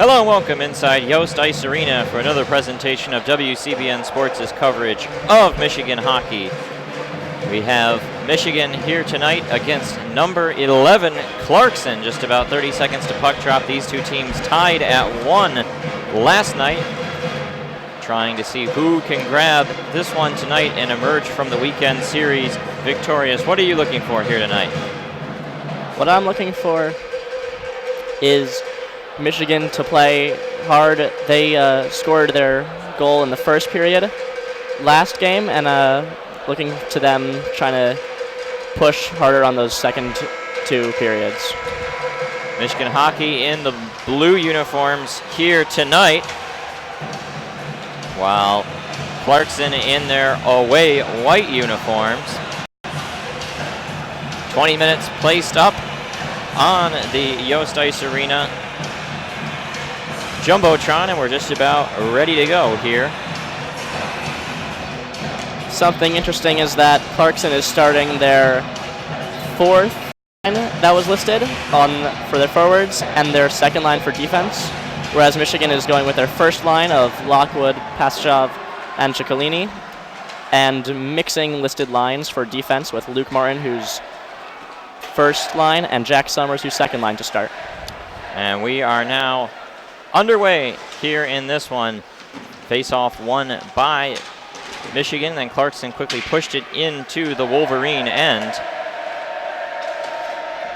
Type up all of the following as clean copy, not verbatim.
Hello and welcome inside Yost Ice Arena for another presentation of WCBN Sports' coverage of Michigan hockey. We have Michigan here tonight against number 11 Clarkson. Just about 30 seconds to puck drop. These two teams tied at 1 last night. Trying to see who can grab this one tonight and emerge from the weekend series victorious. What are you looking for here tonight? What I'm looking for is Michigan to play hard. They scored their goal in the first period last game, and looking to them trying to push harder on those second two periods. Michigan hockey in the blue uniforms here tonight, while Clarkson in their away white uniforms. 20 minutes placed up on the Yost Ice Arena Jumbotron, and we're just about ready to go here. Something interesting is that Clarkson is starting their fourth line that was listed for their forwards and their second line for defense, whereas Michigan is going with their first line of Lockwood, Pastujov, and Ciccolini, and mixing listed lines for defense with Luke Martin, who's first line, and Jack Summers, who's second line to start. And we are now underway here in this one. Face-off won by Michigan, then Clarkson quickly pushed it into the Wolverine end.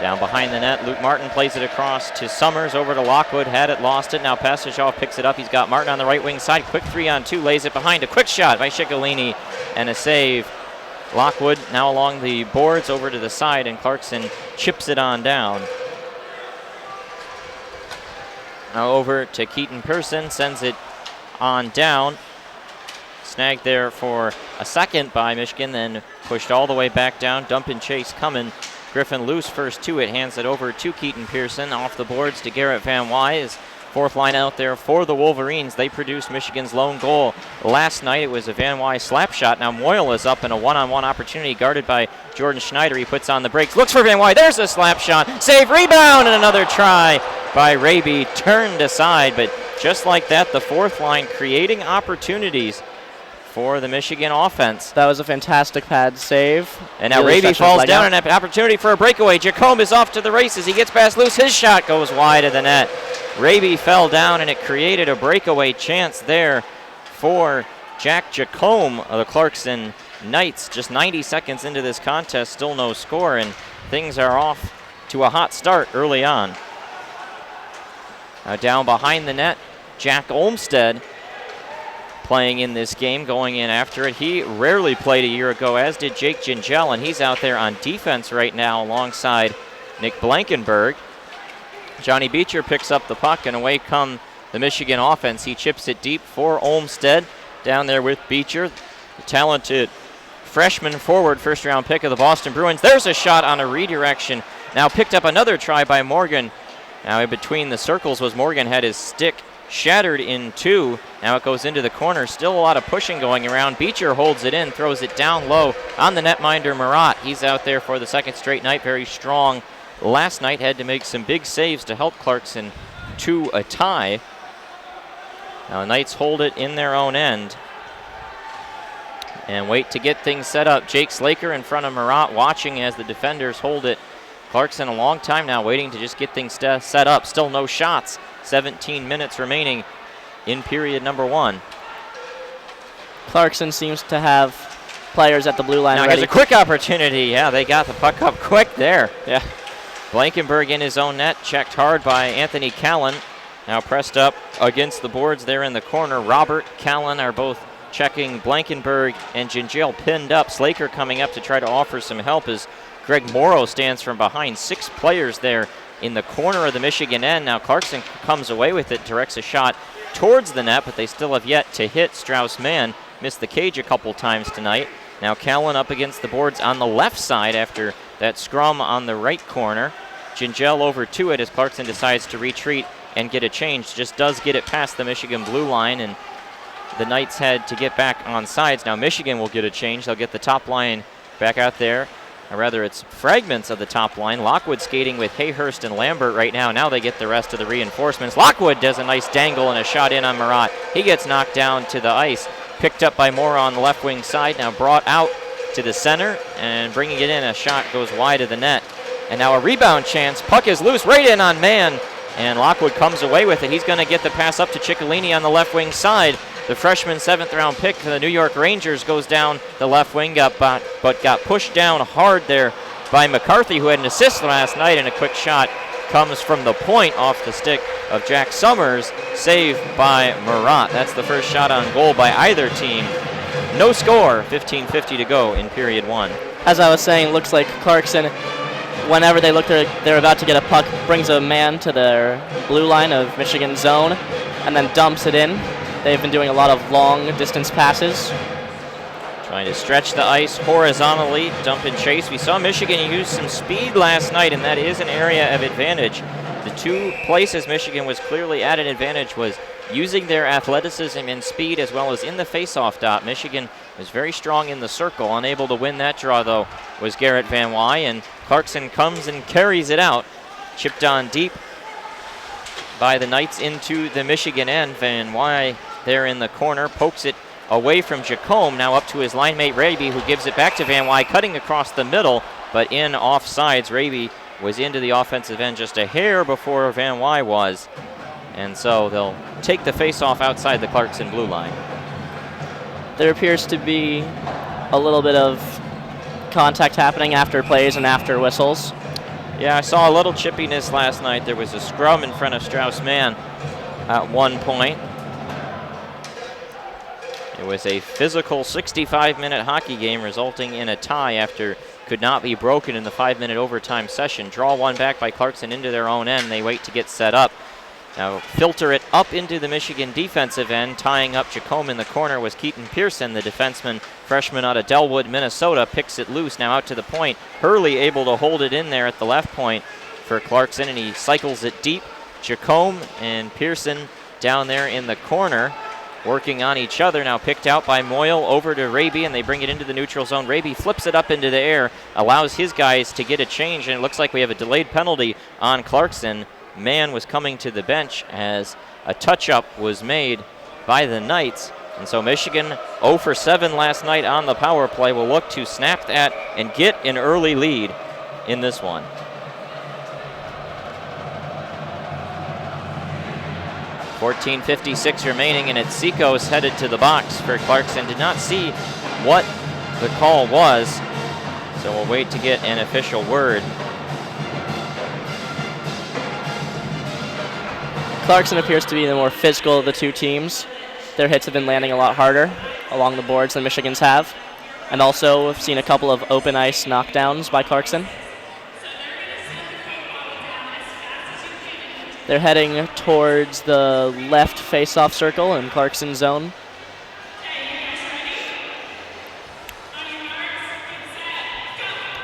Down behind the net, Luke Martin plays it across to Summers, over to Lockwood, had it, lost it. Now Pastujov picks it up. He's got Martin on the right wing side. Quick 3-on-2, lays it behind. A quick shot by Ciccolini and a save. Lockwood now along the boards over to the side, and Clarkson chips it on down. Now over to Keaton Pearson, sends it on down. Snagged there for a second by Michigan, then pushed all the way back down. Dump and chase coming. Griffin loose first to it, hands it over to Keaton Pearson. Off the boards to Garrett Van Wise. Fourth line out there for the Wolverines. They produced Michigan's lone goal last night. It was a Van Wise slap shot. Now Moyle is up in a one-on-one opportunity guarded by Jordan Schneider. He puts on the brakes, looks for Van Wise. There's a slap shot. Save, rebound, and another try by Raby. Turned aside, but just like that, the fourth line creating opportunities for the Michigan offense. That was a fantastic pad save. And now Raby falls down, and an opportunity for a breakaway. Jacome is off to the races. He gets past loose. His shot goes wide of the net. Raby fell down, and it created a breakaway chance there for Jack Jacome of the Clarkson Knights. Just 90 seconds into this contest, still no score, and things are off to a hot start early on. Now down behind the net, Jack Olmstead playing in this game, going in after it. He rarely played a year ago, as did Jake Gingell, and he's out there on defense right now alongside Nick Blankenberg. Johnny Beecher picks up the puck, and away come the Michigan offense. He chips it deep for Olmstead down there with Beecher, the talented freshman forward, first-round pick of the Boston Bruins. There's a shot on a redirection. Now picked up another try by Morgan. Now in between the circles was Morgan, had his stick shattered in two. Now it goes into the corner. Still a lot of pushing going around. Beecher holds it in, throws it down low on the netminder Marat. He's out there for the second straight night, very strong. Last night had to make some big saves to help Clarkson to a tie. Now the Knights hold it in their own end and wait to get things set up. Jake Slaker in front of Marat, watching as the defenders hold it. Clarkson a long time now waiting to just get things set up. Still no shots. 17 minutes remaining in period number one. Clarkson seems to have players at the blue line now ready. Here's a quick opportunity. Yeah, they got the puck up quick there. Yeah. Blankenberg in his own net, checked hard by Anthony Callan. Now pressed up against the boards there in the corner. Robert, Callan are both checking Blankenberg, and Gingell pinned up. Slaker coming up to try to offer some help as Greg Morrow stands from behind. 6 players there in the corner of the Michigan end. Now Clarkson comes away with it, directs a shot towards the net, but they still have yet to hit. Strauss-Mann missed the cage a couple times tonight. Now Callan up against the boards on the left side after that scrum on the right corner. Gingell over to it as Clarkson decides to retreat and get a change. Just does get it past the Michigan blue line, and the Knights had to get back on sides. Now Michigan will get a change. They'll get the top line back out there. or rather it's fragments of the top line. Lockwood skating with Hayhurst and Lambert right now. Now they get the rest of the reinforcements. Lockwood does a nice dangle and a shot in on Marat. He gets knocked down to the ice. Picked up by Moore on the left wing side. Now brought out to the center and bringing it in. A shot goes wide of the net. And now a rebound chance. Puck is loose right in on Mann. And Lockwood comes away with it. He's going to get the pass up to Ciccolini on the left wing side. The freshman 7th round pick for the New York Rangers goes down the left wing, but got pushed down hard there by McCarthy, who had an assist last night, and a quick shot comes from the point off the stick of Jack Summers, saved by Marat. That's the first shot on goal by either team. No score, 15:50 to go in period 1. As I was saying, looks like Clarkson, whenever they look they're about to get a puck, brings a man to their blue line of Michigan zone and then dumps it in. They've been doing a lot of long distance passes. Trying to stretch the ice horizontally, dump and chase. We saw Michigan use some speed last night, and that is an area of advantage. The two places Michigan was clearly at an advantage was using their athleticism and speed, as well as in the face-off dot. Michigan was very strong in the circle. Unable to win that draw, though, was Garrett Van Wy, and Clarkson comes and carries it out. Chipped on deep by the Knights into the Michigan end. Van Wy there in the corner, pokes it away from Jacome, now up to his line mate Raby, who gives it back to Van Wy, cutting across the middle, but in offsides. Raby was into the offensive end just a hair before Van Wy was, and so they'll take the face-off outside the Clarkson blue line. There appears to be a little bit of contact happening after plays and after whistles. Yeah, I saw a little chippiness last night. There was a scrum in front of Strauss-Mann at one point. It was a physical 65-minute hockey game resulting in a tie after could not be broken in the 5-minute overtime session. Draw one back by Clarkson into their own end. They wait to get set up. Now filter it up into the Michigan defensive end. Tying up Jacome in the corner was Keaton Pearson, the defenseman, freshman out of Delwood, Minnesota. Picks it loose now out to the point. Hurley able to hold it in there at the left point for Clarkson, and he cycles it deep. Jacome and Pearson down there in the corner, working on each other. Now picked out by Moyle over to Raby, and they bring it into the neutral zone. Raby flips it up into the air, allows his guys to get a change, and it looks like we have a delayed penalty on Clarkson. Mann was coming to the bench as a touch-up was made by the Knights. And so Michigan 0 for 7 last night on the power play will look to snap that and get an early lead in this one. .56 remaining, and it's Seacoast headed to the box for Clarkson. Did not see what the call was, so we'll wait to get an official word. Clarkson appears to be the more physical of the two teams. Their hits have been landing a lot harder along the boards than Michigan's have. And also, we've seen a couple of open ice knockdowns by Clarkson. They're heading towards the left face-off circle in Clarkson's zone.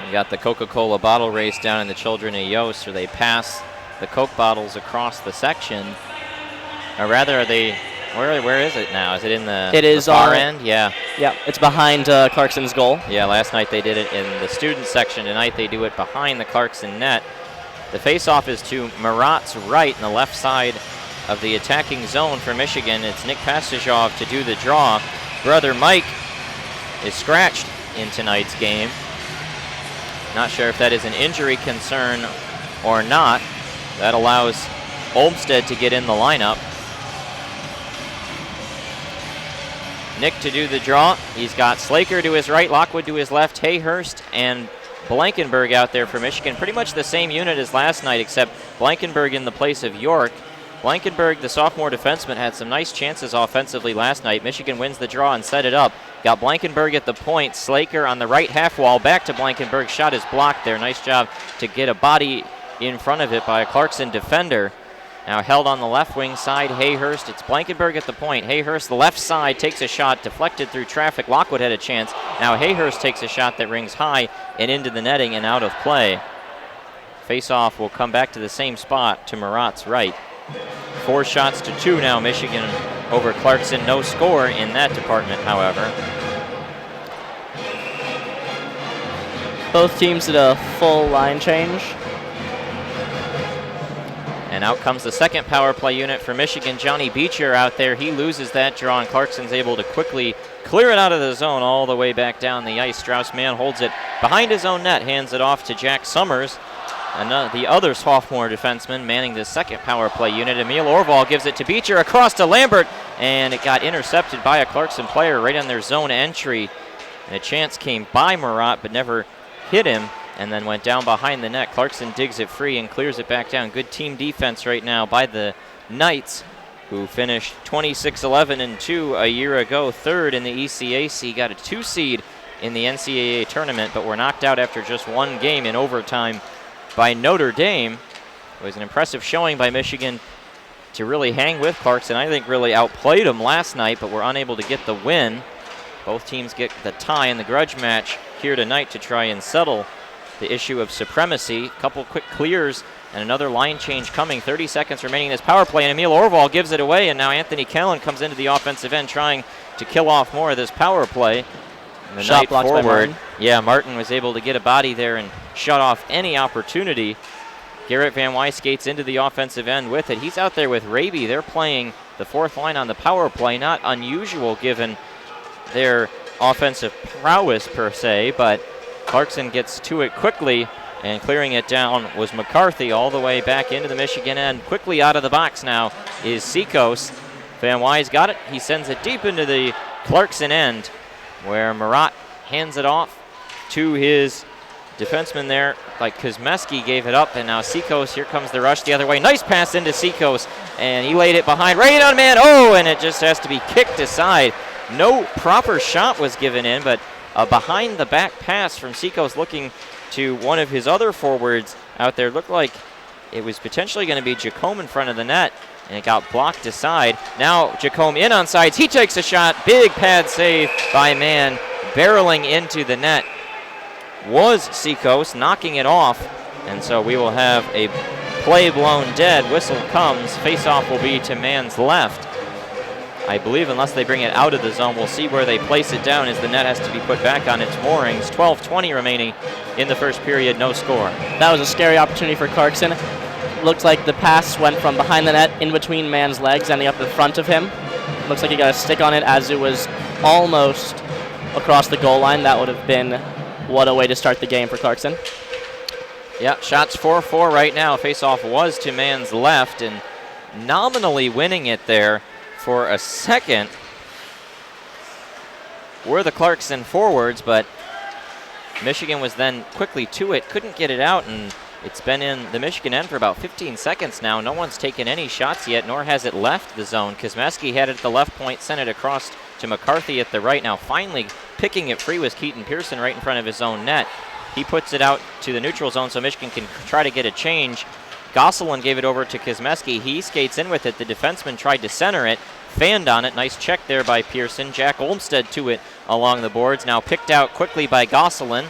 We got the Coca-Cola bottle race down in the Children of Yost, where they pass the Coke bottles across the section. Or rather, are they, where is it now? Is it in the, far end? Yeah. Yeah, it's behind Clarkson's goal. Yeah, last night they did it in the student section. Tonight they do it behind the Clarkson net. The face-off is to Marat's right in the left side of the attacking zone for Michigan. It's Nick Pastajov to do the draw. Brother Mike is scratched in tonight's game. Not sure if that is an injury concern or not. That allows Olmsted to get in the lineup. Nick to do the draw. He's got Slaker to his right, Lockwood to his left, Hayhurst and Blankenberg out there for Michigan. Pretty much the same unit as last night, except Blankenberg in the place of York. Blankenberg, the sophomore defenseman, had some nice chances offensively last night. Michigan wins the draw and set it up. Got Blankenberg at the point. Slaker on the right half wall. Back to Blankenberg. Shot is blocked there. Nice job to get a body in front of it by a Clarkson defender. Now held on the left wing side, Hayhurst. It's Blankenberg at the point. Hayhurst, the left side, takes a shot, deflected through traffic. Lockwood had a chance. Now Hayhurst takes a shot that rings high and into the netting and out of play. Face-off will come back to the same spot to Marat's right. 4 shots to 2 now, Michigan over Clarkson. No score in that department, however. Both teams did a full line change. And out comes the second power play unit for Michigan. Johnny Beecher out there. He loses that draw, and Clarkson's able to quickly clear it out of the zone all the way back down the ice. Strauss-Mann holds it behind his own net, hands it off to Jack Summers, and the other sophomore defenseman manning the second power play unit. Emil Orval gives it to Beecher across to Lambert, and it got intercepted by a Clarkson player right on their zone entry. And a chance came by Murat, but never hit him, and then went down behind the net. Clarkson digs it free and clears it back down. Good team defense right now by the Knights, who finished 26-11-2 a year ago, third in the ECAC, got a 2 seed in the NCAA tournament, but were knocked out after just one game in overtime by Notre Dame. It was an impressive showing by Michigan to really hang with Clarkson. I think really outplayed them last night, but were unable to get the win. Both teams get the tie in the grudge match here tonight to try and settle the issue of supremacy. A couple quick clears and another line change coming. 30 seconds remaining in this power play, and Emil Orval gives it away, and now Anthony Kellen comes into the offensive end trying to kill off more of this power play. And the Shot blocked by forward, Martin. Martin was able to get a body there and shut off any opportunity. Garrett Van Wy skates into the offensive end with it. He's out there with Raby. They're playing the fourth line on the power play. Not unusual given their offensive prowess per se, but Clarkson gets to it quickly, and clearing it down was McCarthy all the way back into the Michigan end. Quickly out of the box now is Seacoast. Van Wy's got it. He sends it deep into the Clarkson end, where Murat hands it off to his defenseman there, like Kuzmeski gave it up, and now Seacoast, here comes the rush the other way. Nice pass into Seacoast, and he laid it behind, right on man, and it just has to be kicked aside. No proper shot was given in, but a behind-the-back pass from Seacoast looking to one of his other forwards out there. Looked like it was potentially going to be Jacome in front of the net, and it got blocked aside. Now Jacome in on sides. He takes a shot. Big pad save by Mann. Barreling into the net was Seacoast, knocking it off. And so we will have a play blown dead. Whistle comes. Face-off will be to Mann's left. I believe unless they bring it out of the zone, we'll see where they place it down as the net has to be put back on its moorings. 12:20 remaining in the first period, no score. That was a scary opportunity for Clarkson. Looked like the pass went from behind the net in between Mann's legs, ending up in front of him. Looks like he got a stick on it as it was almost across the goal line. That would have been what a way to start the game for Clarkson. Yeah, shots 4-4 right now. Face-off was to Mann's left, and nominally winning it there for a second were the Clarkson forwards, but Michigan was then quickly to it, couldn't get it out, and it's been in the Michigan end for about 15 seconds now. No one's taken any shots yet, nor has it left the zone. Kuzmeski had it at the left point, sent it across to McCarthy at the right. Now finally picking it free was Keaton Pearson right in front of his own net. He puts it out to the neutral zone so Michigan can try to get a change. Gosselin gave it over to Kuzmeski. He skates in with it. The defenseman tried to center it, fanned on it. Nice check there by Pearson. Jack Olmstead to it along the boards. Now picked out quickly by Gosselin.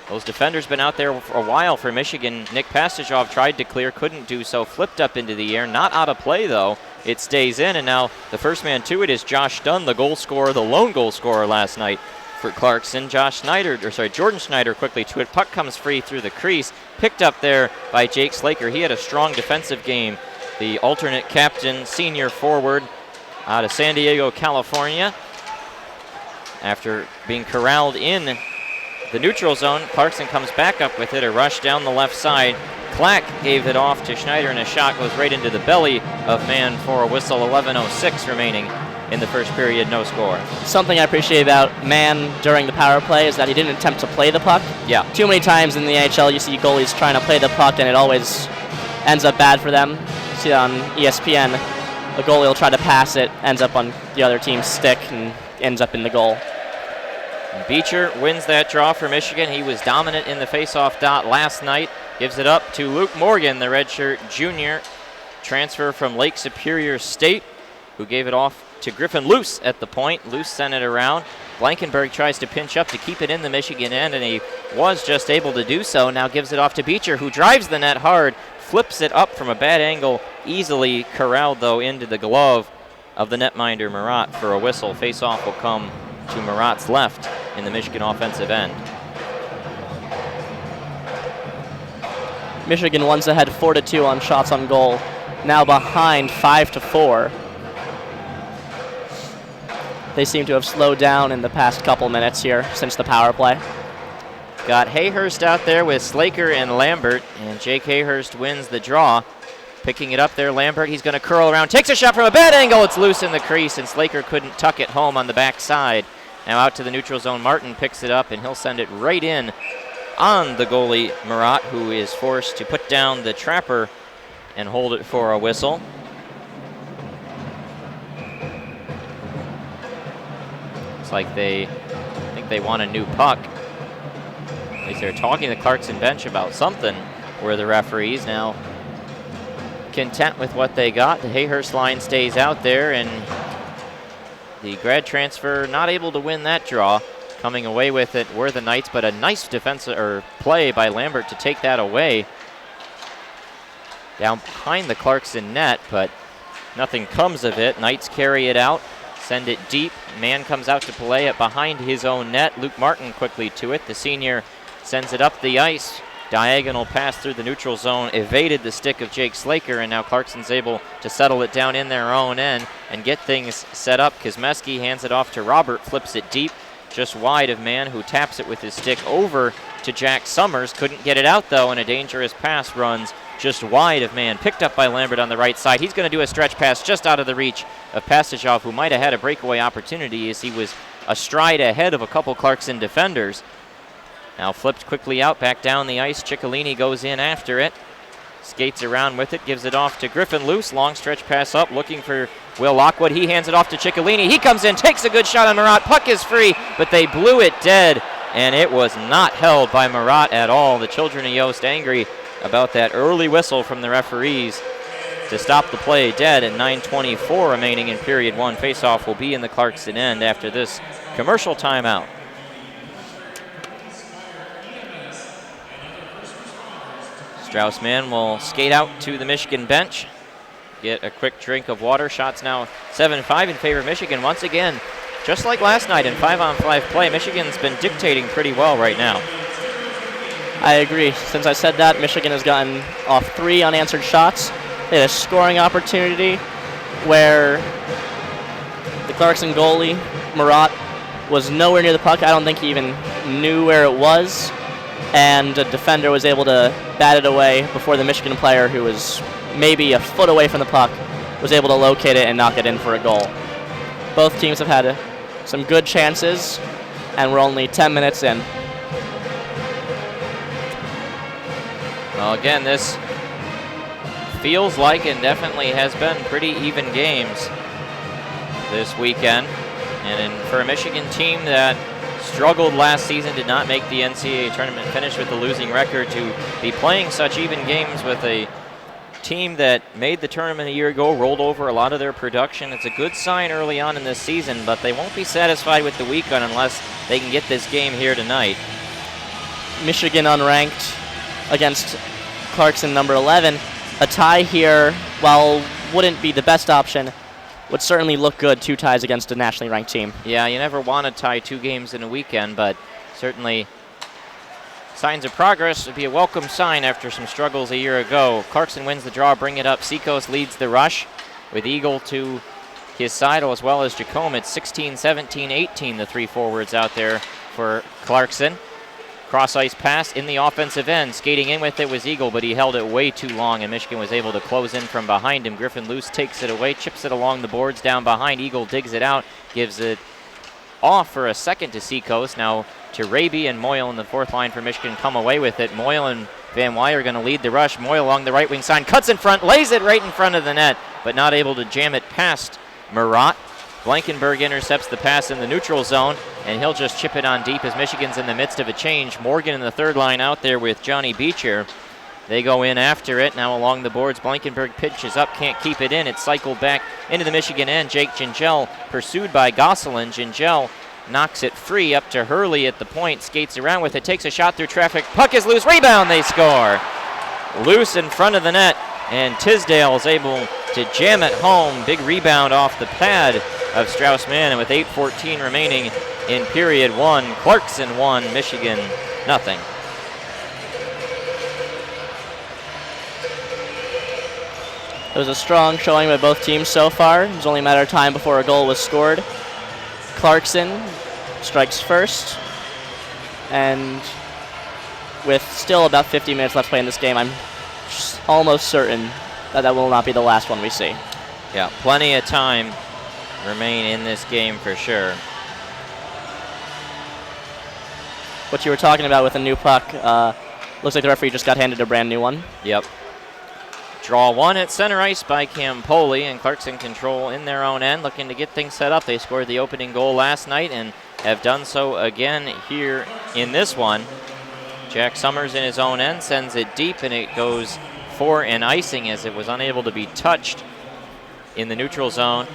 Those defenders been out there for a while for Michigan. Nick Pastajov tried to clear, couldn't do so. Flipped up into the air. Not out of play, though. It stays in, and now the first man to it is Josh Dunn, the goal scorer, the lone goal scorer last night for Clarkson. Jordan Schneider quickly to it. Puck comes free through the crease. Picked up there by Jake Slaker. He had a strong defensive game. The alternate captain, senior forward out of San Diego, California. After being corralled in the neutral zone, Clarkson comes back up with it. A rush down the left side. Clack gave it off to Schneider, and a shot goes right into the belly of Mann for a whistle. 11:06 remaining in the first period, no score. Something I appreciate about Mann during the power play is that he didn't attempt to play the puck. Yeah. Too many times in the NHL you see goalies trying to play the puck, and it always ends up bad for them. You see on ESPN, the goalie will try to pass it, ends up on the other team's stick, and ends up in the goal. Beecher wins that draw for Michigan. He was dominant in the face-off dot last night. Gives it up to Luke Morgan, the redshirt junior, transfer from Lake Superior State, who gave it off to Griffin Luce at the point. Luce sent it around. Blankenberg tries to pinch up to keep it in the Michigan end, and he was just able to do so. Now gives it off to Beecher, who drives the net hard, flips it up from a bad angle, easily corralled, though, into the glove of the netminder Murat for a whistle. Face-off will come to Murat's left in the Michigan offensive end. Michigan once ahead 4-2 on shots on goal, now behind 5-4. They seem to have slowed down in the past couple minutes here since the power play. Got Hayhurst out there with Slaker and Lambert, and Jake Hayhurst wins the draw. Picking it up there, Lambert, he's going to curl around, takes a shot from a bad angle, it's loose in the crease, and Slaker couldn't tuck it home on the backside. Now out to the neutral zone, Martin picks it up, and he'll send it right in on the goalie, Murat, who is forced to put down the trapper and hold it for a whistle. Looks like I think they want a new puck. At least they're talking to the Clarkson bench about something, where the referees now content with what they got. The Hayhurst line stays out there, and the grad transfer not able to win that draw. Coming away with it were the Knights, but a nice defensive play by Lambert to take that away. Down behind the Clarkson net, but nothing comes of it. Knights carry it out, send it deep. Man comes out to play it behind his own net. Luke Martin quickly to it. The senior sends it up the ice. Diagonal pass through the neutral zone, evaded the stick of Jake Slaker, and now Clarkson's able to settle it down in their own end and get things set up. Kosmeski hands it off to Robert, flips it deep, just wide of Man, who taps it with his stick over to Jack Summers. Couldn't get it out, though, and a dangerous pass runs just wide of Man. Picked up by Lambert on the right side. He's going to do a stretch pass just out of the reach of Pastajov, who might have had a breakaway opportunity as he was a stride ahead of a couple Clarkson defenders. Now flipped quickly out, back down the ice. Ciccolini goes in after it. Skates around with it, gives it off to Griffin Luce. Long stretch pass up, looking for Will Lockwood. He hands it off to Ciccolini. He comes in, takes a good shot on Murat. Puck is free, but they blew it dead, and it was not held by Murat at all. The children of Yost angry about that early whistle from the referees to stop the play dead, and 9:24 remaining in period one. Faceoff will be in the Clarkson end after this commercial timeout. Strauss-Mann will skate out to the Michigan bench, get a quick drink of water. Shots now 7-5 in favor of Michigan. Once again, just like last night in 5-on-5 play, Michigan's been dictating pretty well right now. I agree. Since I said that, Michigan has gotten off 3 unanswered shots. They had a scoring opportunity where the Clarkson goalie, Murat, was nowhere near the puck. I don't think he even knew where it was. And a defender was able to bat it away before the Michigan player, who was maybe a foot away from the puck, was able to locate it and knock it in for a goal. Both teams have had some good chances, and we're only 10 minutes in. Well, again, this feels like and definitely has been pretty even games this weekend. And for a Michigan team that struggled last season, did not make the NCAA tournament, finish with a losing record, to be playing such even games with a team that made the tournament a year ago, rolled over a lot of their production. It's a good sign early on in this season, but they won't be satisfied with the weekend unless they can get this game here tonight. Michigan unranked against Clarkson, number 11. A tie here, while wouldn't be the best option, would certainly look good. 2 ties against a nationally ranked team. Yeah, you never want to tie 2 games in a weekend, but certainly signs of progress would be a welcome sign after some struggles a year ago. Clarkson wins the draw, bring it up. Seacoast leads the rush with Eagle to his side, as well as Jacome. It's 16, 17, 18, the 3 forwards out there for Clarkson. Cross-ice pass in the offensive end. Skating in with it was Eagle, but he held it way too long, and Michigan was able to close in from behind him. Griffin Luce takes it away, chips it along the boards down behind. Eagle digs it out, gives it off for a second to Seacoast. Now to Raby, and Moyle in the 4th line for Michigan come away with it. Moyle and Van Wy are going to lead the rush. Moyle along the right wing side, cuts in front, lays it right in front of the net, but not able to jam it past Murat. Blankenberg intercepts the pass in the neutral zone, and he'll just chip it on deep as Michigan's in the midst of a change. Morgan in the 3rd line out there with Johnny Beecher. They go in after it. Now along the boards, Blankenberg pitches up, can't keep it in. It's cycled back into the Michigan end. Jake Gingell pursued by Gosselin. Gingell knocks it free up to Hurley at the point, skates around with it, takes a shot through traffic. Puck is loose, rebound, they score. Loose in front of the net, and Tisdale is able to jam it home. Big rebound off the pad of Strauss-Mann, and with 8:14 remaining in period one, Clarkson 1, Michigan nothing. It was a strong showing by both teams so far. It was only a matter of time before a goal was scored. Clarkson strikes first, and with still about 50 minutes left to play in this game, I'm almost certain that that will not be the last one we see. Yeah, plenty of time remain in this game for sure. What you were talking about with a new puck, looks like the referee just got handed a brand new one. Yep. Draw one at center ice by Campoli, and Clarkson control in their own end, looking to get things set up. They scored the opening goal last night and have done so again here in this one. Jack Summers in his own end sends it deep, and it goes for an icing as it was unable to be touched in the neutral zone.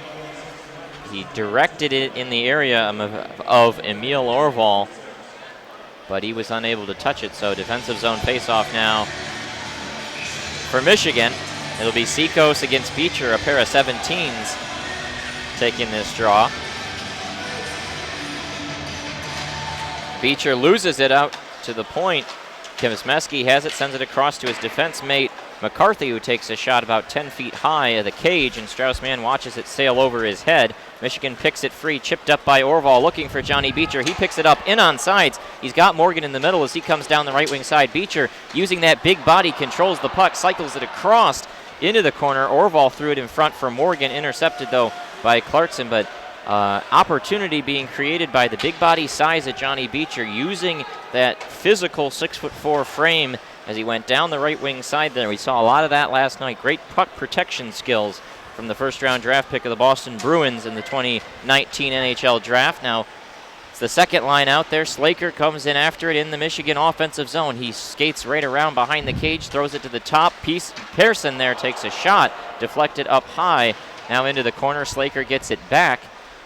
He directed it in the area of Emil Orval, but he was unable to touch it, so defensive zone faceoff now for Michigan. It'll be Seacoast against Beecher, a pair of 17s taking this draw. Beecher loses it out to the point. Kimsmeski has it, sends it across to his defense mate McCarthy, who takes a shot about 10 feet high of the cage, and Strauss-Mann watches it sail over his head. Michigan picks it free, chipped up by Orval, looking for Johnny Beecher. He picks it up in on sides. He's got Morgan in the middle as he comes down the right wing side. Beecher, using that big body, controls the puck, cycles it across into the corner. Orval threw it in front for Morgan, intercepted though by Clarkson, but opportunity being created by the big body size of Johnny Beecher, using that physical 6'4" frame as he went down the right wing side there. We saw a lot of that last night. Great puck protection skills from the first round draft pick of the Boston Bruins in the 2019 NHL draft. Now it's the second line out there. Slaker comes in after it in the Michigan offensive zone. He skates right around behind the cage, throws it to the top. Pearson there takes a shot, deflected up high, now into the corner. Slaker gets it back,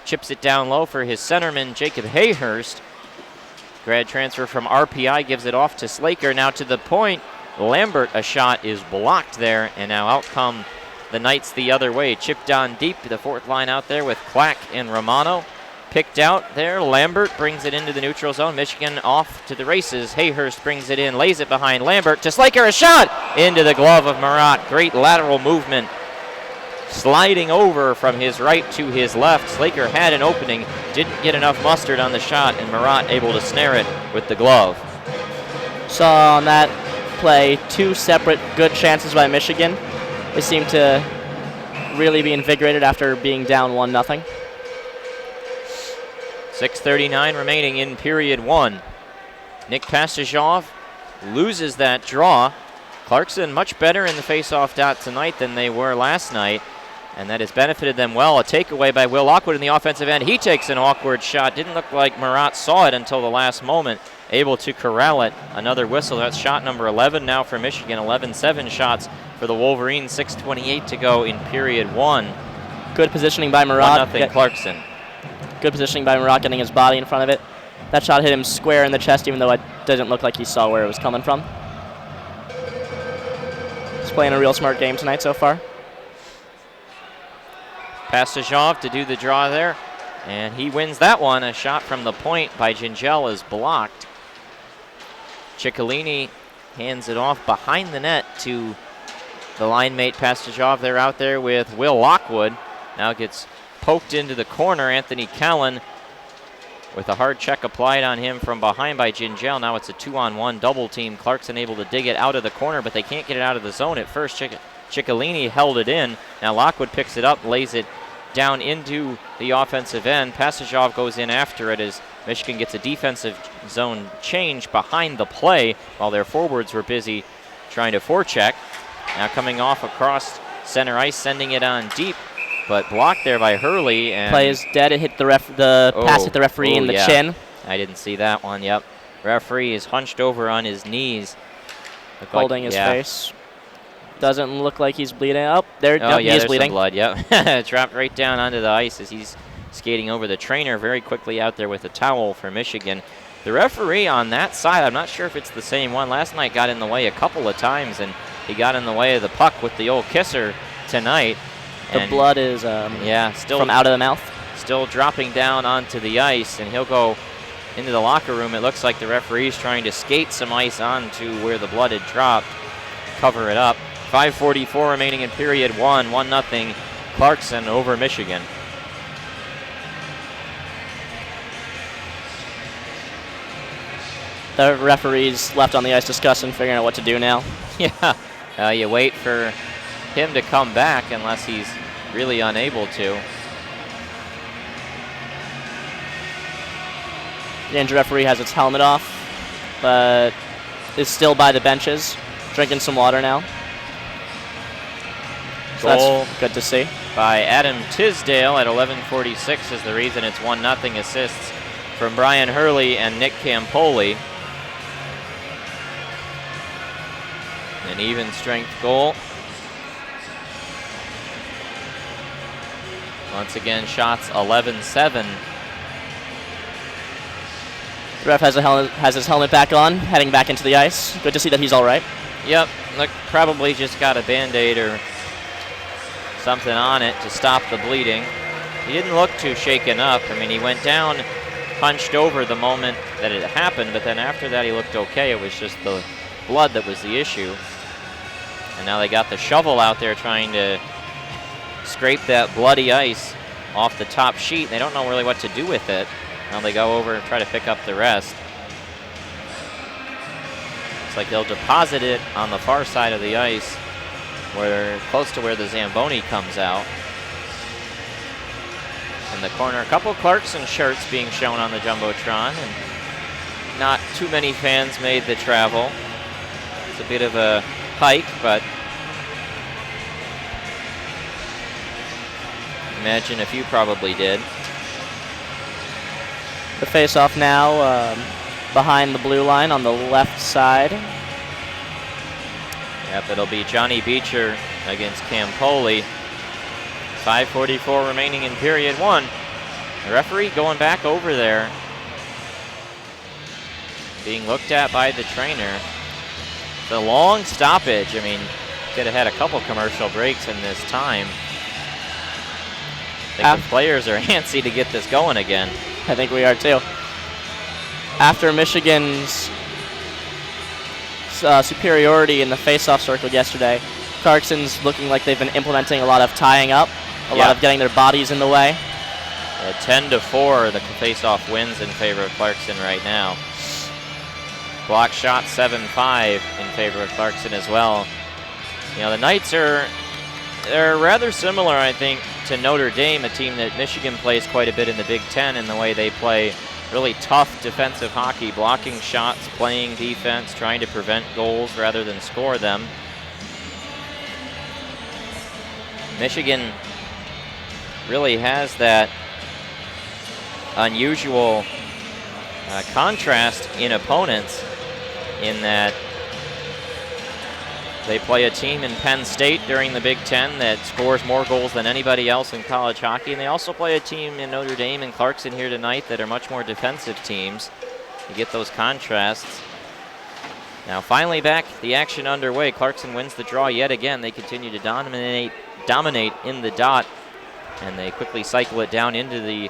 chips it down low for his centerman, Jacob Hayhurst. Grad transfer from RPI gives it off to Slaker. Now to the point. Lambert, a shot is blocked there, and now out come the Knights the other way. Chipped on deep, the fourth line out there with Clack and Romano. Picked out there. Lambert brings it into the neutral zone. Michigan off to the races. Hayhurst brings it in, lays it behind Lambert to Slaker. A shot into the glove of Marat. Great lateral movement, sliding over from his right to his left. Slaker had an opening, didn't get enough mustard on the shot, and Marat able to snare it with the glove. Saw on that play two separate good chances by Michigan. They seem to really be invigorated after being down 1-0. 6:39 remaining in period one. Nick Pastajov loses that draw. Clarkson much better in the faceoff dot tonight than they were last night, and that has benefited them well. A takeaway by Will Lockwood in the offensive end. He takes an awkward shot. Didn't look like Marat saw it until the last moment. Able to corral it. Another whistle. That's shot number 11 now for Michigan. 11-7 shots for the Wolverines. 6:28 to go in period one. Good positioning by Marat. 1-0 Clarkson. Good positioning by Marat, getting his body in front of it. That shot hit him square in the chest, even though it didn't look like he saw where it was coming from. He's playing a real smart game tonight so far. Pastajov to do the draw there, and he wins that one. A shot from the point by Gingell is blocked. Ciccolini hands it off behind the net to the line mate Pastajov. They're out there with Will Lockwood. Now gets poked into the corner. Anthony Callan with a hard check applied on him from behind by Gingell. Now it's a 2-on-1 double team. Clarkson able to dig it out of the corner, but they can't get it out of the zone at first. Ciccolini held it in. Now Lockwood picks it up, lays it down into the offensive end. Pastajov goes in after it as Michigan gets a defensive zone change behind the play while their forwards were busy trying to forecheck. Now coming off across center ice, sending it on deep, but blocked there by Hurley. And play is dead. It hit the pass hit the referee in the chin. I didn't see that one. Yep. Referee is hunched over on his knees, holding his face. Doesn't look like he's bleeding. Oh, there. Oh, he yeah, is there's bleeding. some blood. Yep. Dropped right down onto the ice as he's skating over. The trainer very quickly out there with a towel for Michigan. The referee on that side, I'm not sure if it's the same one. Last night got in the way a couple of times, and he got in the way of the puck with the old kisser tonight. The blood is still from out of the mouth. Still dropping down onto the ice, and he'll go into the locker room. It looks like the referee's trying to skate some ice onto where the blood had dropped, cover it up. 5:44 remaining in period 1. 1-0 Clarkson over Michigan. The referees left on the ice discussing, figuring out what to do now. Yeah, you wait for him to come back unless he's really unable to. The injured referee has its helmet off, but is still by the benches, drinking some water now. So Goal that's good to see. By Adam Tisdale at 11:46 is the reason it's 1-0. Assists from Brian Hurley and Nick Campoli. An even strength goal. Once again, shots 11-7. The ref has his helmet back on, heading back into the ice. Good to see that he's all right. Yep, look, probably just got a Band-Aid or something on it to stop the bleeding. He didn't look too shaken up. I mean, he went down, punched over the moment that it happened, but then after that he looked okay. It was just the blood that was the issue. And now they got the shovel out there trying to scrape that bloody ice off the top sheet. They don't know really what to do with it. Now they go over and try to pick up the rest. Looks like they'll deposit it on the far side of the ice, where close to where the Zamboni comes out. In the corner, a couple Clarkson shirts being shown on the Jumbotron, and not too many fans made the travel. It's a bit of a hike, but imagine if you probably did. The face-off now behind the blue line on the left side. Yep, it'll be Johnny Beecher against Campoli. 5:44 remaining in period 1. The referee going back over there, being looked at by the trainer. The long stoppage. I mean, could have had a couple commercial breaks in this time. I think the players are antsy to get this going again. I think we are too. After Michigan's superiority in the face-off circle yesterday, Clarkson's looking like they've been implementing a lot of tying up, a lot of getting their bodies in the way. 10-4, the face-off wins in favor of Clarkson right now. Block shot 7-5 in favor of Clarkson as well. You know, the Knights they're rather similar, I think, to Notre Dame, a team that Michigan plays quite a bit in the Big Ten in the way they play really tough defensive hockey, blocking shots, playing defense, trying to prevent goals rather than score them. Michigan really has that unusual contrast in opponents, in that they play a team in Penn State during the Big Ten that scores more goals than anybody else in college hockey, and they also play a team in Notre Dame and Clarkson here tonight that are much more defensive teams. You get those contrasts. Now finally back, the action underway. Clarkson wins the draw yet again. They continue to dominate in the dot, and they quickly cycle it down into the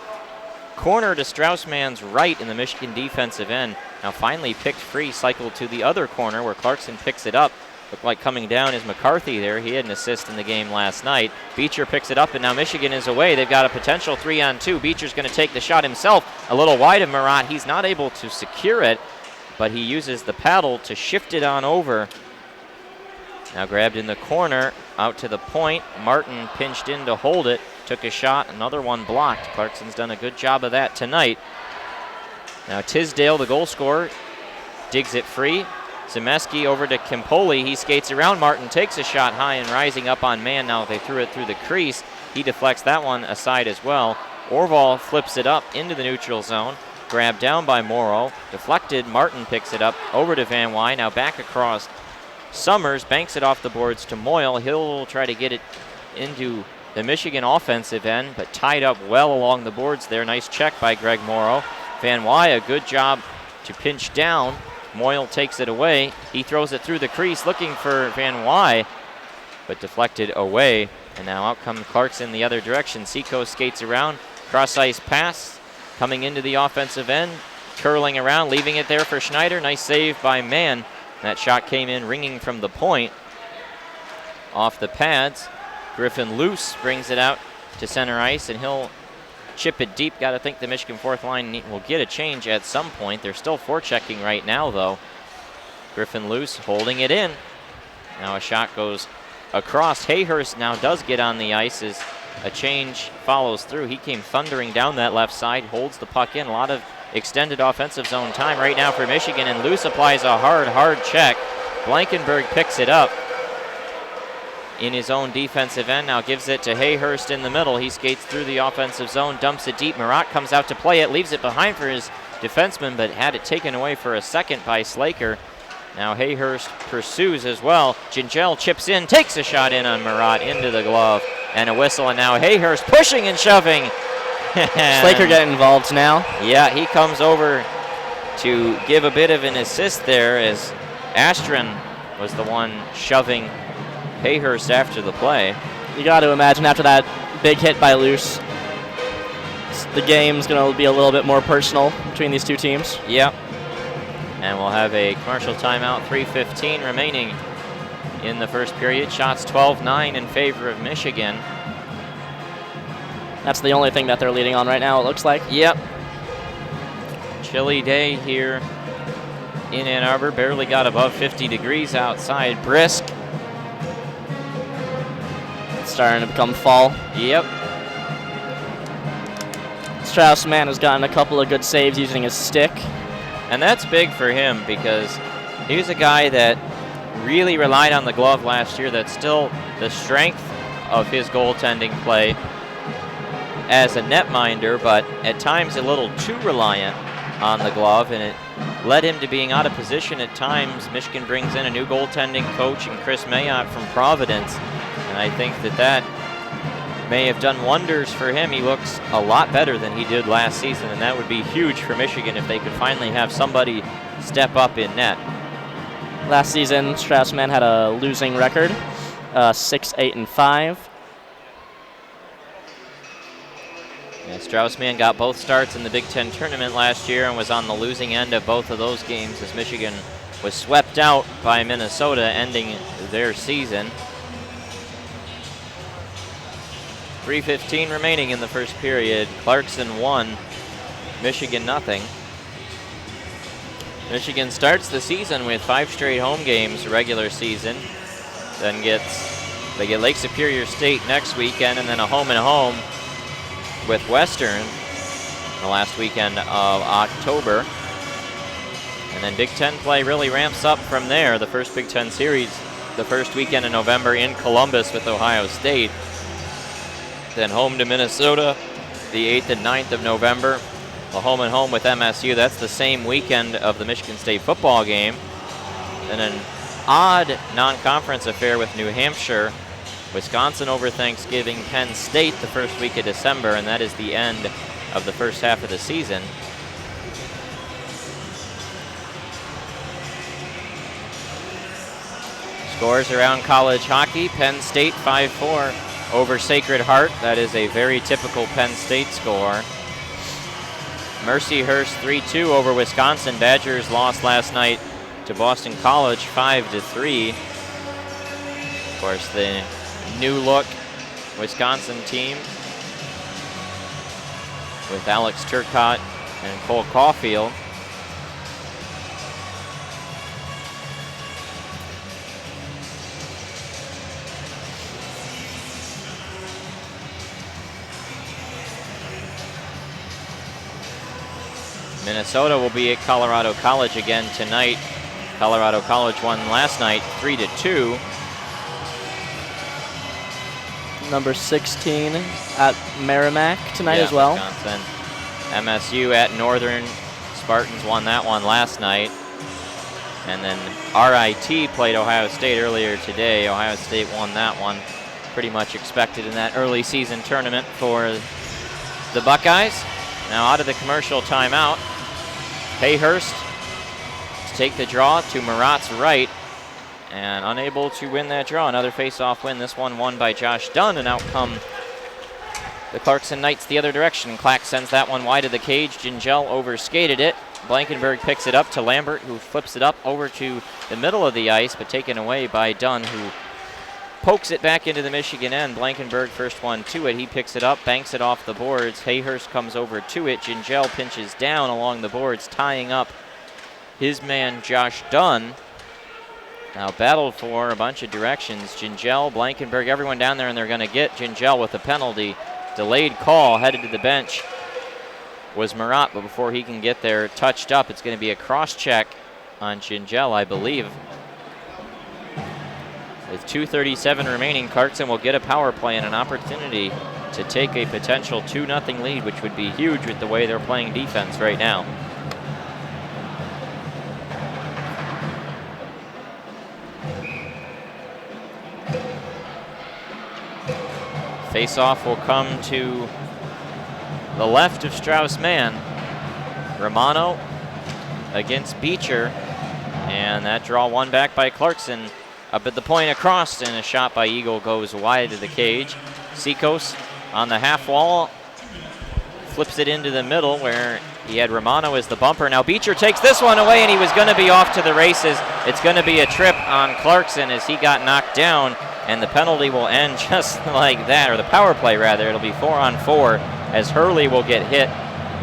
corner to Straussman's right in the Michigan defensive end. Now finally picked free, cycled to the other corner where Clarkson picks it up. Looked like coming down is McCarthy there. He had an assist in the game last night. Beecher picks it up, and now Michigan is away. They've got a potential 3-on-2. Beecher's going to take the shot himself. A little wide of Marat. He's not able to secure it, but he uses the paddle to shift it on over. Now grabbed in the corner, out to the point. Martin pinched in to hold it. Took a shot, another one blocked. Clarkson's done a good job of that tonight. Now Tisdale, the goal scorer, digs it free. Zemeski over to Campoli. He skates around. Martin takes a shot high and rising up on man. Now they threw it through the crease. He deflects that one aside as well. Orval flips it up into the neutral zone. Grabbed down by Morrow. Deflected. Martin picks it up over to Van Wy. Now back across. Summers banks it off the boards to Moyle. He'll try to get it into the Michigan offensive end, but tied up well along the boards there. Nice check by Greg Morrow. Van Wy, a good job to pinch down. Moyle takes it away. He throws it through the crease looking for Van Wy, but deflected away. And now out comes Clarkson the other direction. Seco skates around. Cross-ice pass coming into the offensive end. Curling around, leaving it there for Schneider. Nice save by Mann. That shot came in ringing from the point. off the pads. Griffin Luce brings it out to center ice, and he'll chip it deep. Got to think the Michigan fourth line will get a change at some point. They're still forechecking right now, though. Griffin Luce holding it in. Now a shot goes across. Hayhurst now does get on the ice as a change follows through. He came thundering down that left side, holds the puck in. A lot of extended offensive zone time right now for Michigan, and Luce applies a hard check. Blankenberg picks it up in his own defensive end. Now gives it to Hayhurst in the middle. He skates through the offensive zone, dumps it deep. Marat comes out to play it, leaves it behind for his defenseman, but had it taken away for a second by Slaker. Now Hayhurst pursues as well. Gingell chips in, takes a shot in on Marat into the glove, and a whistle, and now Hayhurst pushing and shoving. Slaker getting involved now. Yeah, he comes over to give a bit of an assist there, as Astron was the one shoving Hayhurst after the play. You got to imagine after that big hit by Luce, the game's going to be a little bit more personal between these two teams. Yep. And we'll have a commercial timeout, 3:15 remaining in the first period. Shots 12-9 in favor of Michigan. That's the only thing that they're leading on right now, it looks like. Yep. Chilly day here in Ann Arbor. Barely got above 50 degrees outside. Brisk. It's starting to become fall. Yep. Strauss-Mann has gotten a couple of good saves using his stick. And that's big for him, because he was a guy that really relied on the glove last year. That's still the strength of his goaltending play as a netminder, but at times a little too reliant on the glove, and it led him to being out of position at times. Michigan brings in a new goaltending coach in Chris Mayotte from Providence, and I think that may have done wonders for him. He looks a lot better than he did last season, and that would be huge for Michigan if they could finally have somebody step up in net. Last season, Strauss-Mann had a losing record, 6-8-5. Yeah, Strauss-Mann got both starts in the Big Ten tournament last year and was on the losing end of both of those games as Michigan was swept out by Minnesota, ending their season. 3:15 remaining in the first period. Clarkson 1, Michigan nothing. Michigan starts the season with 5 straight home games regular season. Then they get Lake Superior State next weekend, and then a home and home with Western the last weekend of October. And then Big Ten play really ramps up from there. The first Big Ten series the first weekend in November in Columbus with Ohio State. Then home to Minnesota the 8th and 9th of November. A home and home with MSU. That's the same weekend of the Michigan State football game. And an odd non-conference affair with New Hampshire. Wisconsin over Thanksgiving, Penn State the first week of December, and that is the end of the first half of the season. Scores around college hockey. Penn State 5-4 over Sacred Heart. That is a very typical Penn State score. Mercyhurst 3-2 over Wisconsin. Badgers lost last night to Boston College 5-3. Of course, the new look Wisconsin team with Alex Turcotte and Cole Caulfield. Minnesota will be at Colorado College again tonight. Colorado College won last night 3-2. Number 16 at Merrimack tonight as well. Wisconsin. MSU at Northern. Spartans won that one last night. And then RIT played Ohio State earlier today. Ohio State won that one. Pretty much expected in that early season tournament for the Buckeyes. Now out of the commercial timeout. Hayhurst to take the draw to Marat's right, and unable to win that draw. Another face-off win, this one won by Josh Dunn, and out come the Clarkson Knights the other direction. Clack sends that one wide of the cage. Gingell overskated it. Blankenberg picks it up to Lambert, who flips it up over to the middle of the ice, but taken away by Dunn, who pokes it back into the Michigan end. Blankenberg first one to it. He picks it up, banks it off the boards. Hayhurst comes over to it. Gingell pinches down along the boards, tying up his man Josh Dunn. Now battled for a bunch of directions. Gingell, Blankenberg, everyone down there, and they're going to get Gingell with a penalty. Delayed call, headed to the bench was Marat, but before he can get there touched up, it's going to be a cross-check on Gingell, I believe. With 2:37 remaining, Clarkson will get a power play and an opportunity to take a potential 2-0 lead, which would be huge with the way they're playing defense right now. Face-off will come to the left of Strauss-Mann. Romano against Beecher, and that draw won back by Clarkson. Up at the point across, and a shot by Eagle goes wide of the cage. Sikos on the half wall, flips it into the middle where he had Romano as the bumper. Now Beecher takes this one away, and he was going to be off to the races. It's going to be a trip on Clarkson as he got knocked down, and the penalty will end just like that, or the power play rather. It'll be 4-on-4 as Hurley will get hit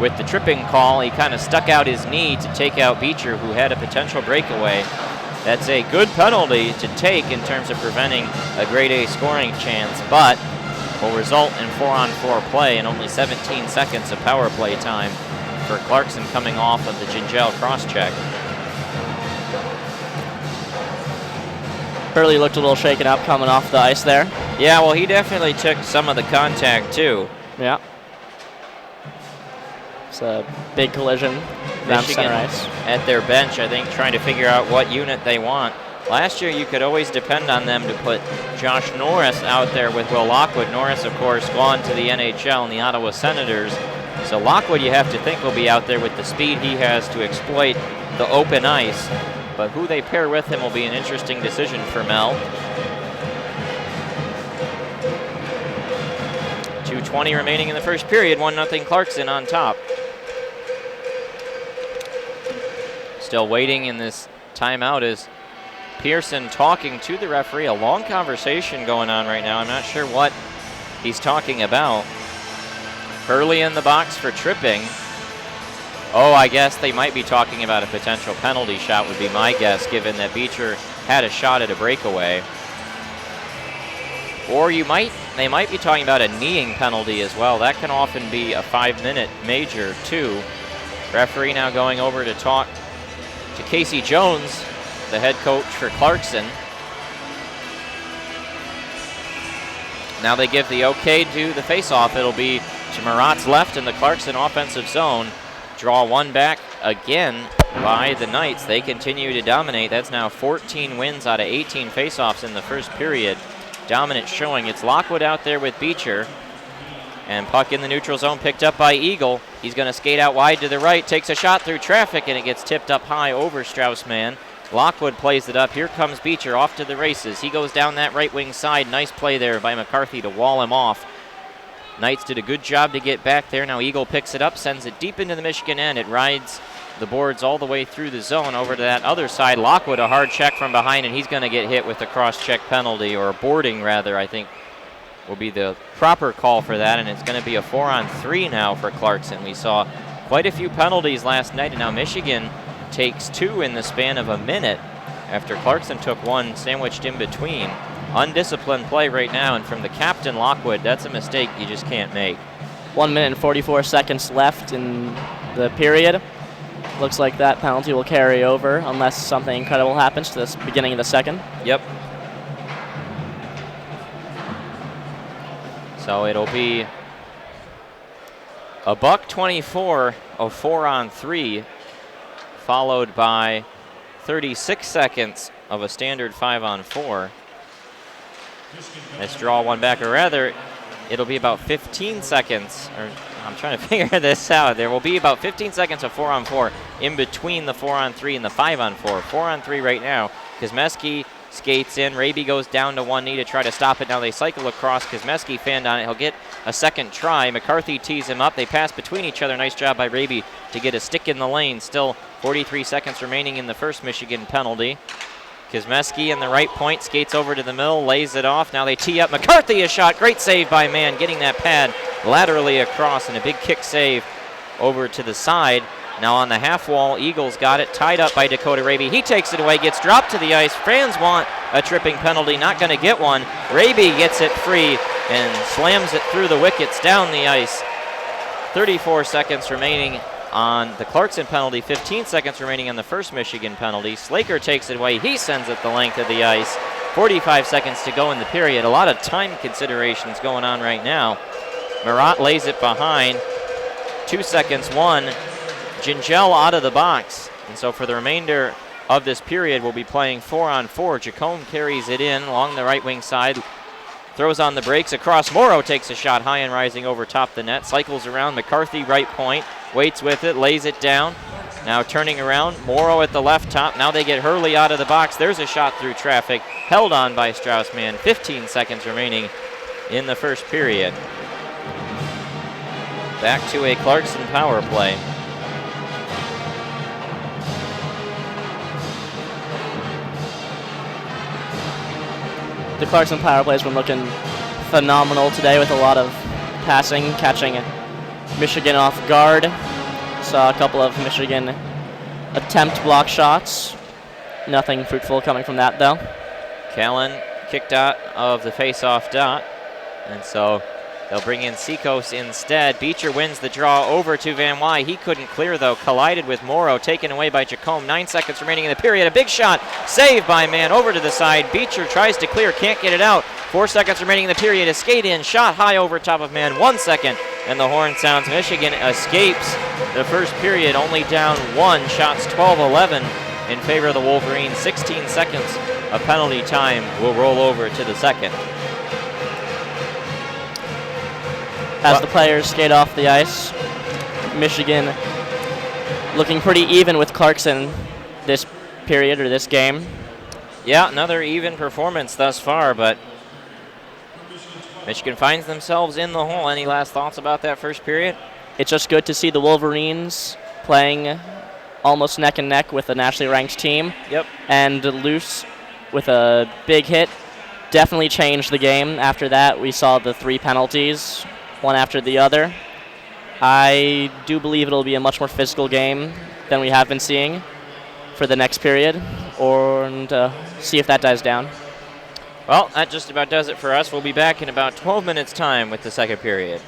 with the tripping call. He kind of stuck out his knee to take out Beecher, who had a potential breakaway. That's a good penalty to take in terms of preventing a grade A scoring chance, but will result in 4-on-4 play and only 17 seconds of power play time for Clarkson coming off of the Gingell cross-check. Hurley looked a little shaken up coming off the ice there. Yeah, well, he definitely took some of the contact too. Yeah. It's a big collision around center ice. At their bench, I think, trying to figure out what unit they want. Last year, you could always depend on them to put Josh Norris out there with Will Lockwood. Norris, of course, gone to the NHL and the Ottawa Senators. So Lockwood, you have to think, will be out there with the speed he has to exploit the open ice. But who they pair with him will be an interesting decision for Mel. 2:20 remaining in the first period. 1-0 Clarkson on top. Still waiting in this timeout is Pearson talking to the referee. A long conversation going on right now. I'm not sure what he's talking about. Hurley in the box for tripping. Oh, I guess they might be talking about a potential penalty shot would be my guess, given that Beecher had a shot at a breakaway. Or they might be talking about a kneeing penalty as well. That can often be a 5-minute major too. Referee now going over to talk to Casey Jones, the head coach for Clarkson. Now they give the okay to the faceoff. It'll be to Marat's left in the Clarkson offensive zone. Draw one back again by the Knights. They continue to dominate. That's now 14 wins out of 18 faceoffs in the first period. Dominant showing. It's Lockwood out there with Beecher. And puck in the neutral zone picked up by Eagle. He's going to skate out wide to the right, takes a shot through traffic, and it gets tipped up high over Strauss-Mann. Lockwood plays it up. Here comes Beecher off to the races. He goes down that right wing side. Nice play there by McCarthy to wall him off. Knights did a good job to get back there. Now Eagle picks it up, sends it deep into the Michigan end. It rides the boards all the way through the zone over to that other side. Lockwood, a hard check from behind, and he's going to get hit with a cross-check penalty, or boarding rather, I think will be the proper call for that, and it's going to be a 4-on-3 now for Clarkson. We saw quite a few penalties last night, and now Michigan takes 2 in the span of a minute after Clarkson took 1 sandwiched in between. Undisciplined play right now, and from the captain, Lockwood, that's a mistake you just can't make. 1 minute and 44 seconds left in the period. Looks like that penalty will carry over unless something incredible happens to this beginning of the second. Yep. So it'll be a $1:24 of 4-on-3, followed by 36 seconds of a standard 5-on-4. Let's draw one back, or rather, it'll be about 15 seconds, or I'm trying to figure this out. There will be about 15 seconds of 4-on-4 in between the 4-on-3 and the 5-on-4. 4-on-3 right now. Kosmeski skates in. Raby goes down to one knee to try to stop it. Now they cycle across. Kosmeski fanned on it. He'll get a second try. McCarthy tees him up. They pass between each other. Nice job by Raby to get a stick in the lane. Still 43 seconds remaining in the first Michigan penalty. Kuzmeski in the right point, skates over to the middle, lays it off. Now they tee up. McCarthy a shot. Great save by Mann, getting that pad laterally across, and a big kick save over to the side. Now on the half wall, Eagles got it, tied up by Dakota Raby. He takes it away, gets dropped to the ice. Fans want a tripping penalty, not going to get one. Raby gets it free and slams it through the wickets down the ice. 34 seconds remaining on the Clarkson penalty, 15 seconds remaining on the first Michigan penalty. Slaker takes it away. He sends it the length of the ice. 45 seconds to go in the period. A lot of time considerations going on right now. Marat lays it behind. 2 seconds, one. Gingell out of the box. And so for the remainder of this period, we'll be playing 4-on-4. Jacome carries it in along the right wing side. Throws on the brakes across. Morrow takes a shot high and rising over top the net. Cycles around. McCarthy right point. Waits with it. Lays it down. Now turning around. Morrow at the left top. Now they get Hurley out of the box. There's a shot through traffic. Held on by Strauss-Mann. 15 seconds remaining in the first period. Back to a Clarkson power play. The Clarkson power play has been looking phenomenal today with a lot of passing, catching Michigan off guard. Saw a couple of Michigan attempt block shots. Nothing fruitful coming from that, though. Callan kicked out of the face-off dot, and so they'll bring in Seacoast instead. Beecher wins the draw over to Van Wy. He couldn't clear, though. Collided with Morrow, taken away by Jacome. 9 seconds remaining in the period. A big shot, saved by Mann over to the side. Beecher tries to clear, can't get it out. 4 seconds remaining in the period. A skate in, shot high over top of Mann. 1 second, and the horn sounds. Michigan escapes the first period, only down one. Shots 12-11 in favor of the Wolverines. 16 seconds of penalty time will roll over to the second. As the players skate off the ice, Michigan looking pretty even with Clarkson this period or this game. Yeah, another even performance thus far, but Michigan finds themselves in the hole. Any last thoughts about that first period? It's just good to see the Wolverines playing almost neck and neck with a nationally ranked team. Yep. And Luce with a big hit definitely changed the game. After that, we saw the 3 penalties, one after the other. I do believe it'll be a much more physical game than we have been seeing for the next period, and see if that dies down. Well, that just about does it for us. We'll be back in about 12 minutes' time with the second period.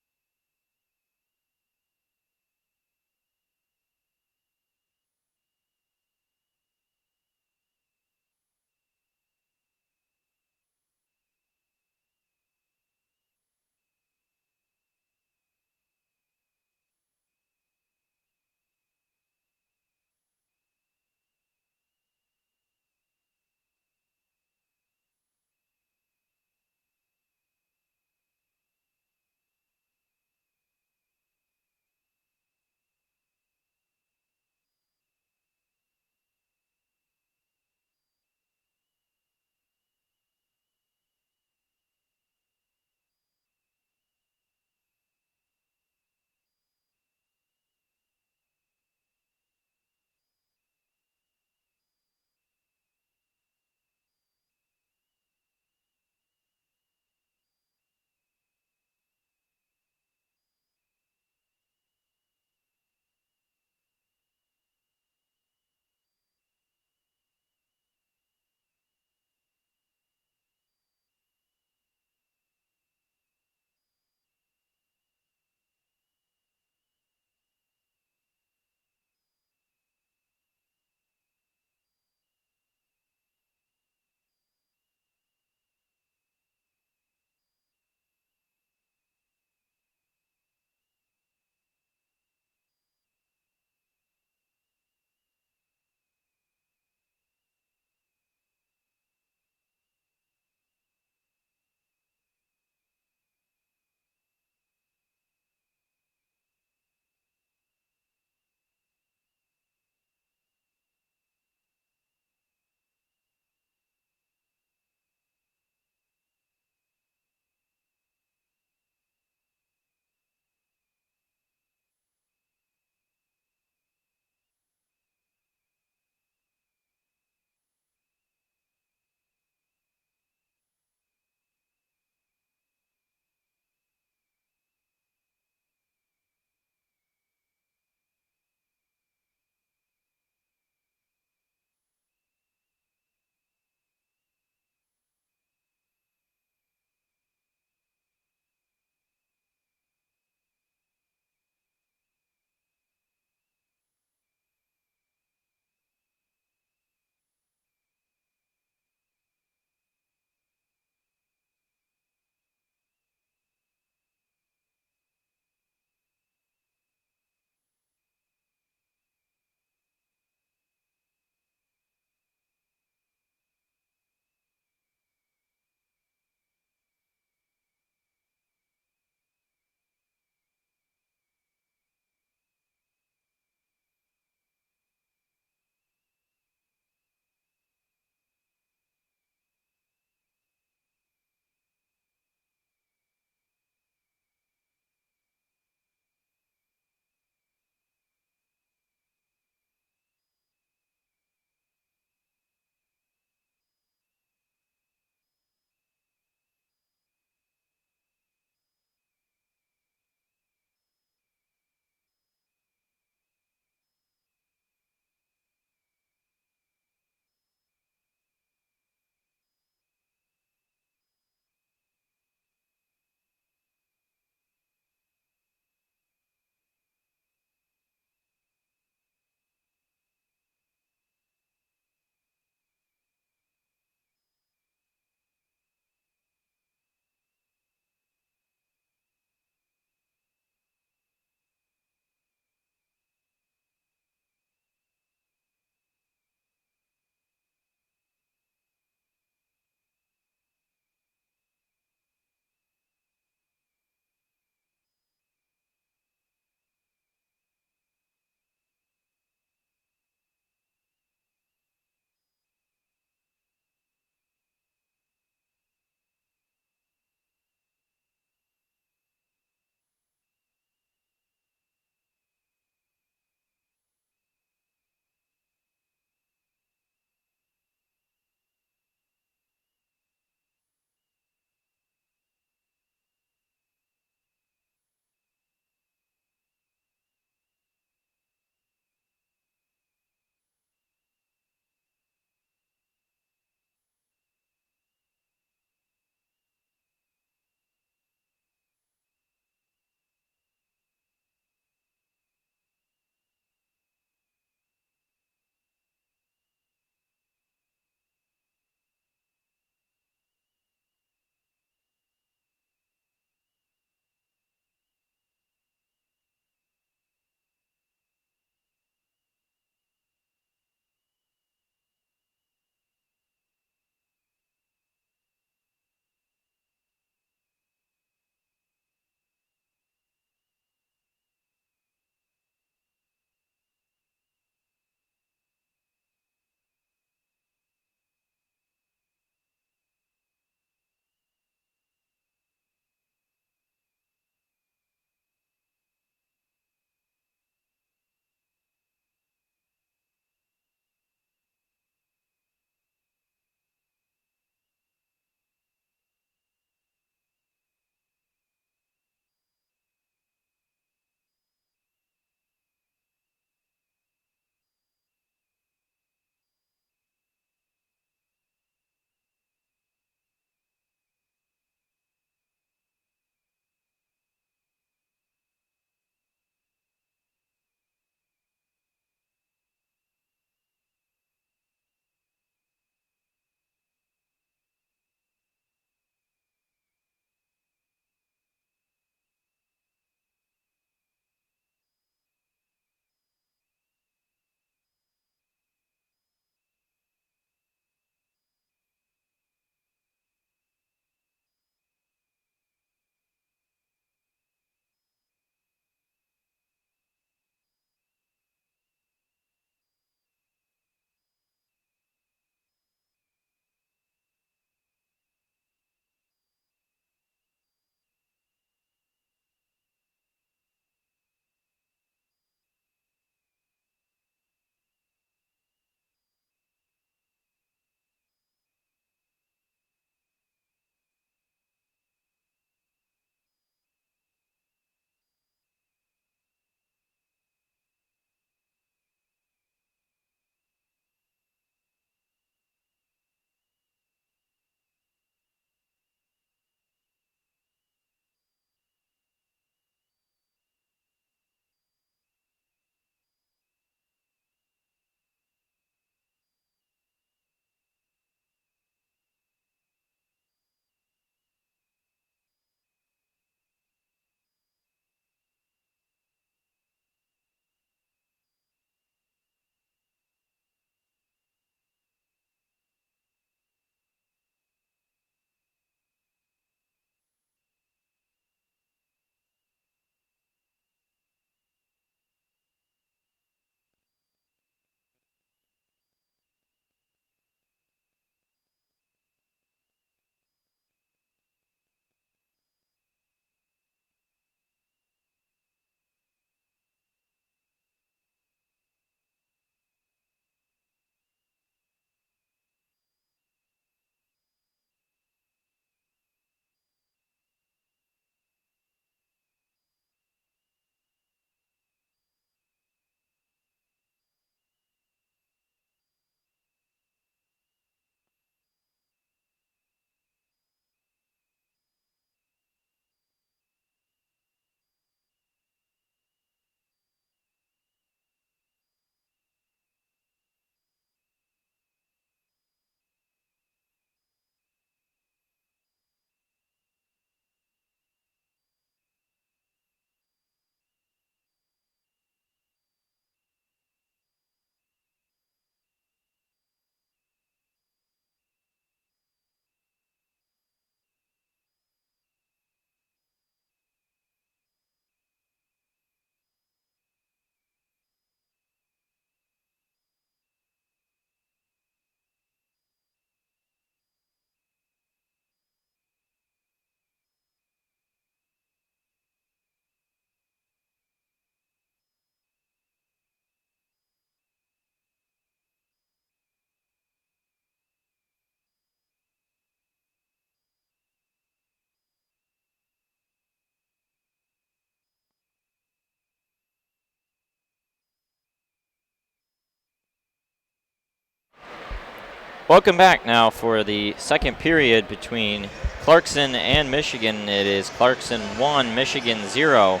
Welcome back now for the second period between Clarkson and Michigan. It is Clarkson 1, Michigan 0.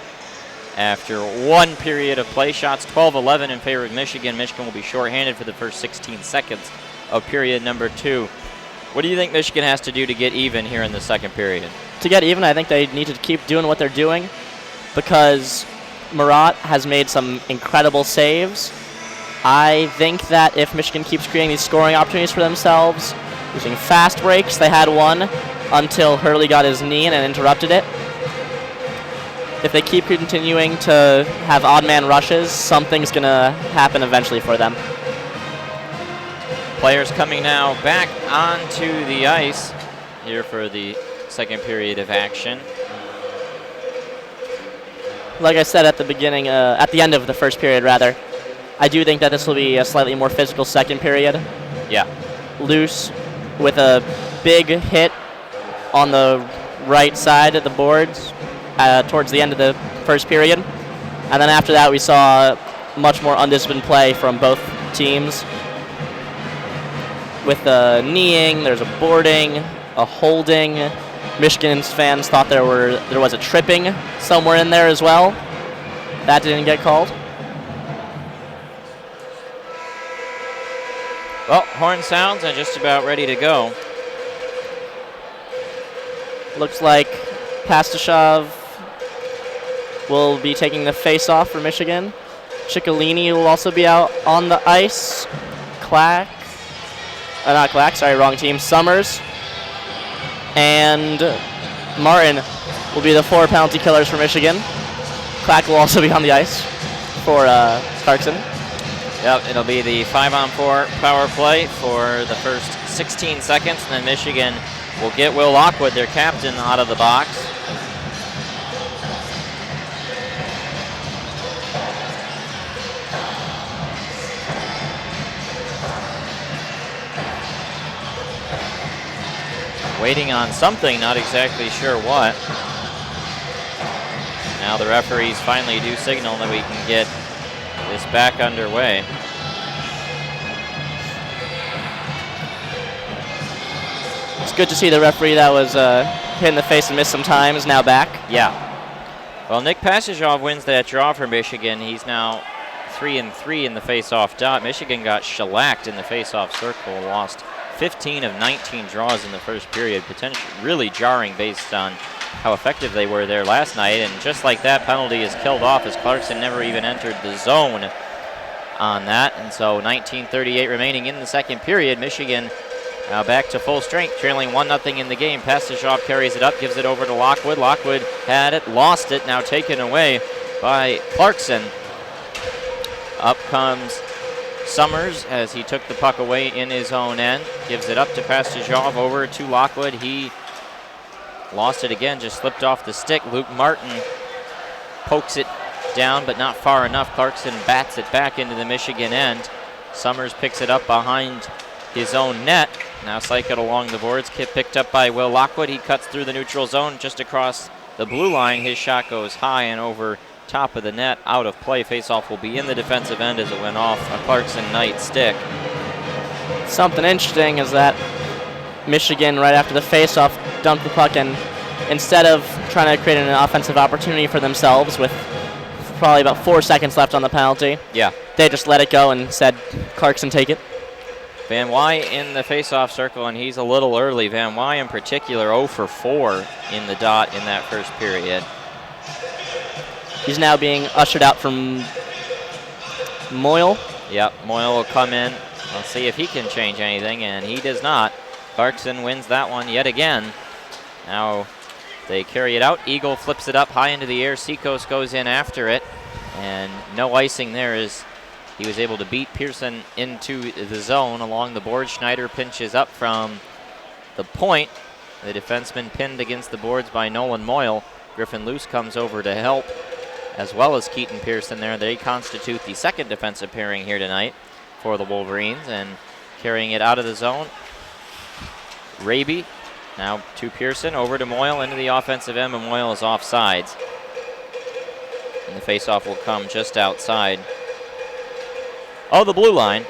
After one period of play, shots 12-11 in favor of Michigan. Michigan will be shorthanded for the first 16 seconds of period number 2. What do you think Michigan has to do to get even here in the second period? To get even, I think they need to keep doing what they're doing, because Murat has made some incredible saves. I think that if Michigan keeps creating these scoring opportunities for themselves, using fast breaks, they had one until Hurley got his knee in and interrupted it. If they keep continuing to have odd man rushes, something's going to happen eventually for them. Players coming now back onto the ice here for the second period of action. Like I said at the beginning, at the end of the first period rather, I do think that this will be a slightly more physical second period. Yeah. Loose with a big hit on the right side of the boards towards the end of the first period. And then after that we saw much more undisciplined play from both teams. With the kneeing, there's a boarding, a holding. Michigan's fans thought there was a tripping somewhere in there as well. That didn't get called. Well, horn sounds and just about ready to go. Looks like Pastashov will be taking the face-off for Michigan. Ciccolini will also be out on the ice. Wrong team. Summers and Martin will be the 4 penalty killers for Michigan. Clack will also be on the ice for Clarkson. Yep, it'll be the 5-on-4 power play for the first 16 seconds, and then Michigan will get Will Lockwood, their captain, out of the box. Waiting on something, not exactly sure what. Now the referees finally do signal that we can get this back underway. It's good to see the referee that was hit in the face and missed some time is now back. Yeah. Well, Nick Pastashov wins that draw for Michigan. He's now 3-3 in the face-off dot. Michigan got shellacked in the face-off circle, lost 15 of 19 draws in the first period, potentially really jarring based on how effective they were there last night. And just like that, penalty is killed off as Clarkson never even entered the zone on that. And so 19:38 remaining in the second period. Michigan now back to full strength, trailing 1-0 in the game. Pastashov carries it up, gives it over to Lockwood. Lockwood had it, lost it, now taken away by Clarkson. Up comes Summers as he took the puck away in his own end. Gives it up to Pastashov, over to Lockwood. He lost it again, just slipped off the stick. Luke Martin pokes it down, but not far enough. Clarkson bats it back into the Michigan end. Summers picks it up behind his own net. Now cycled along the boards, picked up by Will Lockwood. He cuts through the neutral zone just across the blue line. His shot goes high and over top of the net, out of play. Faceoff will be in the defensive end as it went off a Clarkson Knight stick. Something interesting is that Michigan, right after the faceoff, dumped the puck, and instead of trying to create an offensive opportunity for themselves with probably about 4 seconds left on the penalty, they just let it go and said, Clarkson, take it. Van Wy in the faceoff circle, and he's a little early. Van Wy in particular 0 for 4 in the dot in that first period. He's now being ushered out from Moyle. Yep, Moyle will come in. Let's see if he can change anything, and he does not. Clarkson wins that one yet again. Now they carry it out. Eagle flips it up high into the air. Seacoast goes in after it, and no icing there as he was able to beat Pearson into the zone along the board. Schneider pinches up from the point. The defenseman pinned against the boards by Nolan Moyle. Griffin Luce comes over to help, as well as Keaton Pearson there. They constitute the second defensive pairing here tonight for the Wolverines, and carrying it out of the zone. Raby now to Pearson, over to Moyle into the offensive end, and Moyle is offsides. And the faceoff will come just outside of the blue line.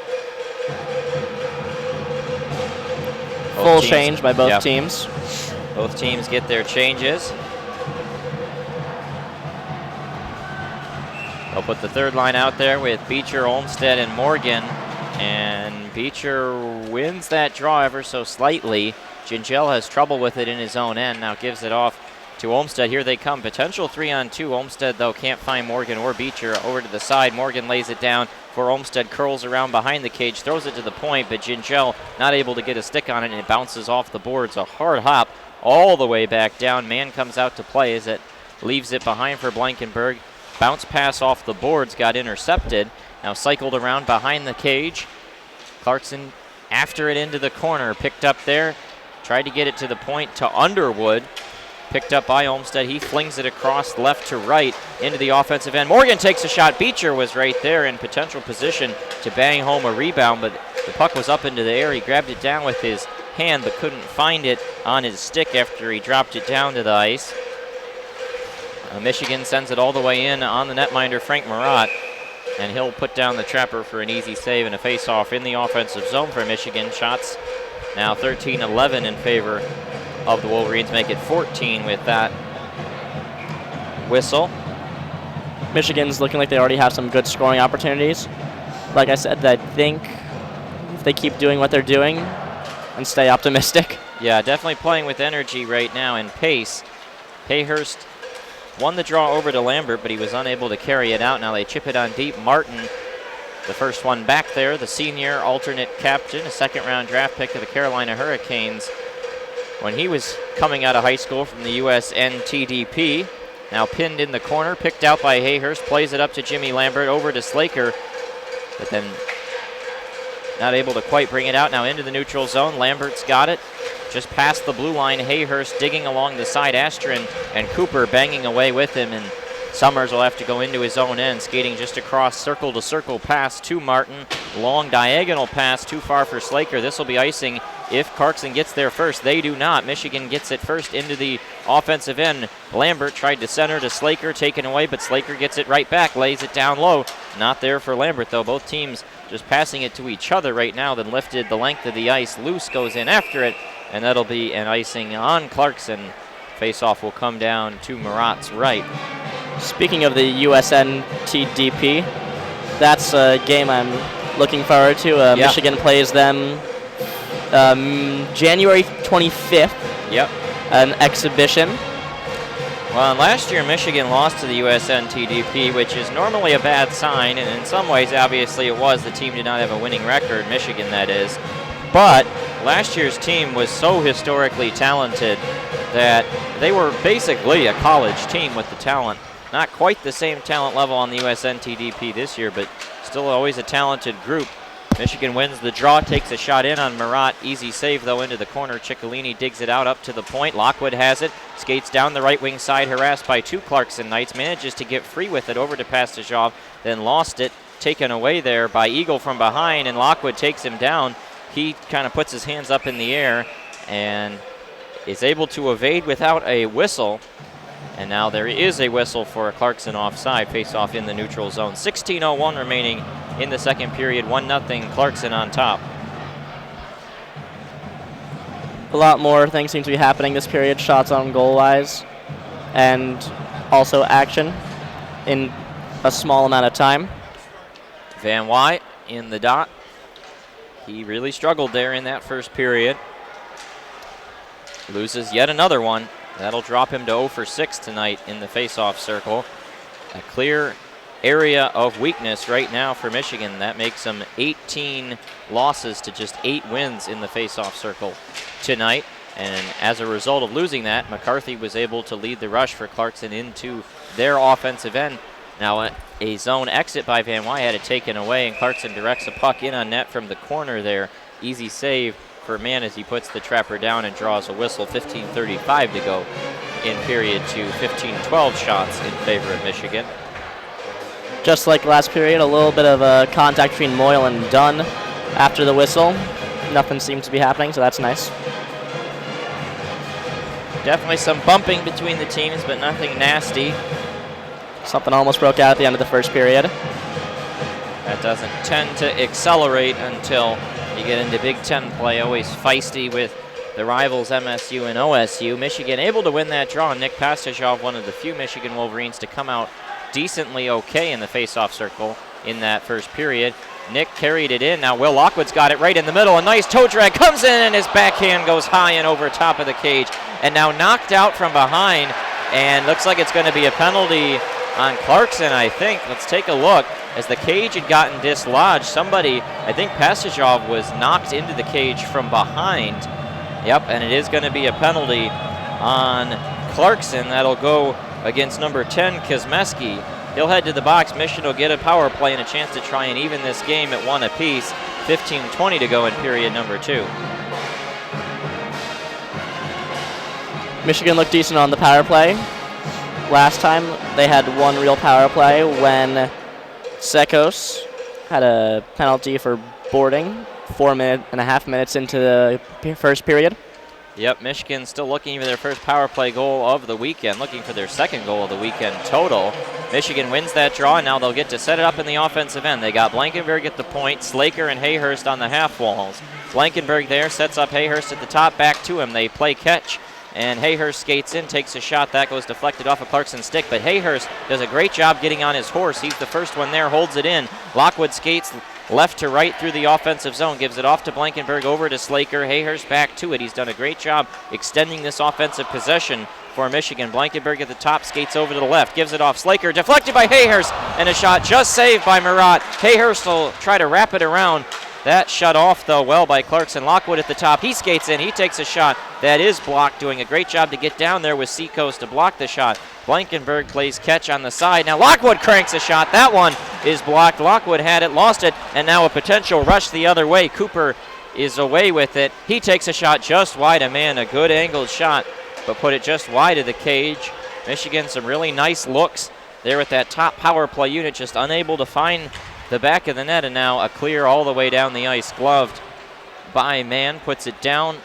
Full change by both teams. Both teams get their changes. They'll put the third line out there with Beecher, Olmsted, and Morgan. And Beecher wins that draw ever so slightly. Gingell has trouble with it in his own end. Now gives it off to Olmsted. Here they come. Potential 3-on-2. Olmsted, though, can't find Morgan or Beecher. Over to the side. Morgan lays it down for Olmsted. Curls around behind the cage. Throws it to the point, but Gingell not able to get a stick on it, and it bounces off the boards. A hard hop all the way back down. Man comes out to play as it leaves it behind for Blankenberg. Bounce pass off the boards got intercepted. Now cycled around behind the cage. Clarkson after it into the corner. Picked up there. Tried to get it to the point to Underwood. Picked up by Olmsted. He flings it across left to right into the offensive end. Morgan takes a shot. Beecher was right there in potential position to bang home a rebound, but the puck was up into the air. He grabbed it down with his hand, but couldn't find it on his stick after he dropped it down to the ice. Michigan sends it all the way in on the netminder, Frank Marat, and he'll put down the trapper for an easy save and a face-off in the offensive zone for Michigan. Shots now 13-11 in favor of the Wolverines, make it 14 with that whistle. Michigan's looking like they already have some good scoring opportunities. Like I said, I think if they keep doing what they're doing and stay optimistic. Yeah, definitely playing with energy right now and pace. Hayhurst won the draw over to Lambert, but he was unable to carry it out. Now they chip it on deep. Martin, the first one back there, the senior alternate captain, a second-round draft pick of the Carolina Hurricanes when he was coming out of high school from the USNTDP. Now pinned in the corner, picked out by Hayhurst, plays it up to Jimmy Lambert, over to Slaker, but then not able to quite bring it out. Now into the neutral zone. Lambert's got it. Just past the blue line. Hayhurst digging along the side. Astron and Cooper banging away with him, and Summers will have to go into his own end, skating just across, circle-to-circle pass to Martin. Long diagonal pass, too far for Slaker. This will be icing if Clarkson gets there first. They do not. Michigan gets it first into the offensive end. Lambert tried to center to Slaker, taken away, but Slaker gets it right back, lays it down low. Not there for Lambert, though. Both teams just passing it to each other right now, then lifted the length of the ice. Loose goes in after it, and that'll be an icing on Clarkson. Face-off will come down to Marat's right. Speaking of the USNTDP, that's a game I'm looking forward to. Michigan plays them January 25th. Yep. An exhibition. Well, last year Michigan lost to the USNTDP, which is normally a bad sign, and in some ways, obviously, it was. The team did not have a winning record, Michigan that is. But last year's team was so historically talented that they were basically a college team with the talent. Not quite the same talent level on the USNTDP this year, but still always a talented group. Michigan wins the draw, takes a shot in on Marat. Easy save, though, into the corner. Ciccolini digs it out up to the point. Lockwood has it, skates down the right wing side, harassed by two Clarkson Knights. Manages to get free with it over to Pastajov, then lost it. Taken away there by Eagle from behind, and Lockwood takes him down. He kind of puts his hands up in the air and is able to evade without a whistle. And now there is a whistle for a Clarkson offside. Face-off in the neutral zone. 16:01 remaining in the second period. 1-0 Clarkson on top. A lot more things seem to be happening this period, shots on goal-wise, and also action in a small amount of time. Van Wyk in the dot. He really struggled there in that first period. Loses yet another one. That'll drop him to 0 for 6 tonight in the face-off circle. A clear area of weakness right now for Michigan. That makes them 18 losses to just 8 wins in the face-off circle tonight. And as a result of losing that, McCarthy was able to lead the rush for Clarkson into their offensive end. Now a zone exit by Van Wyk had it taken away, and Clarkson directs a puck in on net from the corner there. Easy save for Mann as he puts the trapper down and draws a whistle. 15:35 to go in period two. 15-12 shots in favor of Michigan. Just like last period, a little bit of a contact between Moyle and Dunn after the whistle. Nothing seems to be happening, so that's nice. Definitely some bumping between the teams, but nothing nasty. Something almost broke out at the end of the first period. That doesn't tend to accelerate until you get into Big Ten play. Always feisty with the rivals MSU and OSU. Michigan able to win that draw. Nick Pastajov, one of the few Michigan Wolverines to come out decently okay in the face-off circle in that first period. Nick carried it in. Now Will Lockwood's got it right in the middle. A nice toe drag comes in, and his backhand goes high and over top of the cage. And now knocked out from behind, and looks like it's going to be a penalty on Clarkson, I think. Let's take a look. As the cage had gotten dislodged, somebody, I think Pastajov, was knocked into the cage from behind. Yep, and it is going to be a penalty on Clarkson. That'll go against number 10, Kosmeski. He'll head to the box. Michigan will get a power play and a chance to try and even this game at 1 apiece. 15:20 to go in period number 2. Michigan looked decent on the power play. Last time they had one real power play when Sekos had a penalty for boarding 4.5 minutes into the first period. Yep, Michigan still looking for their first power play goal of the weekend, looking for their second goal of the weekend total. Michigan wins that draw, and now they'll get to set it up in the offensive end. They got Blankenberg at the point, Slaker and Hayhurst on the half walls. Blankenberg there sets up Hayhurst at the top, back to him. They play catch, and Hayhurst skates in, takes a shot. That goes deflected off of Clarkson's stick, but Hayhurst does a great job getting on his horse. He's the first one there, holds it in. Lockwood skates left to right through the offensive zone, gives it off to Blankenberg, over to Slaker. Hayhurst back to it. He's done a great job extending this offensive possession for Michigan. Blankenberg at the top, skates over to the left, gives it off Slaker, deflected by Hayhurst, and a shot just saved by Murat. Hayhurst will try to wrap it around. That shut off, though, well by Clarkson. Lockwood at the top. He skates in. He takes a shot. That is blocked, doing a great job to get down there with Seacoast to block the shot. Blankenberg plays catch on the side. Now Lockwood cranks a shot. That one is blocked. Lockwood had it, lost it, and now a potential rush the other way. Cooper is away with it. He takes a shot just wide of man. A good angled shot, but put it just wide of the cage. Michigan, some really nice looks there with that top power play unit, just unable to find the back of the net, and now a clear all the way down the ice, gloved by Mann, puts it down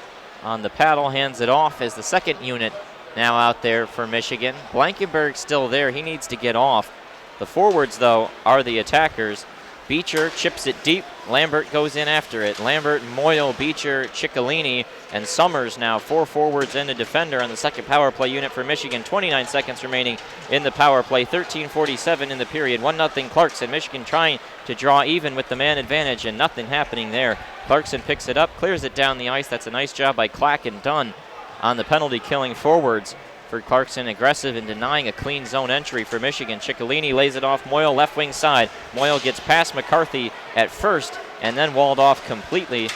on the paddle, hands it off as the second unit now out there for Michigan. Blankenberg still there. He needs to get off. The forwards, though, are the attackers. Beecher chips it deep. Lambert goes in after it. Lambert, Moyle, Beecher, Ciccolini, and Summers now 4 forwards and a defender on the second power play unit for Michigan. 29 seconds remaining in the power play. 13:47 in the period. 1-0 Clarkson. Michigan trying to draw even with the man advantage, and nothing happening there. Clarkson picks it up, clears it down the ice. That's a nice job by Clack and Dunn on the penalty killing forwards for Clarkson. Aggressive and denying a clean zone entry for Michigan. Ciccolini lays it off Moyle, left wing side. Moyle gets past McCarthy at first and then walled off completely.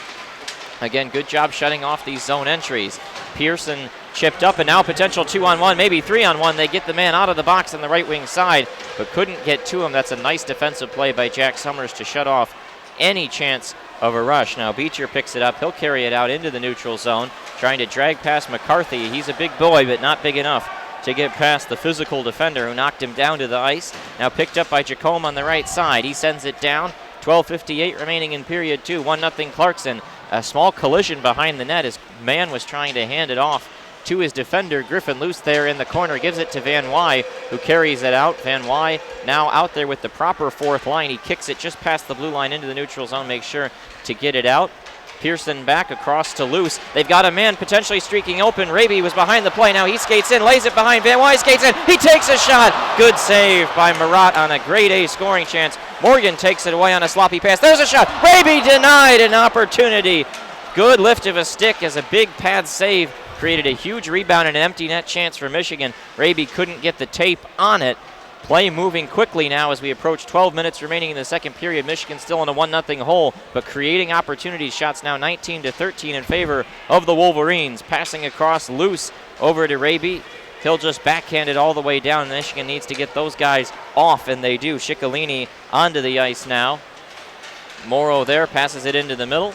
Again, good job shutting off these zone entries. Pearson chipped up, and now potential 2-on-1, maybe 3-on-1. They get the man out of the box on the right wing side, but couldn't get to him. That's a nice defensive play by Jack Summers to shut off any chance of a rush. Now Beecher picks it up. He'll carry it out into the neutral zone, trying to drag past McCarthy. He's a big boy, but not big enough to get past the physical defender who knocked him down to the ice. Now picked up by Jacome on the right side. He sends it down. 12:58 remaining in period 2. 1-0 Clarkson. A small collision behind the net as Mann was trying to hand it off to his defender. Griffin loose there in the corner, gives it to Van Wy, who carries it out. Van Wy now out there with the proper fourth line. He kicks it just past the blue line into the neutral zone, makes sure to get it out. Pearson back across to Luce. They've got a man potentially streaking open. Raby was behind the play. Now he skates in, lays it behind. Van Wy skates in. He takes a shot. Good save by Murat on a grade A scoring chance. Morgan takes it away on a sloppy pass. There's a shot. Raby denied an opportunity. Good lift of a stick as a big pad save created a huge rebound and an empty net chance for Michigan. Raby couldn't get the tape on it. Play moving quickly now as we approach 12 minutes remaining in the second period. Michigan still in a 1-0 hole, but creating opportunities. Shots now 19-13 in favor of the Wolverines. Passing across loose over to Raby. He'll just backhand it all the way down. Michigan needs to get those guys off, and they do. Ciccolini onto the ice now. Morrow there passes it into the middle,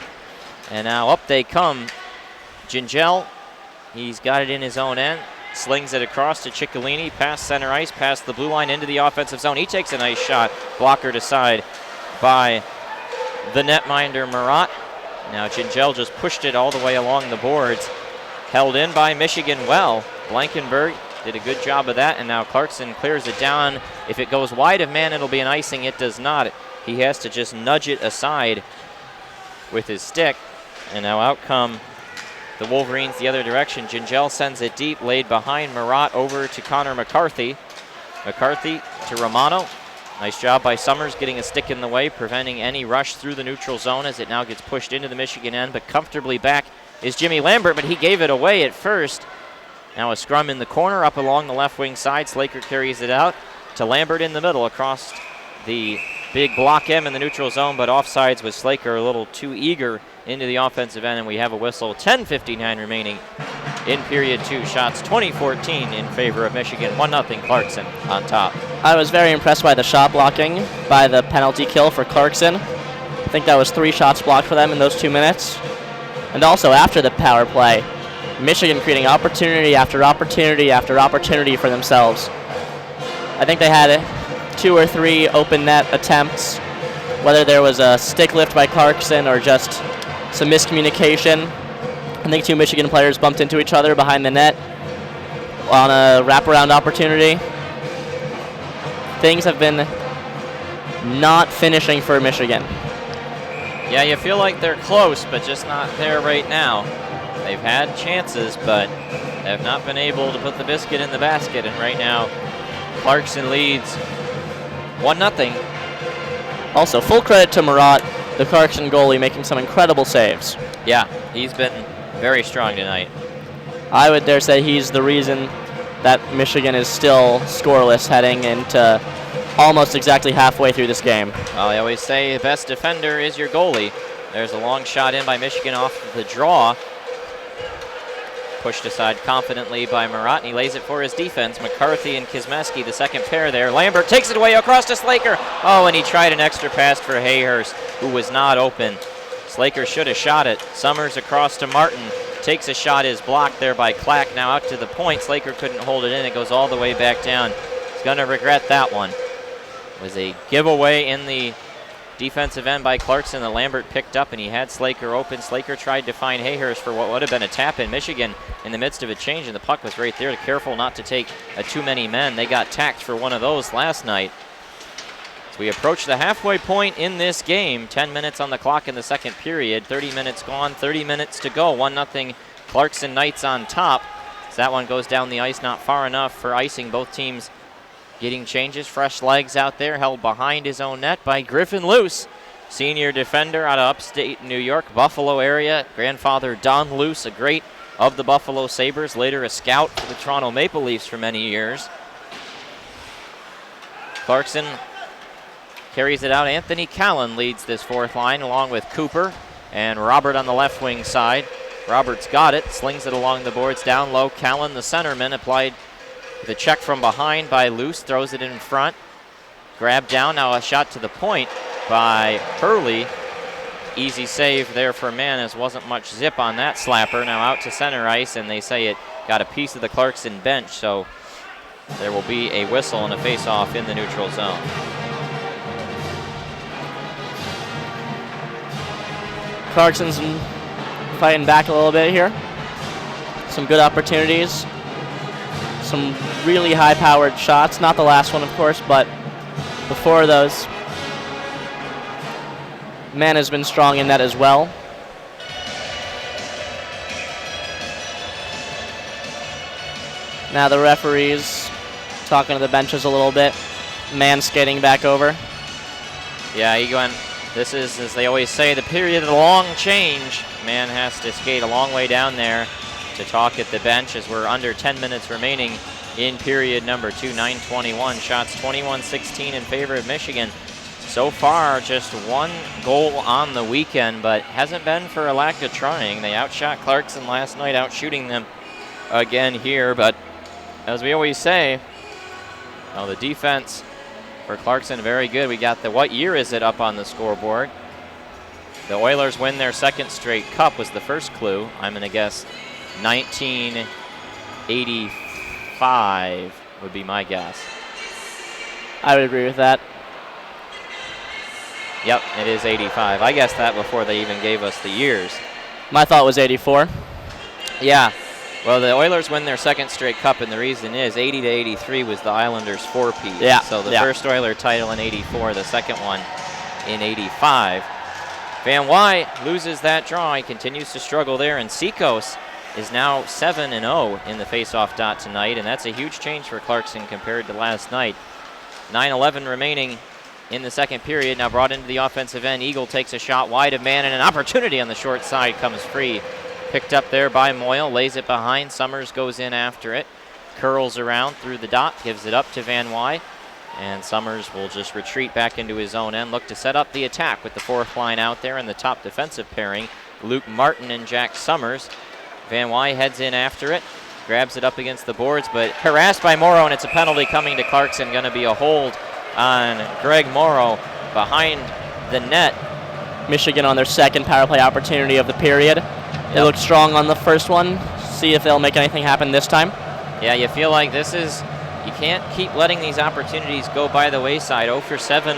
and now up they come. Gingell, he's got it in his own end. Slings it across to Ciccolini, past center ice, past the blue line into the offensive zone. He takes a nice shot, blockered aside by the netminder Murat. Now Gingell just pushed it all the way along the boards. Held in by Michigan well. Blankenberg did a good job of that, and now Clarkson clears it down. If it goes wide of man, it'll be an icing. It does not. He has to just nudge it aside with his stick, and now out come the Wolverines the other direction. Gingell sends it deep, laid behind Murat over to Connor McCarthy. McCarthy to Romano. Nice job by Summers getting a stick in the way, preventing any rush through the neutral zone as it now gets pushed into the Michigan end, but comfortably back is Jimmy Lambert, but he gave it away at first. Now a scrum in the corner up along the left wing side. Slaker carries it out to Lambert in the middle across the big block M in the neutral zone, but offsides with Slaker a little too eager into the offensive end, and we have a whistle. 10:59 remaining in period 2. Shots 20-14 in favor of Michigan. 1-0 Clarkson on top. I was very impressed by the shot blocking, by the penalty kill for Clarkson. I think that was 3 shots blocked for them in those 2 minutes. And also after the power play, Michigan creating opportunity after opportunity after opportunity for themselves. I think they had 2 or 3 open net attempts, whether there was a stick lift by Clarkson or just some miscommunication. I think 2 Michigan players bumped into each other behind the net on a wraparound opportunity. Things have been not finishing for Michigan. Yeah, you feel like they're close, but just not there right now. They've had chances, but have not been able to put the biscuit in the basket, and right now Clarkson leads 1-0. Also, full credit to Murat, the Clarkson goalie, making some incredible saves. Yeah, he's been very strong tonight. I would dare say he's the reason that Michigan is still scoreless heading into almost exactly halfway through this game. Well, I always say the best defender is your goalie. There's a long shot in by Michigan off the draw. Pushed aside confidently by Murat, and he lays it for his defense. McCarthy and Kizmeski, the second pair there. Lambert takes it away across to Slaker. Oh, and he tried an extra pass for Hayhurst, who was not open. Slaker should have shot it. Summers across to Martin. Takes a shot, is blocked there by Clack. Now out to the point. Slaker couldn't hold it in. It goes all the way back down. He's going to regret that one. It was a giveaway in the defensive end by Clarkson that Lambert picked up, and he had Slaker open. Slaker tried to find Hayhurst for what would have been a tap in. Michigan in the midst of a change, and the puck was right there. Careful not to take too many men. They got tacked for one of those last night. As we approach the halfway point in this game, 10 minutes on the clock in the second period, 30 minutes gone, 30 minutes to go. 1-0 Clarkson Knights on top. As that one goes down the ice, not far enough for icing. Both teams getting changes, fresh legs out there, held behind his own net by Griffin Luce, senior defender out of upstate New York, Buffalo area. Grandfather Don Luce, a great of the Buffalo Sabres, later a scout for the Toronto Maple Leafs for many years. Clarkson carries it out. Anthony Callan leads this fourth line along with Cooper and Robert on the left wing side. Robert's got it, slings it along the boards down low. Callan, the centerman, applied the check from behind by Luce, throws it in front. Grabbed down, now a shot to the point by Hurley. Easy save there for Manis. Wasn't much zip on that slapper. Now out to center ice, and they say it got a piece of the Clarkson bench, so there will be a whistle and a face-off in the neutral zone. Clarkson's fighting back a little bit here. Some good opportunities. Some really high-powered shots. Not the last one, of course, but before those. Man has been strong in that as well. Now the referees talking to the benches a little bit. Man skating back over. Yeah, Egon, this is, as they always say, the period of the long change. Man has to skate a long way down there to talk at the bench as we're under 10 minutes remaining in period number 2, 9:21. Shots 21-16 in favor of Michigan. So far, just one goal on the weekend, but hasn't been for a lack of trying. They outshot Clarkson last night, outshooting them again here. But as we always say, the defense for Clarkson very good. We got the what year is it up on the scoreboard. The Oilers win their second straight cup was the first clue. I'm going to guess 1985 would be my guess. I would agree with that. Yep, it is 85. I guessed that before they even gave us the years. My thought was 84. Yeah. Well, the Oilers win their second straight cup, and the reason is 80-83 was the Islanders' four-peat. Yeah. So the first Oiler title in 84, the second one in 85. Van Wy loses that draw. He continues to struggle there, and Seacoast is now 7-0 in the face-off dot tonight, and that's a huge change for Clarkson compared to last night. 9:11 remaining in the second period. Now brought into the offensive end. Eagle takes a shot wide of man, and an opportunity on the short side comes free. Picked up there by Moyle, lays it behind. Summers goes in after it. Curls around through the dot, gives it up to Van Wy. And Summers will just retreat back into his own end, look to set up the attack with the fourth line out there and the top defensive pairing, Luke Martin and Jack Summers. Van Wy heads in after it, grabs it up against the boards, but harassed by Morrow, and it's a penalty coming to Clarkson. Going to be a hold on Greg Morrow behind the net. Michigan on their second power play opportunity of the period. They looked strong on the first one. See if they'll make anything happen this time. Yeah, you feel like you can't keep letting these opportunities go by the wayside. 0 for 7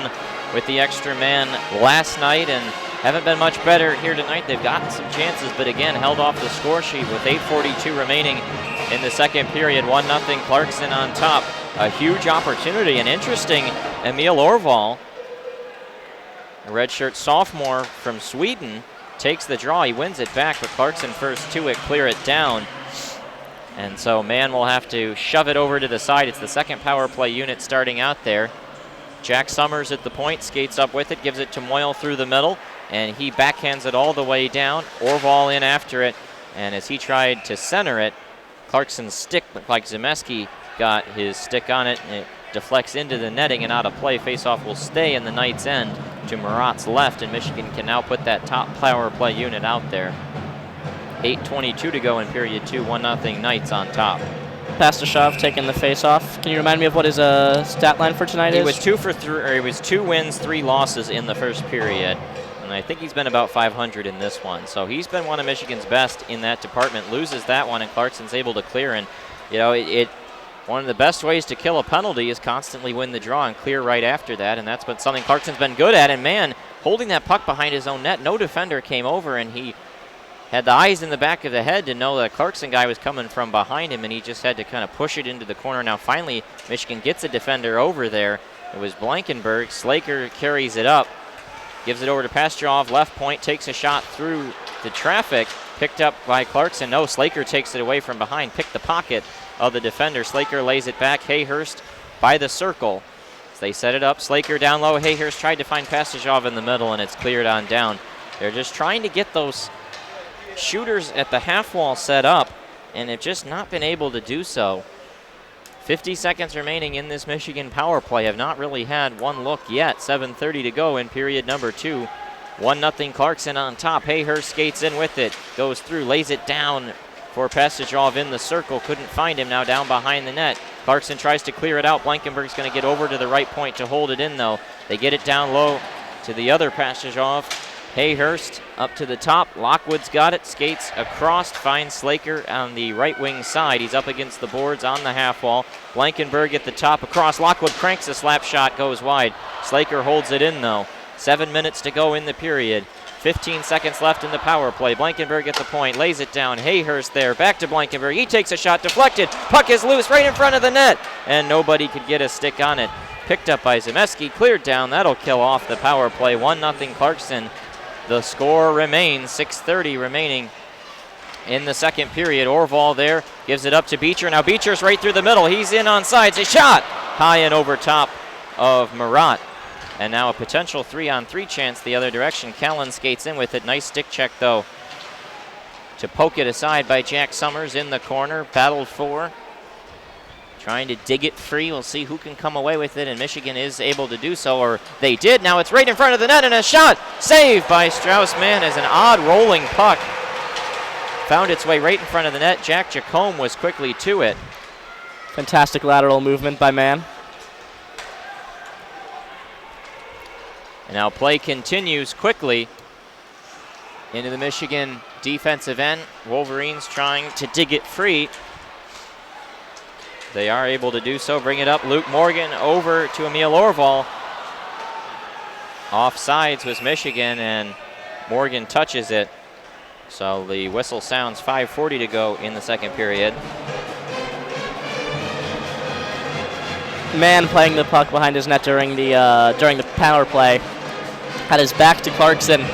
with the extra man last night, and haven't been much better here tonight. They've gotten some chances, but again, held off the score sheet with 8:42 remaining in the second period. 1-0 Clarkson on top. A huge opportunity, and interesting, Emil Orval, a redshirt sophomore from Sweden, takes the draw. He wins it back, but Clarkson first to it, clear it down. And so Mann will have to shove it over to the side. It's the second power play unit starting out there. Jack Summers at the point, skates up with it, gives it to Moyle through the middle, and he backhands it all the way down. Orval in after it, and as he tried to center it, Clarkson's stick looked like Zemeski got his stick on it, and it deflects into the netting and out of play. Faceoff will stay in the Knights' end to Murat's left, and Michigan can now put that top power play unit out there. 8:22 to go in period 2, 1-0 Knights on top. Pastashov taking the face-off. Can you remind me of what his stat line for tonight is? He was 2 for 3. Or he was 2 wins, 3 losses in the first period, and I think he's been about 500 in this one. So he's been one of Michigan's best in that department. Loses that one, and Clarkson's able to clear. And you know, one of the best ways to kill a penalty is constantly win the draw and clear right after that, and that's been something Clarkson's been good at. And man, holding that puck behind his own net, no defender came over, and he had the eyes in the back of the head to know that Clarkson guy was coming from behind him, and he just had to kind of push it into the corner. Now finally, Michigan gets a defender over there. It was Blankenberg. Slaker carries it up, gives it over to Pastujov, left point, takes a shot through the traffic, picked up by Clarkson. No, Slaker takes it away from behind, picked the pocket of the defender. Slaker lays it back. Hayhurst by the circle. As they set it up, Slaker down low. Hayhurst tried to find Pastujov in the middle, and it's cleared on down. They're just trying to get those shooters at the half wall set up, and have just not been able to do so. 50 seconds remaining in this Michigan power play. Have not really had one look yet. 7:30 to go in period number 2. 1-0 Clarkson on top. Hayhurst skates in with it, goes through, lays it down for Pastujov in the circle. Couldn't find him, now down behind the net. Clarkson tries to clear it out. Blankenberg's going to get over to the right point to hold it in, though. They get it down low to the other Pastujov. Hayhurst up to the top. Lockwood's got it, skates across, finds Slaker on the right wing side. He's up against the boards on the half wall. Blankenberg at the top, across. Lockwood cranks a slap shot, goes wide. Slaker holds it in, though. 7 minutes to go in the period. 15 seconds left in the power play. Blankenberg at the point, lays it down. Hayhurst there, back to Blankenberg. He takes a shot, deflected. Puck is loose right in front of the net, and nobody could get a stick on it. Picked up by Zemeski, cleared down. That'll kill off the power play. 1-0 Clarkson. The score remains, 6:30 remaining in the second period. Orval there, gives it up to Beecher. Now Beecher's right through the middle. He's in on sides. A shot high and over top of Murat. And now a potential 3-on-3 chance the other direction. Callan skates in with it. Nice stick check, though, to poke it aside by Jack Summers in the corner. Battled for. Trying to dig it free. We'll see who can come away with it, and Michigan is able to do so, or they did. Now it's right in front of the net, and a shot saved by Strauss-Mann as an odd rolling puck found its way right in front of the net. Jack Jacome was quickly to it. Fantastic lateral movement by Mann. And now play continues quickly into the Michigan defensive end. Wolverines trying to dig it free. They are able to do so. Bring it up. Luke Morgan over to Emil Orval. Offsides was Michigan, and Morgan touches it. So the whistle sounds. 5:40 to go in the second period. Mann playing the puck behind his net during the power play. Had his back to Clarkson.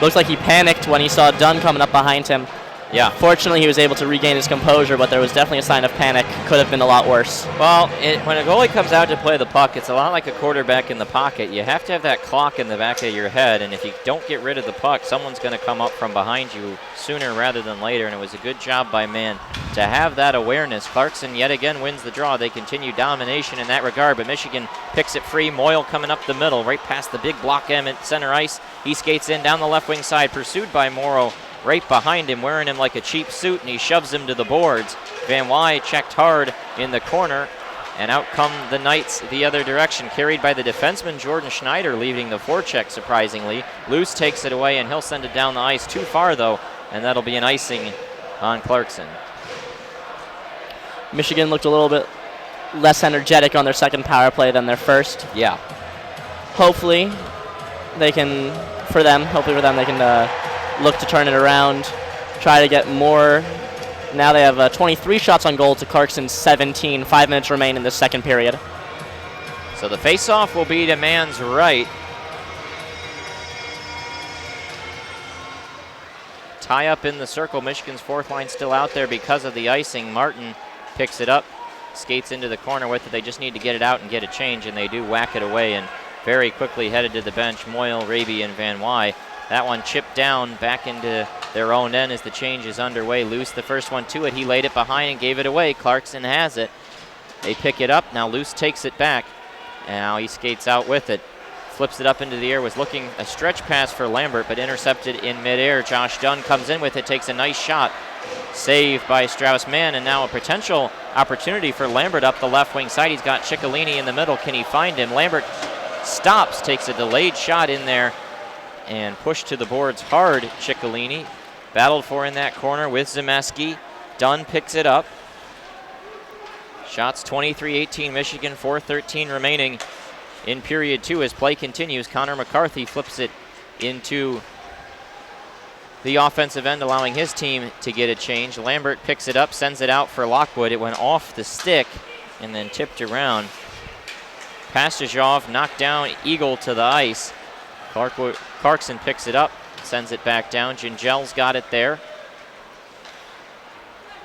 Looks like he panicked when he saw Dunn coming up behind him. Yeah. Fortunately, he was able to regain his composure, but there was definitely a sign of panic. Could have been a lot worse. Well, when a goalie comes out to play the puck, it's a lot like a quarterback in the pocket. You have to have that clock in the back of your head, and if you don't get rid of the puck, someone's going to come up from behind you sooner rather than later, and it was a good job by Mann to have that awareness. Clarkson yet again wins the draw. They continue domination in that regard, but Michigan picks it free. Moyle coming up the middle, right past the big block M at center ice. He skates in down the left wing side, pursued by Morrow. Right behind him, wearing him like a cheap suit, and he shoves him to the boards. Van Wy checked hard in the corner, and out come the Knights the other direction, carried by the defenseman Jordan Schneider, leading the forecheck surprisingly. Luce takes it away, and he'll send it down the ice too far, though, and that'll be an icing on Clarkson. Michigan looked a little bit less energetic on their second power play than their first. Yeah. Hopefully they can look to turn it around, try to get more. Now they have 23 shots on goal to Clarkson's 17. 5 minutes remain in the second period. So the face-off will be to Mann's right. Tie up in the circle. Michigan's fourth line still out there because of the icing. Martin picks it up, skates into the corner with it. They just need to get it out and get a change, and they do whack it away, and very quickly headed to the bench. Moyle, Raby, and Van Wy. That one chipped down back into their own end as the change is underway. Luce, the first one to it. He laid it behind and gave it away. Clarkson has it. They pick it up. Now Luce takes it back. Now he skates out with it. Flips it up into the air. Was looking a stretch pass for Lambert, but intercepted in midair. Josh Dunn comes in with it, takes a nice shot. Saved by Strauss-Mann, and now a potential opportunity for Lambert up the left wing side. He's got Ciccolini in the middle. Can he find him? Lambert stops, takes a delayed shot in there, and pushed to the boards hard. Ciccolini battled for in that corner with Zemeski. Dunn picks it up. Shots 23-18 Michigan, 4:13 remaining in period two as play continues. Connor McCarthy flips it into the offensive end, allowing his team to get a change. Lambert picks it up, sends it out for Lockwood. It went off the stick and then tipped around. Pastajov knocked down Eagle to the ice. Clarkson picks it up, sends it back down. Gingel's got it there.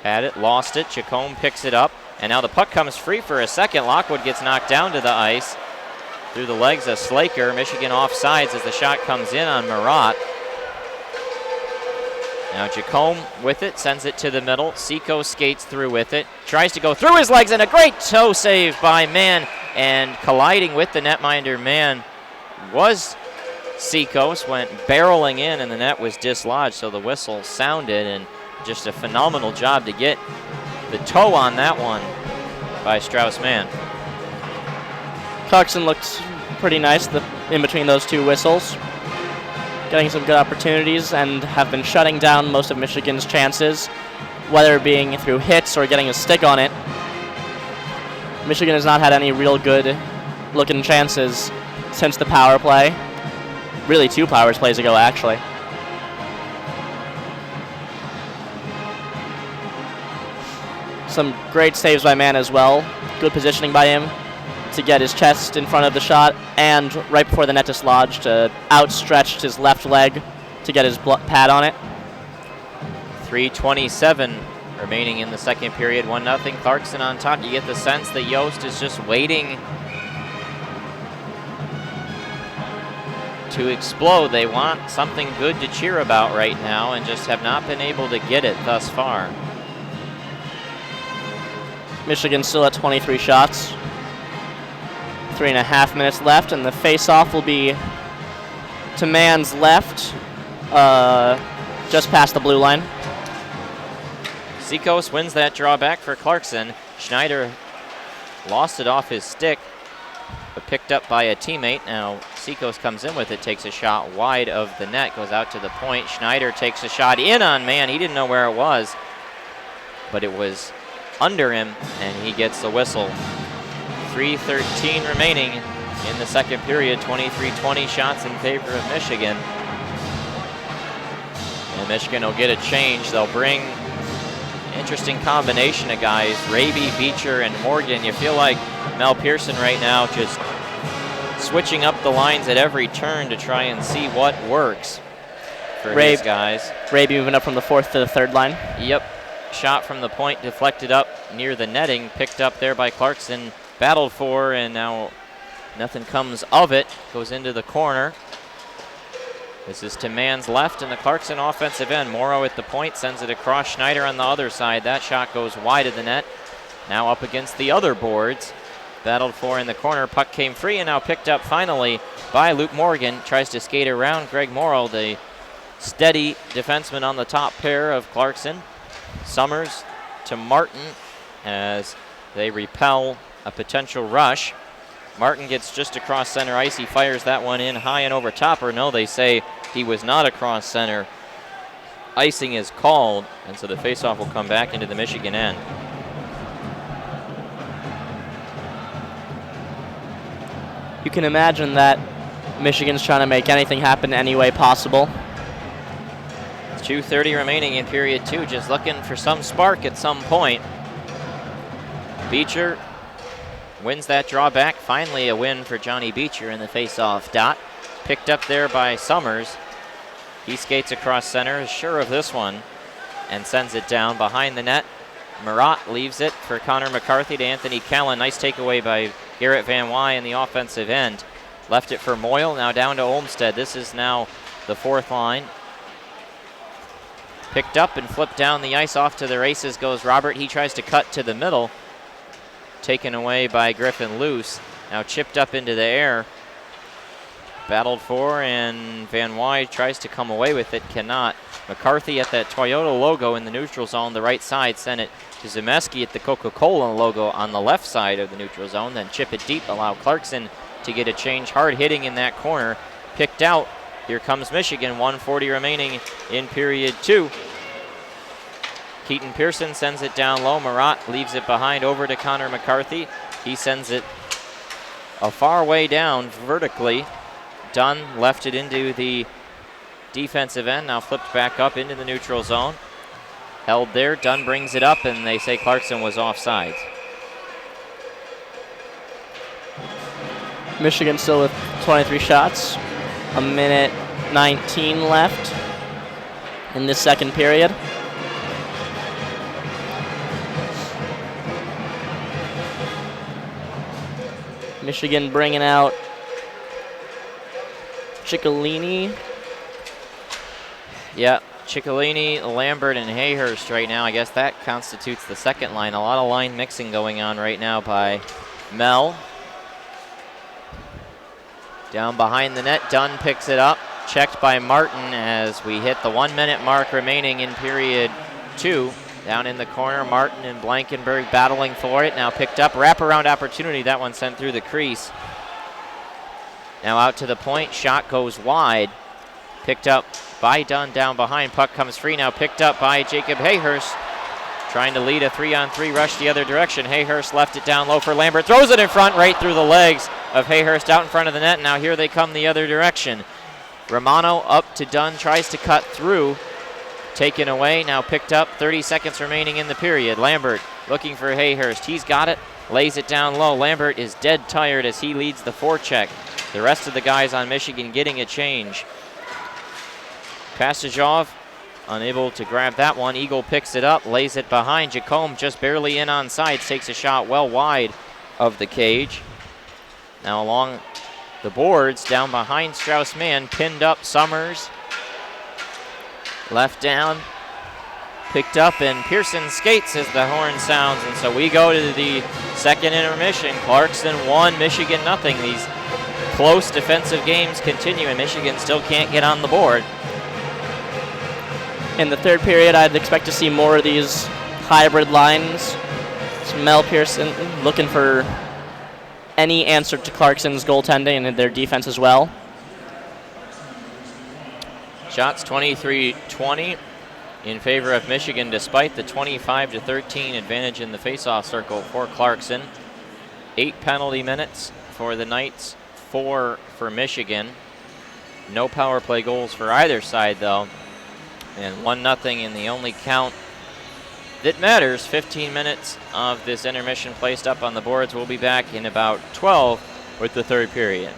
Had it, lost it. Chacombe picks it up, and now the puck comes free for a second. Lockwood gets knocked down to the ice through the legs of Slaker. Michigan offsides as the shot comes in on Marat. Now Chacombe with it, sends it to the middle. Seco skates through with it, tries to go through his legs, and a great toe save by Mann, and colliding with the netminder Mann was Seacos, went barreling in, and the net was dislodged, so the whistle sounded, and just a phenomenal job to get the toe on that one by Strauss-Mann. Clarkson looked pretty nice in between those two whistles, getting some good opportunities, and have been shutting down most of Michigan's chances, whether it being through hits or getting a stick on it. Michigan has not had any real good looking chances since the power play. Really 2 power plays ago, actually. Some great saves by Mann as well. Good positioning by him to get his chest in front of the shot, and right before the net dislodged, outstretched his left leg to get his pad on it. 3:27 remaining in the second period. 1-0 Clarkson on top. You get the sense that Yost is just waiting to explode. They want something good to cheer about right now and just have not been able to get it thus far. Michigan still at 23 shots. 3.5 minutes left, and the face-off will be to Mann's left, just past the blue line. Seacos wins that draw back for Clarkson. Schneider lost it off his stick, but picked up by a teammate. Now Seacos comes in with it, takes a shot wide of the net, goes out to the point. Schneider takes a shot in on Mann. He didn't know where it was, but it was under him, and he gets the whistle. 3:13 remaining in the second period. 23-20 shots in favor of Michigan. And Michigan will get a change. They'll bring an interesting combination of guys, Raby, Beecher, and Morgan. You feel like Mel Pearson right now just switching up the lines at every turn to try and see what works. for his guys. Ray moving up from the 4th to the 3rd line. Yep. Shot from the point deflected up near the netting, picked up there by Clarkson, battled for, and now nothing comes of it. Goes into the corner. This is to man's left in the Clarkson offensive end. Morrow at the point, sends it across. Schneider on the other side. That shot goes wide of the net. Now up against the other boards. Battled for in the corner. Puck came free and now picked up finally by Luke Morgan. Tries to skate around Greg Morrow, the steady defenseman on the top pair of Clarkson. Summers to Martin as they repel a potential rush. Martin gets just across center ice. He fires that one in high and over top. Or no, they say he was not across center. Icing is called, and so the faceoff will come back into the Michigan end. You can imagine that Michigan's trying to make anything happen any way possible. 2:30 remaining in period 2, just looking for some spark at some point. Beecher wins that draw back. Finally a win for Johnny Beecher in the faceoff dot. Picked up there by Summers. He skates across center, is sure of this one, and sends it down behind the net. Marat leaves it for Connor McCarthy to Anthony Callan. Nice takeaway by Garrett Van Wy in the offensive end. Left it for Moyle, now down to Olmstead. This is now the 4th line. Picked up and flipped down the ice. Off to the races goes Robert. He tries to cut to the middle. Taken away by Griffin Luce. Now chipped up into the air. Battled for, and Van Wy tries to come away with it. Cannot. McCarthy at that Toyota logo in the neutral zone, the right side, sent it to Zemeski at the Coca-Cola logo on the left side of the neutral zone. Then chip it deep, allow Clarkson to get a change. Hard hitting in that corner. Picked out. Here comes Michigan, 1:40 remaining in period 2. Keaton Pearson sends it down low. Marat leaves it behind over to Connor McCarthy. He sends it a far way down vertically. Dunn left it into the defensive end, now flipped back up into the neutral zone. Held there, Dunn brings it up, and they say Clarkson was offsides. Michigan still with 23 shots. A minute 19 left in this 2nd period. Michigan bringing out Ciccolini. Yeah, Ciccolini, Lambert, and Hayhurst right now. I guess that constitutes the 2nd line. A lot of line mixing going on right now by Mel. Down behind the net, Dunn picks it up. Checked by Martin as we hit the 1-minute mark remaining in period 2. Down in the corner, Martin and Blankenberg battling for it. Now picked up, wraparound opportunity. That one sent through the crease. Now out to the point, shot goes wide. Picked up by Dunn down behind. Puck comes free, now picked up by Jacob Hayhurst. Trying to lead a 3-on-3 rush the other direction. Hayhurst left it down low for Lambert. Throws it in front, right through the legs of Hayhurst out in front of the net. Now here they come the other direction. Romano up to Dunn, tries to cut through. Taken away, now picked up, 30 seconds remaining in the period. Lambert looking for Hayhurst. He's got it, lays it down low. Lambert is dead tired as he leads the forecheck. The rest of the guys on Michigan getting a change. Pastajov unable to grab that one. Eagle picks it up, lays it behind. Jacome just barely in on sides, takes a shot well wide of the cage. Now along the boards, down behind Strauss-Mann, pinned up Summers. Left down, picked up, and Pearson skates as the horn sounds. And so we go to the 2nd intermission. Clarkson 1, Michigan nothing. These close defensive games continue, and Michigan still can't get on the board. In the 3rd period, I'd expect to see more of these hybrid lines. It's Mel Pearson looking for any answer to Clarkson's goaltending and their defense as well. Shots 23-20 in favor of Michigan, despite the 25-13 advantage in the faceoff circle for Clarkson. 8 penalty minutes for the Knights, 4 for Michigan. No power play goals for either side, though. And 1-0 in the only count that matters. 15 minutes of this intermission placed up on the boards. We'll be back in about 12 with the 3rd period.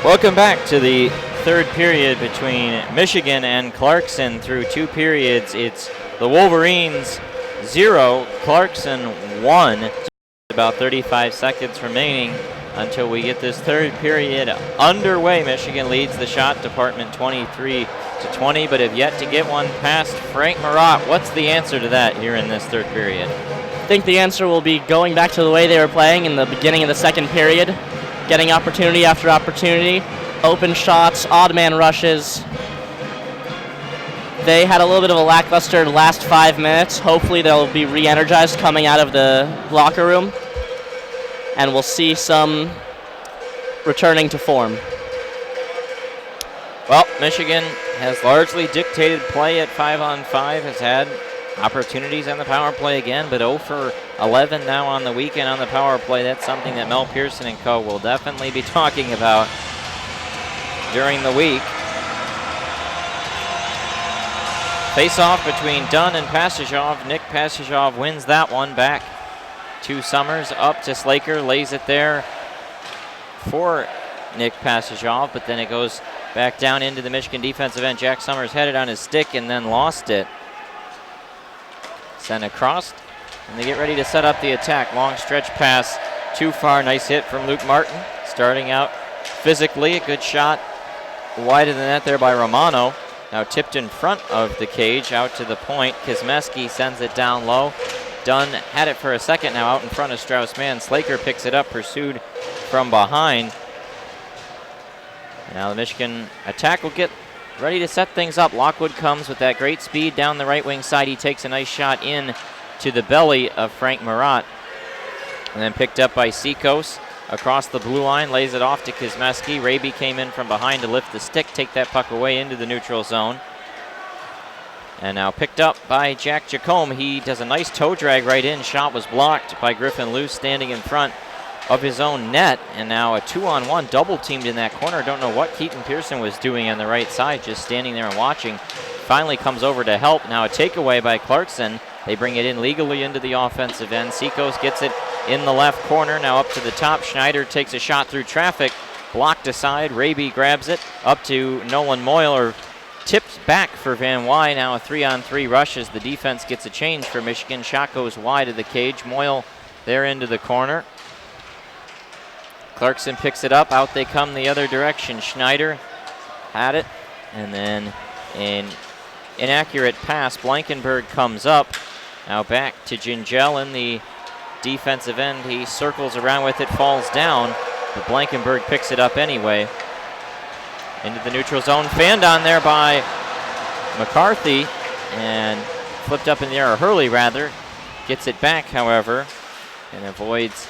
Welcome back to the third period between Michigan and Clarkson. Through 2 periods, it's the Wolverines 0, Clarkson 1. About 35 seconds remaining until we get this third period underway. Michigan leads the shot department 23-20, but have yet to get one past Frank Marat. What's the answer to that here in this third period? I think the answer will be going back to the way they were playing in the beginning of the second period, getting opportunity after opportunity, open shots, odd man rushes. They had a little bit of a lackluster last 5 minutes. Hopefully they'll be re-energized coming out of the locker room, and we'll see some returning to form. Well, Michigan has largely dictated play at 5-on-5, has had opportunities on the power play again, but 0 for 11 now on the weekend on the power play. That's something that Mel Pearson and co. will definitely be talking about during the week. Face-off between Dunn and Pastajov. Nick Pastajov wins that one back to Summers, up to Slaker, lays it there for Nick Pastajov, but then it goes back down into the Michigan defensive end. Jack Summers had it on his stick and then lost it. Sent across, and they get ready to set up the attack. Long stretch pass, too far. Nice hit from Luke Martin. Starting out physically, a good shot wide of the net there by Romano. Now tipped in front of the cage, out to the point. Kosmeski sends it down low. Dunn had it for a second now out in front of Strauss-Mann. Slaker picks it up, pursued from behind. Now the Michigan attack will get ready to set things up. Lockwood comes with that great speed down the right wing side. He takes a nice shot in to the belly of Frank Marat. And then picked up by Seacoast across the blue line, lays it off to Kosmeski. Raby came in from behind to lift the stick, take that puck away into the neutral zone. And now picked up by Jack Jacome. He does a nice toe drag right in. Shot was blocked by Griffin Luce standing in front of his own net. And now a 2-on-1 double teamed in that corner. Don't know what Keaton Pearson was doing on the right side, just standing there and watching. Finally comes over to help. Now a takeaway by Clarkson. They bring it in legally into the offensive end. Seacoast gets it in the left corner. Now up to the top. Schneider takes a shot through traffic. Blocked aside. Raby grabs it up to Nolan Moyle, or tips back for Van Wy. Now a 3-on-3 rush as the defense gets a change for Michigan. Shot goes wide of the cage. Moyle there into the corner. Clarkson picks it up. Out they come the other direction. Schneider had it. And then an inaccurate pass. Blankenberg comes up. Now back to Gingell in the defensive end. He circles around with it, falls down, but Blankenberg picks it up anyway. Into the neutral zone. Fanned on there by McCarthy and flipped up in the air, or Hurley rather. Gets it back, however, and avoids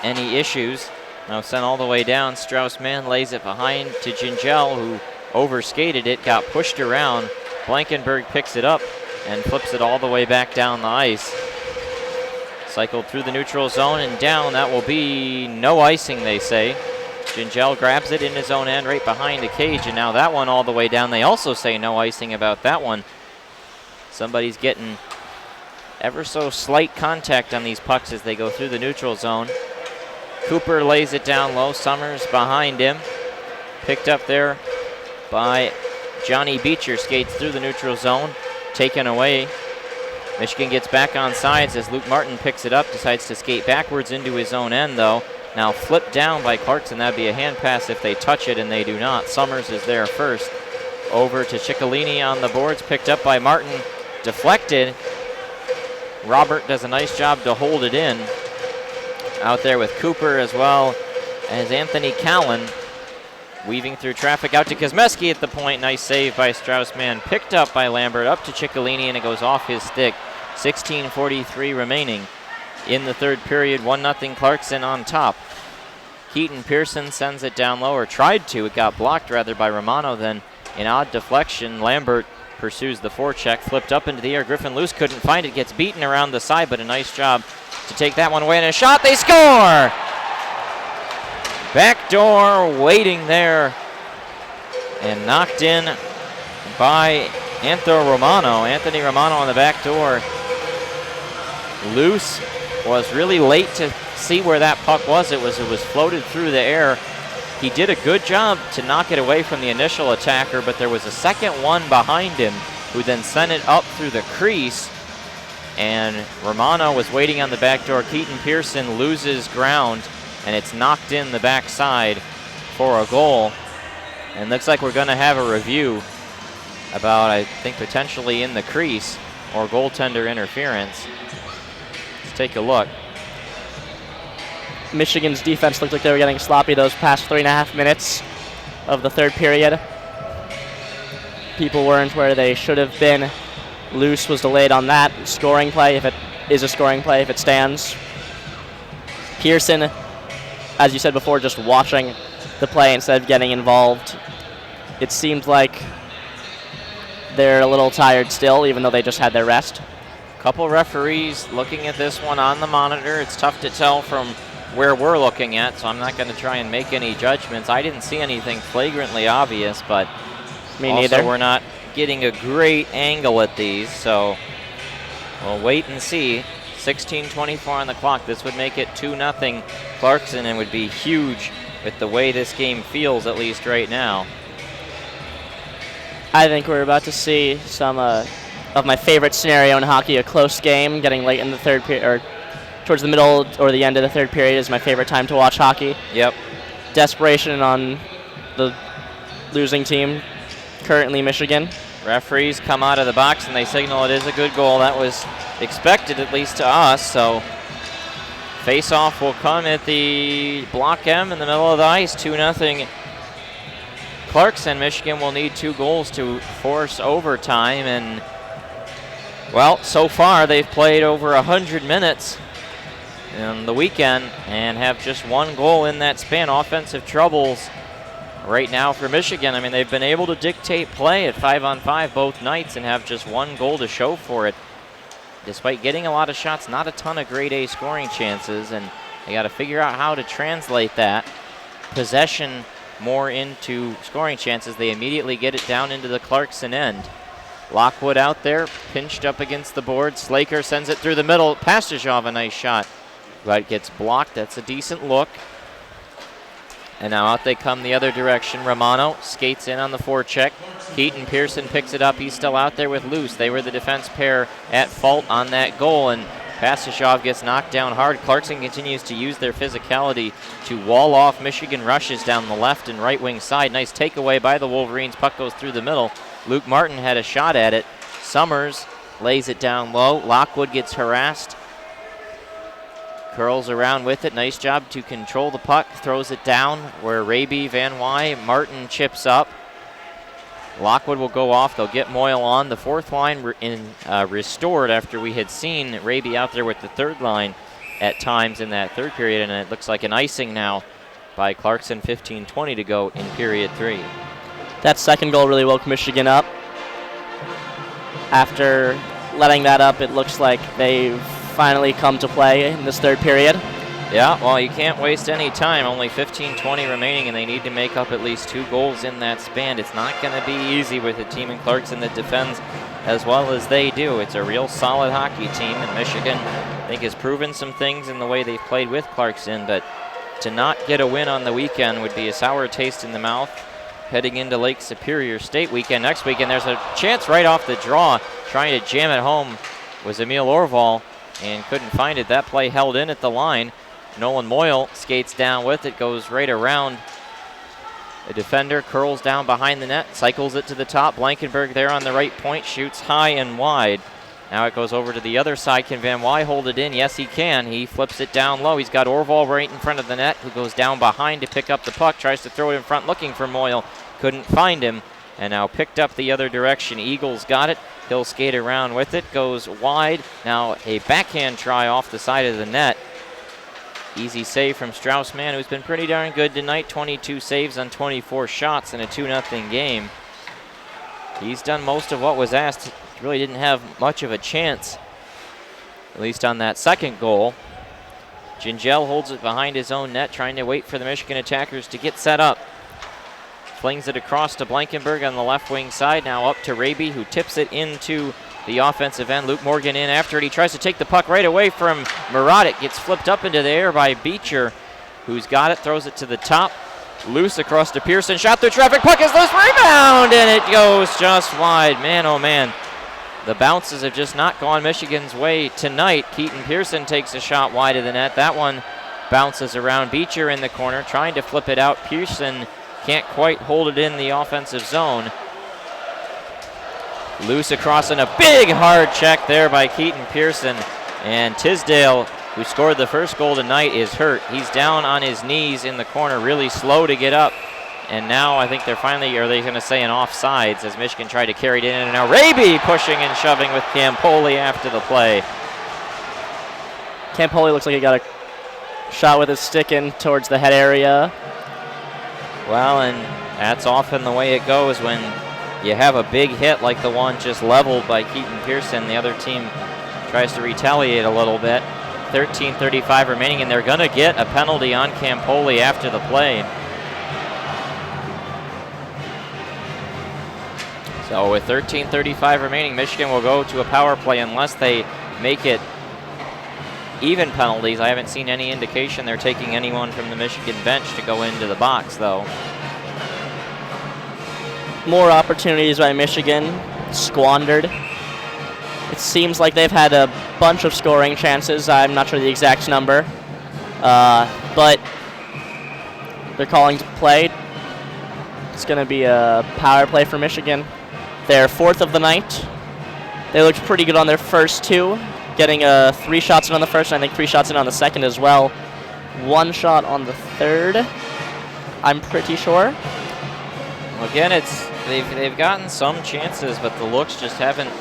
any issues. Now sent all the way down. Strauss-Mann lays it behind to Gingell, who overskated it, got pushed around. Blankenberg picks it up and flips it all the way back down the ice. Cycled through the neutral zone and down. That will be no icing, they say. Gingell grabs it in his own end right behind the cage, and now that one all the way down. They also say no icing about that one. Somebody's getting ever so slight contact on these pucks as they go through the neutral zone. Cooper lays it down low. Summers behind him. Picked up there by Johnny Beecher. Skates through the neutral zone. Taken away. Michigan gets back on sides as Luke Martin picks it up. Decides to skate backwards into his own end, though. Now flipped down by Clarkson. That'd be a hand pass if they touch it, and they do not. Summers is there first. Over to Ciccolini on the boards. Picked up by Martin. Deflected. Robert does a nice job to hold it in. Out there with Cooper as well as Anthony Callan. Weaving through traffic out to Kosmeski at the point. Nice save by Strauss-Mann. Picked up by Lambert. Up to Ciccolini, and it goes off his stick. 16:43 remaining in the third period. 1-0 Clarkson on top. Keaton Pearson sends it down low, or tried to. It got blocked rather by Romano. Then an odd deflection. Lambert pursues the forecheck. Flipped up into the air. Griffin Luce couldn't find it. Gets beaten around the side, but a nice job to take that one away. And a shot. They score! Backdoor waiting there, and knocked in by Anthony Romano on the back door. Luce was really late to see where that puck was. It was floated through the air. he did a good job to knock it away from the initial attacker, but there was a second one behind him who then sent it up through the crease, and Romano was waiting on the back door. Keaton Pearson loses ground, and it's knocked in the backside for a goal. And looks like we're going to have a review about, I think, potentially in the crease or goaltender interference. Let's take a look. Michigan's defense looked like they were getting sloppy those past 3.5 minutes of the third period. People weren't where they should have been. Loose was delayed on that scoring play, if it is a scoring play, if it stands. Pearson, as you said before, just watching the play instead of getting involved. It seemed like they're a little tired still, even though they just had their rest. Couple referees looking at this one on the monitor. It's tough to tell from where we're looking at, so I'm not going to try and make any judgments. I didn't see anything flagrantly obvious, but me neither. We're not getting a great angle at these, so we'll wait and see. 16:24 on the clock. This would make it 2-0 Clarkson, and would be huge with the way this game feels, at least right now. I think we're about to see some of my favorite scenario in hockey, a close game, getting late in the third period, or towards the middle or the end of the third period is my favorite time to watch hockey. Yep. Desperation on the losing team, currently Michigan. Referees come out of the box and they signal it is a good goal. That was expected, at least to us, so face-off will come at the block M in the middle of the ice, 2-0 Clarkson. Michigan will need 2 goals to force overtime, and well, so far they've played over 100 minutes in the weekend and have just 1 goal in that span. Offensive troubles right now for Michigan. I mean, they've been able to dictate play at 5-on-5 both nights and have just 1 goal to show for it. Despite getting a lot of shots, not a ton of grade A scoring chances, and they got to figure out how to translate that possession more into scoring chances. They immediately get it down into the Clarkson end. Lockwood out there, pinched up against the board. Slaker sends it through the middle. Pastujov, a nice shot, but gets blocked. That's a decent look. And now out they come the other direction. Romano skates in on the forecheck. Keaton Pearson picks it up. He's still out there with Luce. They were the defense pair at fault on that goal, and Pastujov gets knocked down hard. Clarkson continues to use their physicality to wall off Michigan rushes down the left and right wing side. Nice takeaway by the Wolverines. Puck goes through the middle. Luke Martin had a shot at it. Summers lays it down low. Lockwood gets harassed. Curls around with it. Nice job to control the puck. Throws it down where Raby, Van Wy, Martin chips up. Lockwood will go off. They'll get Moyle on. The fourth line restored after we had seen Raby out there with the third line at times in that third period, and it looks like an icing now by Clarkson. 15:20 to go in period 3. That second goal really woke Michigan up. After letting that up, it looks like they've finally come to play in this third period. Yeah, well, you can't waste any time. Only 15:20 remaining, and they need to make up at least 2 goals in that span. It's not going to be easy with a team in Clarkson that defends as well as they do. It's a real solid hockey team, and Michigan, I think, has proven some things in the way they've played with Clarkson, but to not get a win on the weekend would be a sour taste in the mouth heading into Lake Superior State weekend. Next weekend, there's a chance right off the draw. Trying to jam it home was Emil Orval and couldn't find it. That play held in at the line. Nolan Moyle skates down with it, goes right around the defender, curls down behind the net, cycles it to the top. Blankenberg there on the right point, shoots high and wide. Now it goes over to the other side. Can Van Wy hold it in? Yes, he can. He flips it down low. He's got Orval right in front of the net, who goes down behind to pick up the puck, tries to throw it in front looking for Moyle. Couldn't find him, and now picked up the other direction. Eagles got it. He'll skate around with it, goes wide. Now a backhand try off the side of the net. Easy save from Straussman, who's been pretty darn good tonight. 22 saves on 24 shots in a 2-0 game. He's done most of what was asked. He really didn't have much of a chance, at least on that second goal. Gingell holds it behind his own net, trying to wait for the Michigan attackers to get set up. Flings it across to Blankenberg on the left wing side. Now up to Raby, who tips it into the offensive end. Luke Morgan in after it. He tries to take the puck right away from Murat. It gets flipped up into the air by Beecher, who's got it, throws it to the top. Loose across to Pearson. Shot through traffic. Puck is loose. Rebound, and it goes just wide. Man, oh man. The bounces have just not gone Michigan's way tonight. Keaton Pearson takes a shot wide of the net. That one bounces around. Beecher in the corner trying to flip it out. Pearson can't quite hold it in the offensive zone. Loose across and a big hard check there by Keaton Pearson. And Tisdale, who scored the first goal tonight, is hurt. He's down on his knees in the corner, really slow to get up. And now I think they're finally, are they going to say an offsides as Michigan tried to carry it in. And now Raby pushing and shoving with Campoli after the play. Campoli looks like he got a shot with his stick in towards the head area. Well, and that's often the way it goes when you have a big hit like the one just leveled by Keaton Pearson. The other team tries to retaliate a little bit. 13:35 remaining, and they're going to get a penalty on Campoli after the play. So with 13:35 remaining, Michigan will go to a power play unless they make it even penalties. I haven't seen any indication they're taking anyone from the Michigan bench to go into the box, though. More opportunities by Michigan, squandered. It seems like they've had a bunch of scoring chances. I'm not sure the exact number, but they're calling to play. It's going to be a power play for Michigan. Their fourth of the night. They looked pretty good on their first two, getting 3 shots in on the first, and I think 3 shots in on the second as well. 1 shot on the third, I'm pretty sure. Again, they've gotten some chances, but the looks just haven't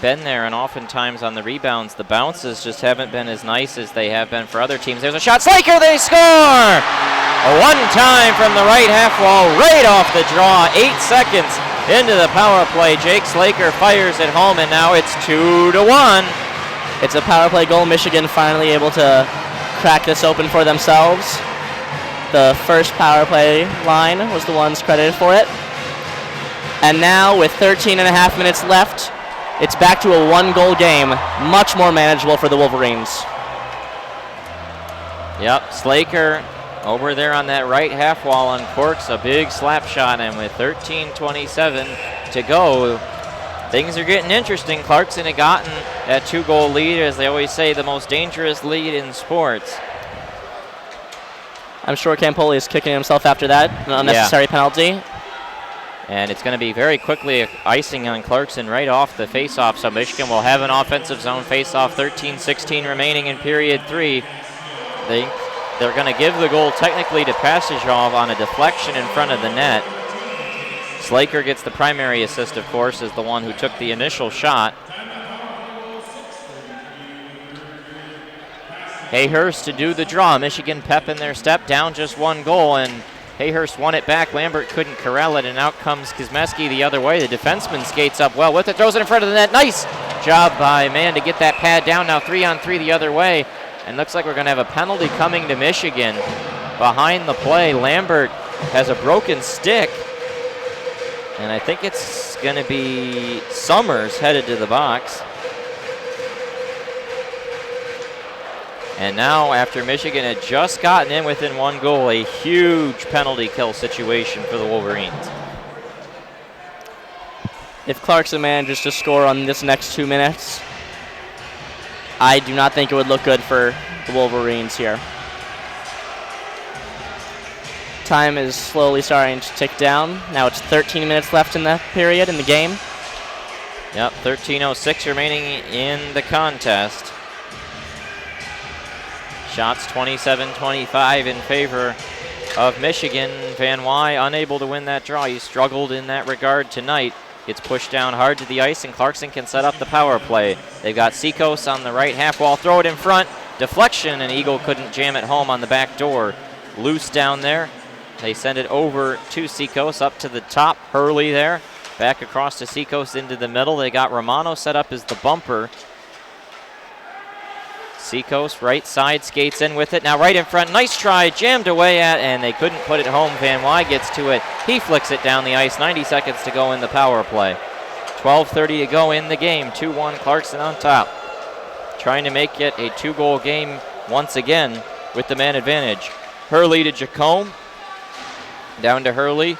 been there, and oftentimes on the rebounds, the bounces just haven't been as nice as they have been for other teams. There's a shot. Slaker, they score! A one-time from the right half wall, right off the draw. 8 seconds into the power play. Jake Slaker fires it home, and now it's 2-1. It's a power play goal. Michigan finally able to crack this open for themselves. The first power play line was the ones credited for it. And now with 13.5 minutes left, it's back to a 1-goal game. Much more manageable for the Wolverines. Yep, Slaker over there on that right half wall uncorks a big slap shot, and with 13:27 to go, things are getting interesting. Clarkson had gotten that 2-goal lead, as they always say, the most dangerous lead in sports. I'm sure Campoli is kicking himself after that, an unnecessary penalty. And it's going to be very quickly icing on Clarkson right off the faceoff. So Michigan will have an offensive zone faceoff. 13:16 remaining in period 3. They're going to give the goal technically to Passagov on a deflection in front of the net. Slaker gets the primary assist, of course, as the one who took the initial shot. Hayhurst to do the draw. Michigan pep in their step, down just 1 goal, and Hayhurst won it back. Lambert couldn't corral it, and out comes Kuzmeski the other way. The defenseman skates up well with it, throws it in front of the net. Nice job by Mann to get that pad down. Now 3-on-3 the other way, and looks like we're going to have a penalty coming to Michigan. Behind the play, Lambert has a broken stick, and I think it's going to be Summers headed to the box. And now, after Michigan had just gotten in within 1 goal, a huge penalty kill situation for the Wolverines. If Clarkson manages to score on this next 2 minutes, I do not think it would look good for the Wolverines here. Time is slowly starting to tick down. Now it's 13 minutes left in the period in the game. Yep, 13:06 remaining in the contest. Shots 27-25 in favor of Michigan. Van Wy unable to win that draw. He struggled in that regard tonight. Gets pushed down hard to the ice, and Clarkson can set up the power play. They've got Seacoast on the right half wall. Throw it in front. Deflection, and Eagle couldn't jam it home on the back door. Loose down there. They send it over to Seacoast, up to the top. Hurley there. Back across to Seacoast into the middle. They got Romano set up as the bumper. Seacoast, right side, skates in with it. Now right in front, nice try, jammed away at, and they couldn't put it home. Van Wy gets to it. He flicks it down the ice. 90 seconds to go in the power play. 12:30 to go in the game. 2-1 Clarkson on top. Trying to make it a 2-goal game once again with the man advantage. Hurley to Jacome. Down to Hurley,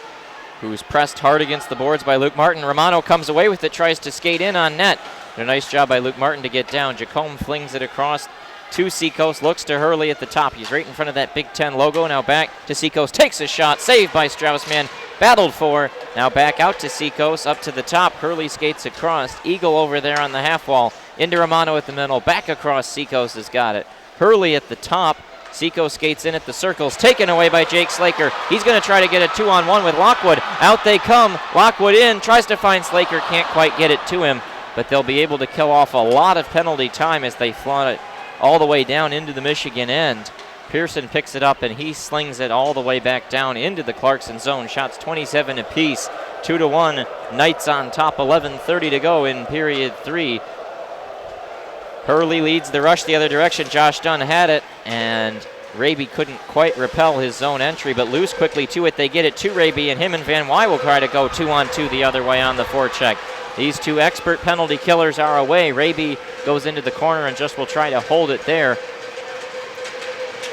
who's pressed hard against the boards by Luke Martin. Romano comes away with it, tries to skate in on net. And a nice job by Luke Martin to get down. Jacome flings it across to Seacoast, looks to Hurley at the top. He's right in front of that Big Ten logo. Now back to Seacoast, takes a shot, saved by Straussman, battled for. Now back out to Seacoast, up to the top. Hurley skates across. Eagle over there on the half wall. Into Romano at the middle, back across. Seacoast has got it. Hurley at the top. Seacoast skates in at the circles, taken away by Jake Slaker. He's going to try to get a 2-on-1 with Lockwood. Out they come. Lockwood in, tries to find Slaker, can't quite get it to him, but they'll be able to kill off a lot of penalty time as they flaunt it all the way down into the Michigan end. Pearson picks it up and he slings it all the way back down into the Clarkson zone. Shots 27 apiece, 2-1. Knights on top, 11:30 to go in period 3. Hurley leads the rush the other direction. Josh Dunn had it, and Raby couldn't quite repel his zone entry, but loose quickly to it. They get it to Raby, and him and Van Wy will try to go 2-on-2 the other way on the forecheck. These two expert penalty killers are away. Raby goes into the corner and just will try to hold it there.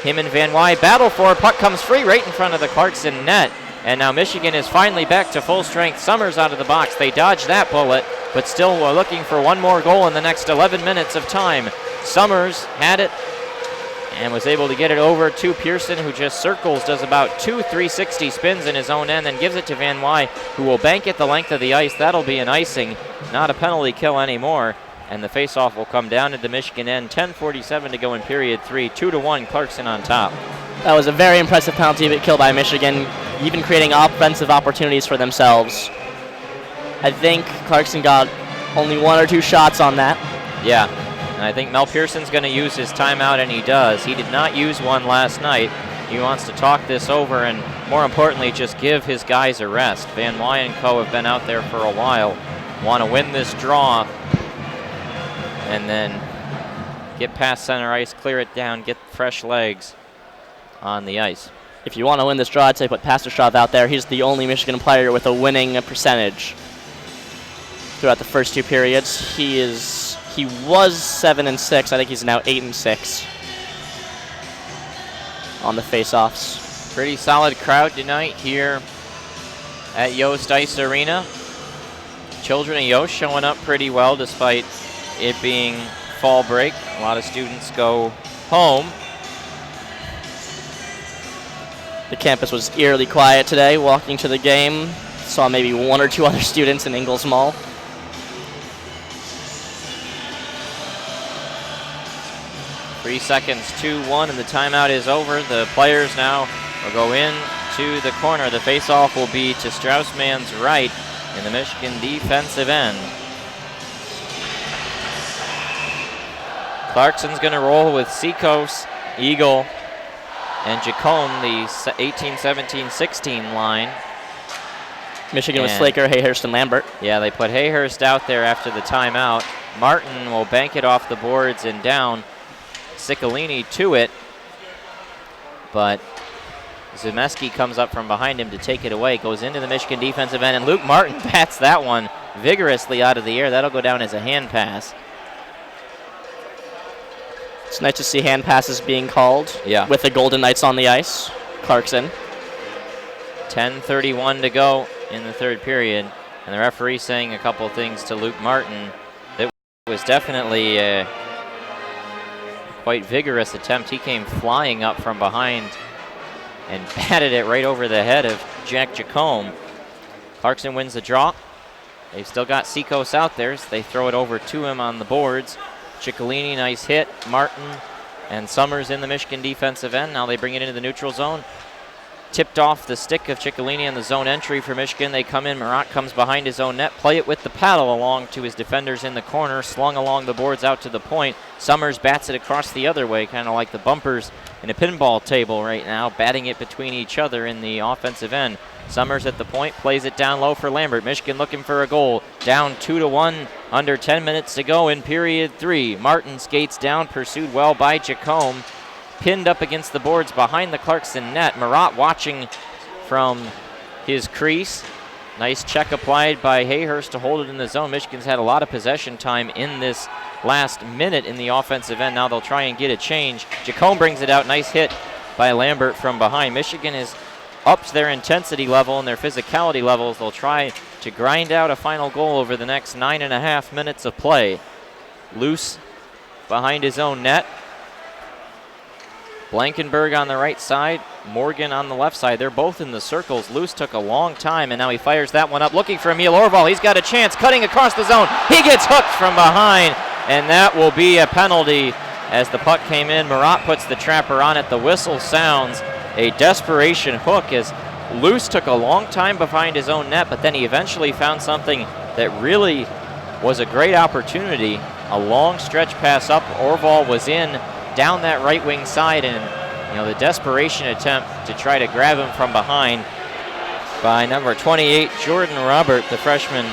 Him and Van Wy battle for it. Puck comes free right in front of the Clarkson net. And now Michigan is finally back to full strength. Summers out of the box. They dodge that bullet, but still we're looking for one more goal in the next 11 minutes of time. Summers had it and was able to get it over to Pearson, who just circles, does about 2 360 spins in his own end, then gives it to Van Wy, who will bank it the length of the ice. That'll be an icing, not a penalty kill anymore. And the faceoff will come down at the Michigan end. 10:47 to go in period 3. 2-1, Clarkson on top. That was a very impressive penalty kill by Michigan, even creating offensive opportunities for themselves. I think Clarkson got only 1 or 2 shots on that. Yeah, and I think Mel Pearson's going to use his timeout, and he does. He did not use one last night. He wants to talk this over and, more importantly, just give his guys a rest. Van Wy and co. have been out there for a while, want to win this draw, and then get past center ice, clear it down, get fresh legs on the ice. If you want to win this draw, I'd say put Pasterstraw out there. He's the only Michigan player with a winning percentage throughout the first 2 periods. He was 7-6. I think he's now 8-6 on the faceoffs. Pretty solid crowd tonight here at Yost Ice Arena. Children of Yost showing up pretty well despite it being fall break. A lot of students go home. The campus was eerily quiet today. Walking to the game, saw maybe 1 or 2 other students in Ingalls Mall. Three seconds, 2-1, and the timeout is over. The players now will go in to the corner. The faceoff will be to Straussman's right in the Michigan defensive end. Clarkson's going to roll with Seacoast, Eagle, and Jacome, the 18, 17, 16 line. Michigan with Slaker, Hayhurst, and Lambert. Yeah, they put Hayhurst out there after the timeout. Martin will bank it off the boards and down. Ciccolini to it, but Zemeski comes up from behind him to take it away. Goes into the Michigan defensive end, and Luke Martin bats that one vigorously out of the air. That'll go down as a hand pass. It's nice to see hand passes being called with the Golden Knights on the ice. Clarkson. 10:31 to go in the third period, and the referee saying a couple things to Luke Martin. That was definitely a quite vigorous attempt. He came flying up from behind and batted it right over the head of Jack Jacome. Clarkson wins the draw. They've still got Seacoast out there, so they throw it over to him on the boards. Ciccolini, nice hit. Martin and Summers in the Michigan defensive end. Now they bring it into the neutral zone. Tipped off the stick of Ciccolini in the zone entry for Michigan. They come in. Marat comes behind his own net. Play it with the paddle along to his defenders in the corner. Slung along the boards out to the point. Summers bats it across the other way, kind of like the bumpers in a pinball table right now, batting it between each other in the offensive end. Summers at the point, plays it down low for Lambert. Michigan looking for a goal. Down 2-1, under 10 minutes to go in period 3. Martin skates down, pursued well by Jacome. Pinned up against the boards behind the Clarkson net. Marat watching from his crease. Nice check applied by Hayhurst to hold it in the zone. Michigan's had a lot of possession time in this last minute in the offensive end. Now they'll try and get a change. Jacome brings it out. Nice hit by Lambert from behind. Michigan is upped their intensity level and their physicality levels. They'll try to grind out a final goal over the next 9.5 minutes of play. Loose behind his own net. Blankenberg on the right side, Morgan on the left side. They're both in the circles. Loose took a long time, and now he fires that one up, looking for Emil Orval. He's got a chance, cutting across the zone. He gets hooked from behind, and that will be a penalty as the puck came in. Marat puts the trapper on it. The whistle sounds. A desperation hook as Loose took a long time behind his own net, but then he eventually found something that really was a great opportunity. A long stretch pass up. Orval was in down that right wing side, and the desperation attempt to try to grab him from behind by number 28, Jordan Robert, the freshman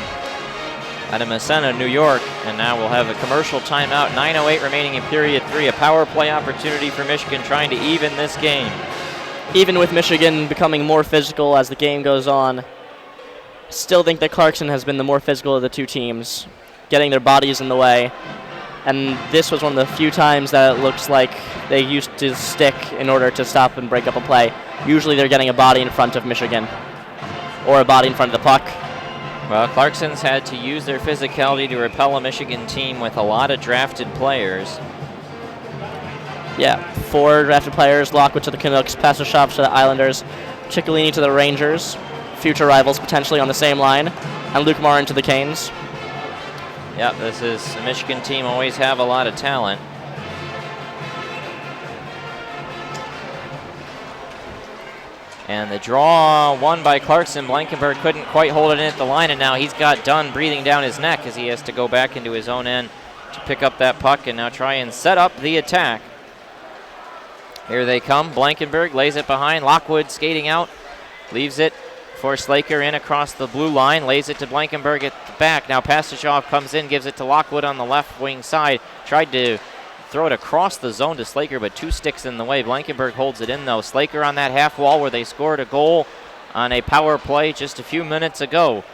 out of Massena, New York. And now we'll have a commercial timeout. 9:08 remaining in period 3. A power play opportunity for Michigan trying to even this game. Even with Michigan becoming more physical as the game goes on, still think that Clarkson has been the more physical of the two teams, getting their bodies in the way. And this was one of the few times that it looks like they used to stick in order to stop and break up a play. Usually they're getting a body in front of Michigan or a body in front of the puck. Well, Clarkson's had to use their physicality to repel a Michigan team with a lot of drafted players. Yeah, 4 drafted players, Lockwood to the Canucks, Pastashov to the Islanders, Ciccolini to the Rangers, future rivals potentially on the same line, and Luke Marin to the Canes. Yep, this is a Michigan team, always have a lot of talent. And the draw won by Clarkson. Blankenberg couldn't quite hold it in at the line, and now he's got Dunn breathing down his neck as he has to go back into his own end to pick up that puck and now try and set up the attack. Here they come. Blankenberg lays it behind. Lockwood skating out, leaves it for Slaker in across the blue line, lays it to Blankenberg at the back. Now Pastashov comes in, gives it to Lockwood on the left wing side. Tried to throw it across the zone to Slaker, but 2 sticks in the way. Blankenberg holds it in, though. Slaker on that half wall where they scored a goal on a power play just a few minutes ago.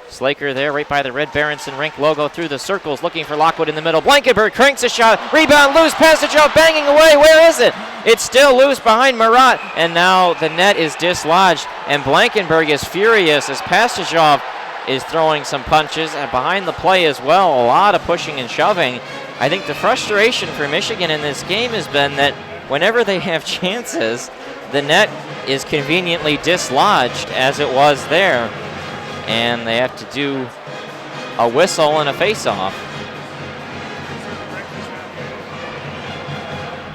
Slaker there right by the Red Berenson rink logo through the circles, looking for Lockwood in the middle. Blankenberg cranks a shot, rebound loose, Pastashov banging away. Where is it? It's still loose behind Marat, and now the net is dislodged, and Blankenberg is furious as Pastashov is throwing some punches and behind the play as well. A lot of pushing and shoving. I think the frustration for Michigan in this game has been that whenever they have chances, the net is conveniently dislodged as it was there, and they have to do a whistle and a face-off.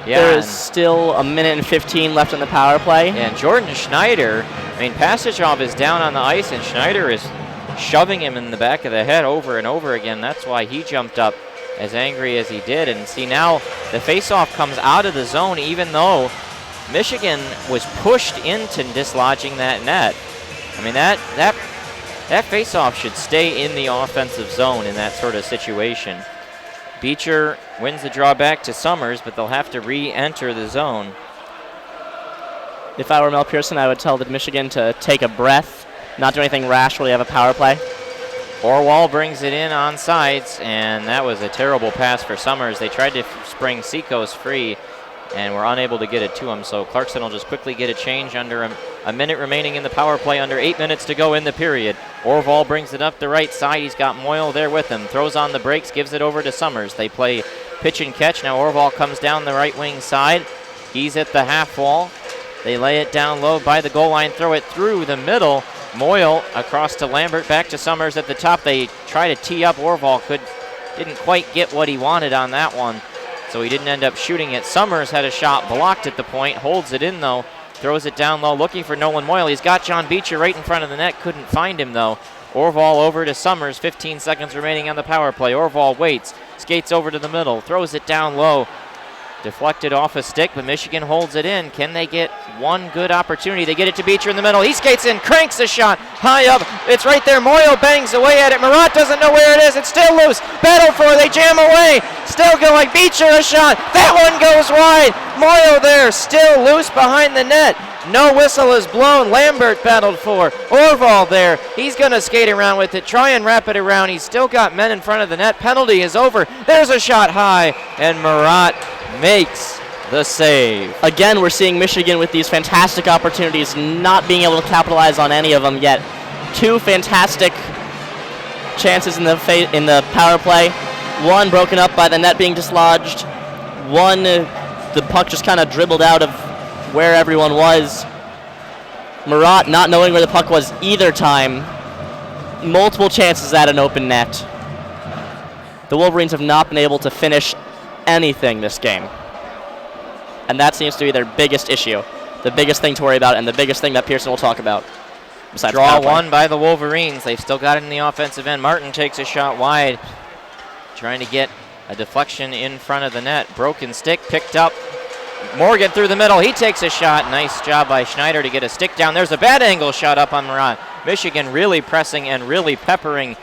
Yeah, there is still 1:15 left on the power play. And Jordan Schneider, Pastashov is down on the ice, and Schneider is shoving him in the back of the head over and over again. That's why he jumped up as angry as he did. And see, now the face-off comes out of the zone, even though Michigan was pushed into dislodging that net. That face-off should stay in the offensive zone in that sort of situation. Beecher wins the draw back to Summers, but they'll have to re-enter the zone. If I were Mel Pearson, I would tell the Michigan to take a breath, not do anything rash while they have a power play. Orwell brings it in on sides, and that was a terrible pass for Summers. They tried to spring Seacoast free and were unable to get it to him, so Clarkson will just quickly get a change under a minute remaining in the power play, under 8 minutes to go in the period. Orval brings it up the right side. He's got Moyle there with him. Throws on the brakes, gives it over to Summers. They play pitch and catch. Now Orval comes down the right wing side. He's at the half wall. They lay it down low by the goal line, throw it through the middle. Moyle across to Lambert, back to Summers at the top. They try to tee up. Orval didn't quite get what he wanted on that one, so he didn't end up shooting it. Summers had a shot blocked at the point, holds it in though, throws it down low, looking for Nolan Moyle. He's got John Beecher right in front of the net, couldn't find him though. Orval over to Summers, 15 seconds remaining on the power play. Orval waits, skates over to the middle, throws it down low. Deflected off a stick, but Michigan holds it in. Can they get one good opportunity? They get it to Beecher in the middle. He skates in, cranks a shot high up. It's right there. Moyle bangs away at it. Marat doesn't know where it is. It's still loose. Battle for it. They jam away. Still going. Beecher a shot. That one goes wide. Moyle there, still loose behind the net. No whistle is blown. Lambert battled for. Orval there. He's going to skate around with it. Try and wrap it around. He's still got men in front of the net. Penalty is over. There's a shot high, and Marat makes the save. Again, we're seeing Michigan with these fantastic opportunities, not being able to capitalize on any of them yet. 2 fantastic chances in the power play. 1 broken up by the net being dislodged. 1, the puck just kind of dribbled out of where everyone was. Murat not knowing where the puck was either time. Multiple chances at an open net. The Wolverines have not been able to finish anything this game. And that seems to be their biggest issue. The biggest thing to worry about and the biggest thing that Pearson will talk about. Besides draw 1 by the Wolverines. They've still got it in the offensive end. Martin takes a shot wide, trying to get a deflection in front of the net. Broken stick picked up. Morgan through the middle. He takes a shot. Nice job by Schneider to get a stick down. There's a bad angle shot up on Murat. Michigan really pressing and really peppering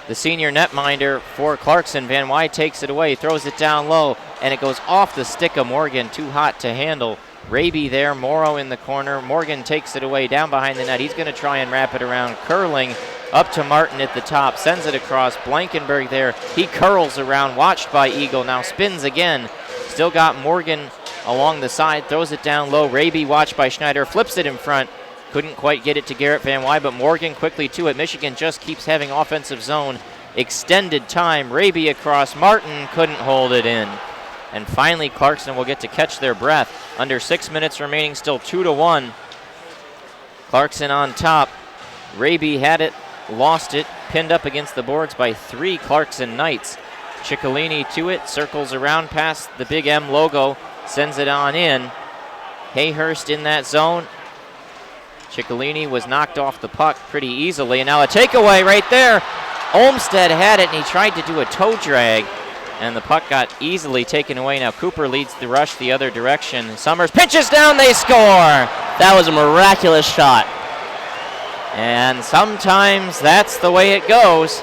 the senior netminder for Clarkson. Van Wy takes it away, throws it down low, and it goes off the stick of Morgan. Too hot to handle. Raby there, Morrow in the corner. Morgan takes it away down behind the net. He's going to try and wrap it around. Curling up to Martin at the top, sends it across. Blankenberg there. He curls around, watched by Eagle. Now spins again. Still got Morgan along the side, throws it down low. Raby watched by Schneider, flips it in front. Couldn't quite get it to Garrett Van Wy, but Morgan quickly to it. Michigan just keeps having offensive zone. Extended time. Raby across. Martin couldn't hold it in. And finally, Clarkson will get to catch their breath. Under 6 minutes remaining, still 2-1. Clarkson on top. Raby had it, lost it, pinned up against the boards by 3 Clarkson Knights. Ciccolini to it, circles around past the Big M logo, sends it on in. Hayhurst in that zone. Ciccolini was knocked off the puck pretty easily, and now a takeaway right there. Olmsted had it, and he tried to do a toe drag, and the puck got easily taken away. Now Cooper leads the rush the other direction. Summers pinches down, they score! That was a miraculous shot. And sometimes that's the way it goes.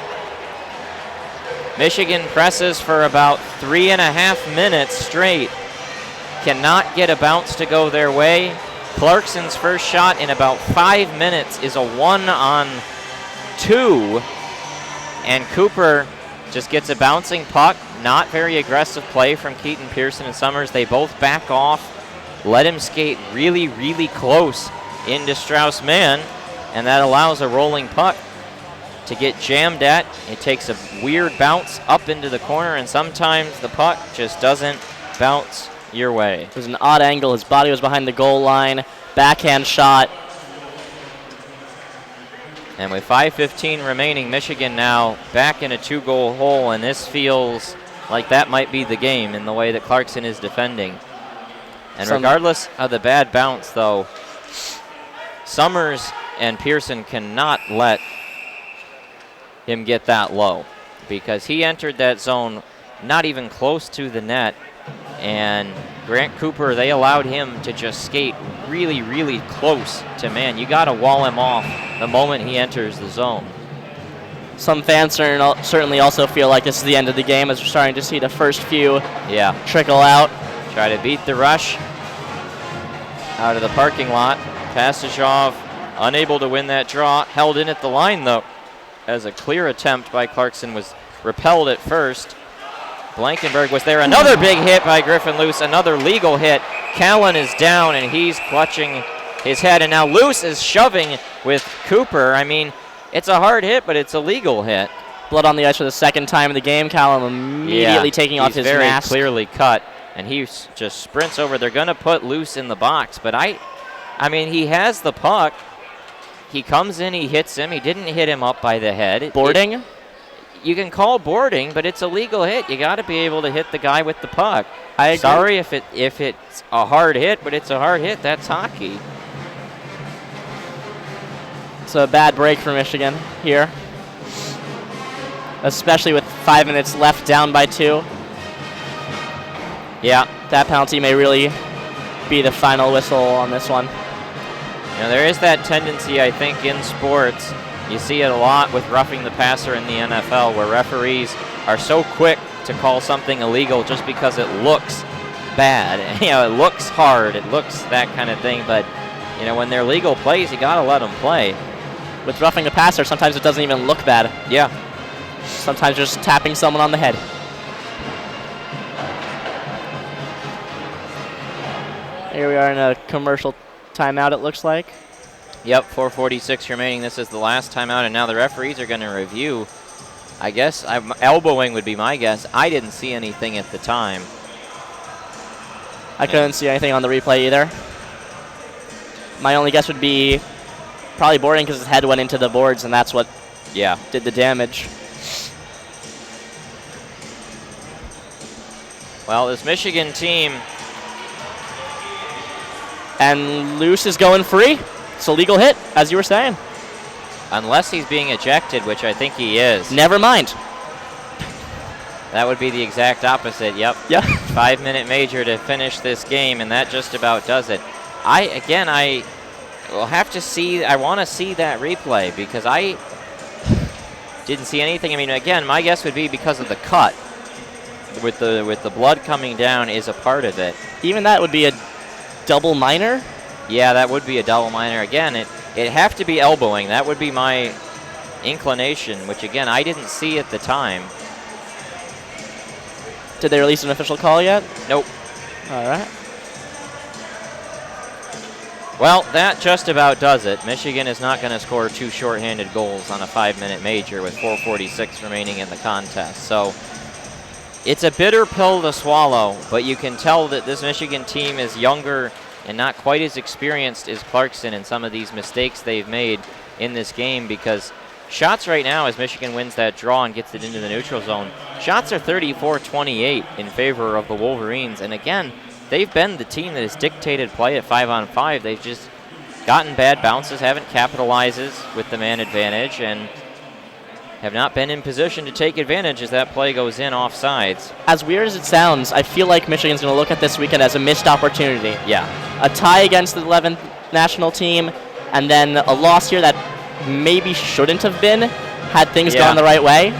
Michigan presses for about 3.5 minutes straight. Cannot get a bounce to go their way. Clarkson's first shot in about 5 minutes is a 1-on-2. And Cooper just gets a bouncing puck. Not very aggressive play from Keaton, Pearson, and Summers. They both back off, let him skate really, really close into Strauss-Mann, and that allows a rolling puck to get jammed at. It takes a weird bounce up into the corner, and sometimes the puck just doesn't bounce your way. It was an odd angle. His body was behind the goal line. Backhand shot. And with 5:15 remaining, Michigan now back in a 2-goal hole, and this feels like that might be the game in the way that Clarkson is defending. And regardless of the bad bounce, though, Summers and Pearson cannot let him get that low, because he entered that zone not even close to the net, and Grant Cooper, they allowed him to just skate really, really close to man. You got to wall him off the moment he enters the zone. Some fans certainly also feel like this is the end of the game, as we're starting to see the first few trickle out. Try to beat the rush out of the parking lot. Pastajov unable to win that draw. Held in at the line, though, as a clear attempt by Clarkson was repelled at first. Blankenberg was there. Another big hit by Griffin Luce. Another legal hit. Callan is down, and he's clutching his head. And now Luce is shoving with Cooper. I mean, it's a hard hit, but it's a legal hit. Blood on the ice for the second time in the game. Callan immediately taking off his mask. He's very clearly cut, and he just sprints over. They're going to put Luce in the box, but I mean, he has the puck. He comes in, he hits him. He didn't hit him up by the head. Boarding? You can call boarding, but it's a legal hit. You got to be able to hit the guy with the puck. I agree. Sorry if it's a hard hit, but it's a hard hit. That's hockey. It's a bad break for Michigan here, especially with 5 minutes left, down by 2. Yeah, that penalty may really be the final whistle on this one. You know, there is that tendency, I think, in sports. You see it a lot with roughing the passer in the NFL, where referees are so quick to call something illegal just because it looks bad. You know, it looks hard, it looks that kind of thing, but you know, when they're legal plays, you gotta let them play. With roughing the passer, sometimes it doesn't even look bad. Yeah. Sometimes just tapping someone on the head. Here we are in a commercial timeout, it looks like. Yep, 4:46 remaining. This is the last timeout, and now the referees are going to review. I guess elbowing would be my guess. I didn't see anything at the time. I couldn't see anything on the replay either. My only guess would be probably boarding because his head went into the boards, and that's what did the damage. Well, this Michigan team. And Luce is going free. It's a legal hit, as you were saying. Unless he's being ejected, which I think he is. Never mind. That would be the exact opposite, yep. Yeah. 5-minute major to finish this game, and that just about does it. I will have to see, I want to see that replay because I didn't see anything. I mean, again, my guess would be because of the cut. With the blood coming down is a part of it. Even that would be a double minor? Yeah, that would be a double minor. Again, it'd have to be elbowing. That would be my inclination, which, again, I didn't see at the time. Did they release an official call yet? Nope. All right. Well, that just about does it. Michigan is not going to score 2 shorthanded goals on a 5-minute major with 4:46 remaining in the contest. So it's a bitter pill to swallow, but you can tell that this Michigan team is younger and not quite as experienced as Clarkson in some of these mistakes they've made in this game, because shots right now, as Michigan wins that draw and gets it into the neutral zone, shots are 34-28 in favor of the Wolverines. And again, they've been the team that has dictated play at 5-on-5. They've just gotten bad bounces, haven't capitalizes with the man advantage, and have not been in position to take advantage as that play goes in off sides. As weird as it sounds, I feel like Michigan's going to look at this weekend as a missed opportunity. Yeah. A tie against the 11th national team, and then a loss here that maybe shouldn't have been had things gone the right way.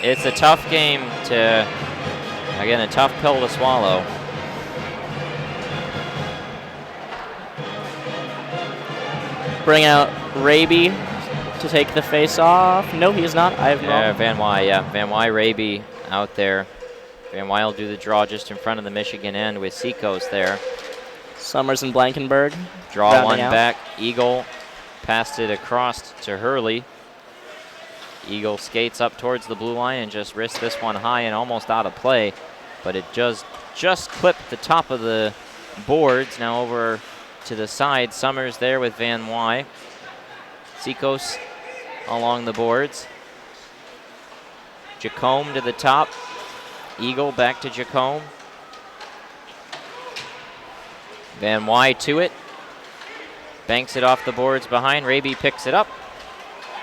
It's a tough game to, again, a tough pill to swallow. Bring out Raby to take the face off. No, he is not. I have no. Van Wy, Van Wy, Raby out there. Van Wy will do the draw just in front of the Michigan end with Seacoast there. Summers and Blankenberg. Draw one back. Eagle passed it across to Hurley. Eagle skates up towards the blue line and just risks this one high and almost out of play, but it just clipped the top of the boards. Now over to the side. Summers there with Van Wy. Seacoast along the boards. Jacome to the top. Eagle back to Jacome. Van Wy to it. Banks it off the boards behind. Raby picks it up.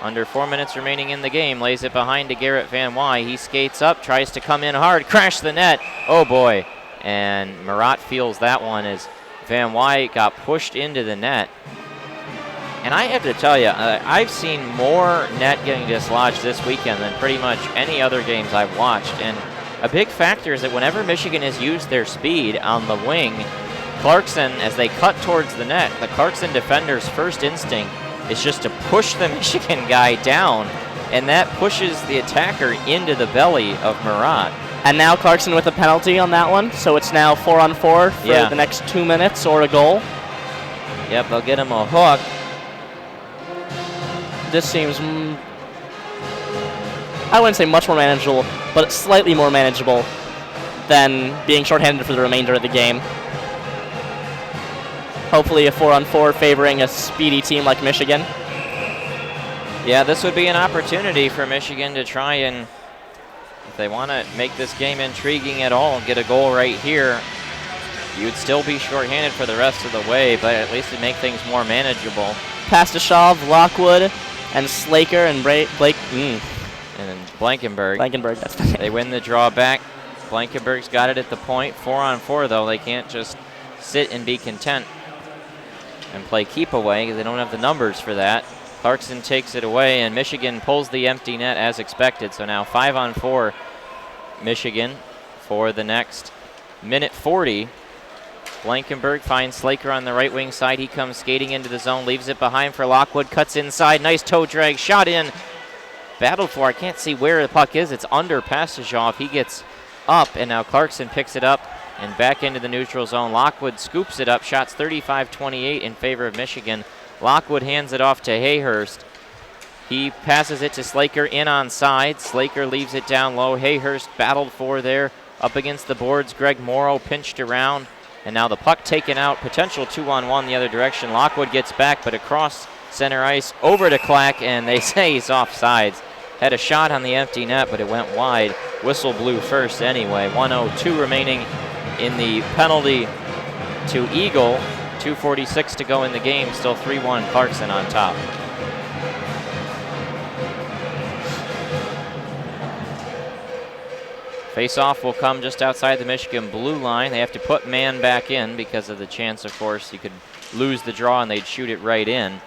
Under 4 minutes remaining in the game. Lays it behind to Garrett Van Wy. He skates up, tries to come in hard. Crash the net. Oh boy. And Murat feels that one as Van Wy got pushed into the net. And I have to tell you, I've seen more net getting dislodged this weekend than pretty much any other games I've watched. And a big factor is that whenever Michigan has used their speed on the wing, Clarkson, as they cut towards the net, the Clarkson defender's first instinct is just to push the Michigan guy down, and that pushes the attacker into the belly of Murat. And now Clarkson with a penalty on that one, so it's now 4-on-4 for the next 2 minutes or a goal. Yep, they'll get him a hook. This seems, I wouldn't say much more manageable, but slightly more manageable than being shorthanded for the remainder of the game. Hopefully a 4-on-4 favoring a speedy team like Michigan. Yeah, this would be an opportunity for Michigan to try and, if they want to make this game intriguing at all, get a goal right here. You'd still be shorthanded for the rest of the way, but at least it'd make things more manageable. Pastashov, Lockwood, and Slaker and Blake. And then Blankenberg. Blankenberg, that's the name. They win the draw back. Blankenberg's got it at the point. 4-on-4, though. They can't just sit and be content and play keep away because they don't have the numbers for that. Clarkson takes it away, and Michigan pulls the empty net as expected. So now 5-on-4 Michigan for the next minute 40. Blankenberg finds Slaker on the right wing side. He comes skating into the zone, leaves it behind for Lockwood, cuts inside. Nice toe drag, shot in. Battled for, I can't see where the puck is. It's under Pastashov. He gets up, and now Clarkson picks it up and back into the neutral zone. Lockwood scoops it up. Shots 35-28 in favor of Michigan. Lockwood hands it off to Hayhurst. He passes it to Slaker in on side. Slaker leaves it down low. Hayhurst battled for there. Up against the boards, Greg Morrow pinched around. And now the puck taken out. Potential 2-on-1 the other direction. Lockwood gets back, but across center ice over to Clack, and they say he's offsides. Had a shot on the empty net, but it went wide. Whistle blew first anyway. 1:02 remaining in the penalty to Eagle. 2:46 to go in the game. Still 3-1 Clarkson on top. Face-off will come just outside the Michigan blue line. They have to put man back in because of the chance, of course, you could lose the draw and they'd shoot it right in.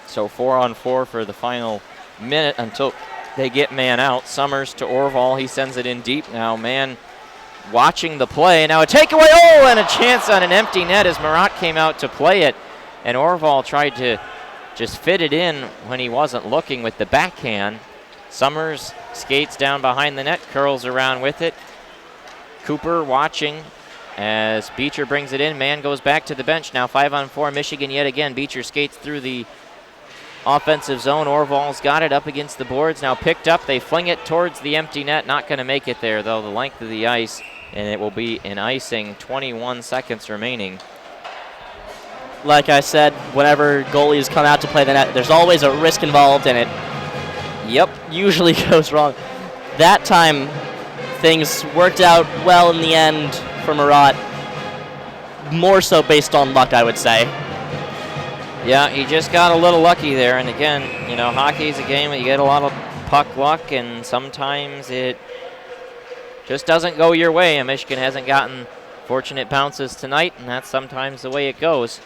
So 4-on-4 for the final minute until they get man out. Summers to Orval. He sends it in deep now. Man watching the play. Now a takeaway. Oh, and a chance on an empty net as Marat came out to play it. And Orval tried to just fit it in when he wasn't looking with the backhand. Summers skates down behind the net, curls around with it. Cooper watching as Beecher brings it in. Man goes back to the bench now. 5-on-4 Michigan yet again. Beecher skates through the offensive zone. Orval's got it up against the boards. Now picked up. They fling it towards the empty net. Not going to make it there, though. The length of the ice, and it will be an icing. 21 seconds remaining. Like I said, whenever goalies come out to play the net, there's always a risk involved in it. Yep. Usually goes wrong. That time, things worked out well in the end for Marat. More so based on luck, I would say. Yeah, he just got a little lucky there. And again, you know, hockey's a game that you get a lot of puck luck, and sometimes it just doesn't go your way. And Michigan hasn't gotten fortunate bounces tonight, and that's sometimes the way it goes.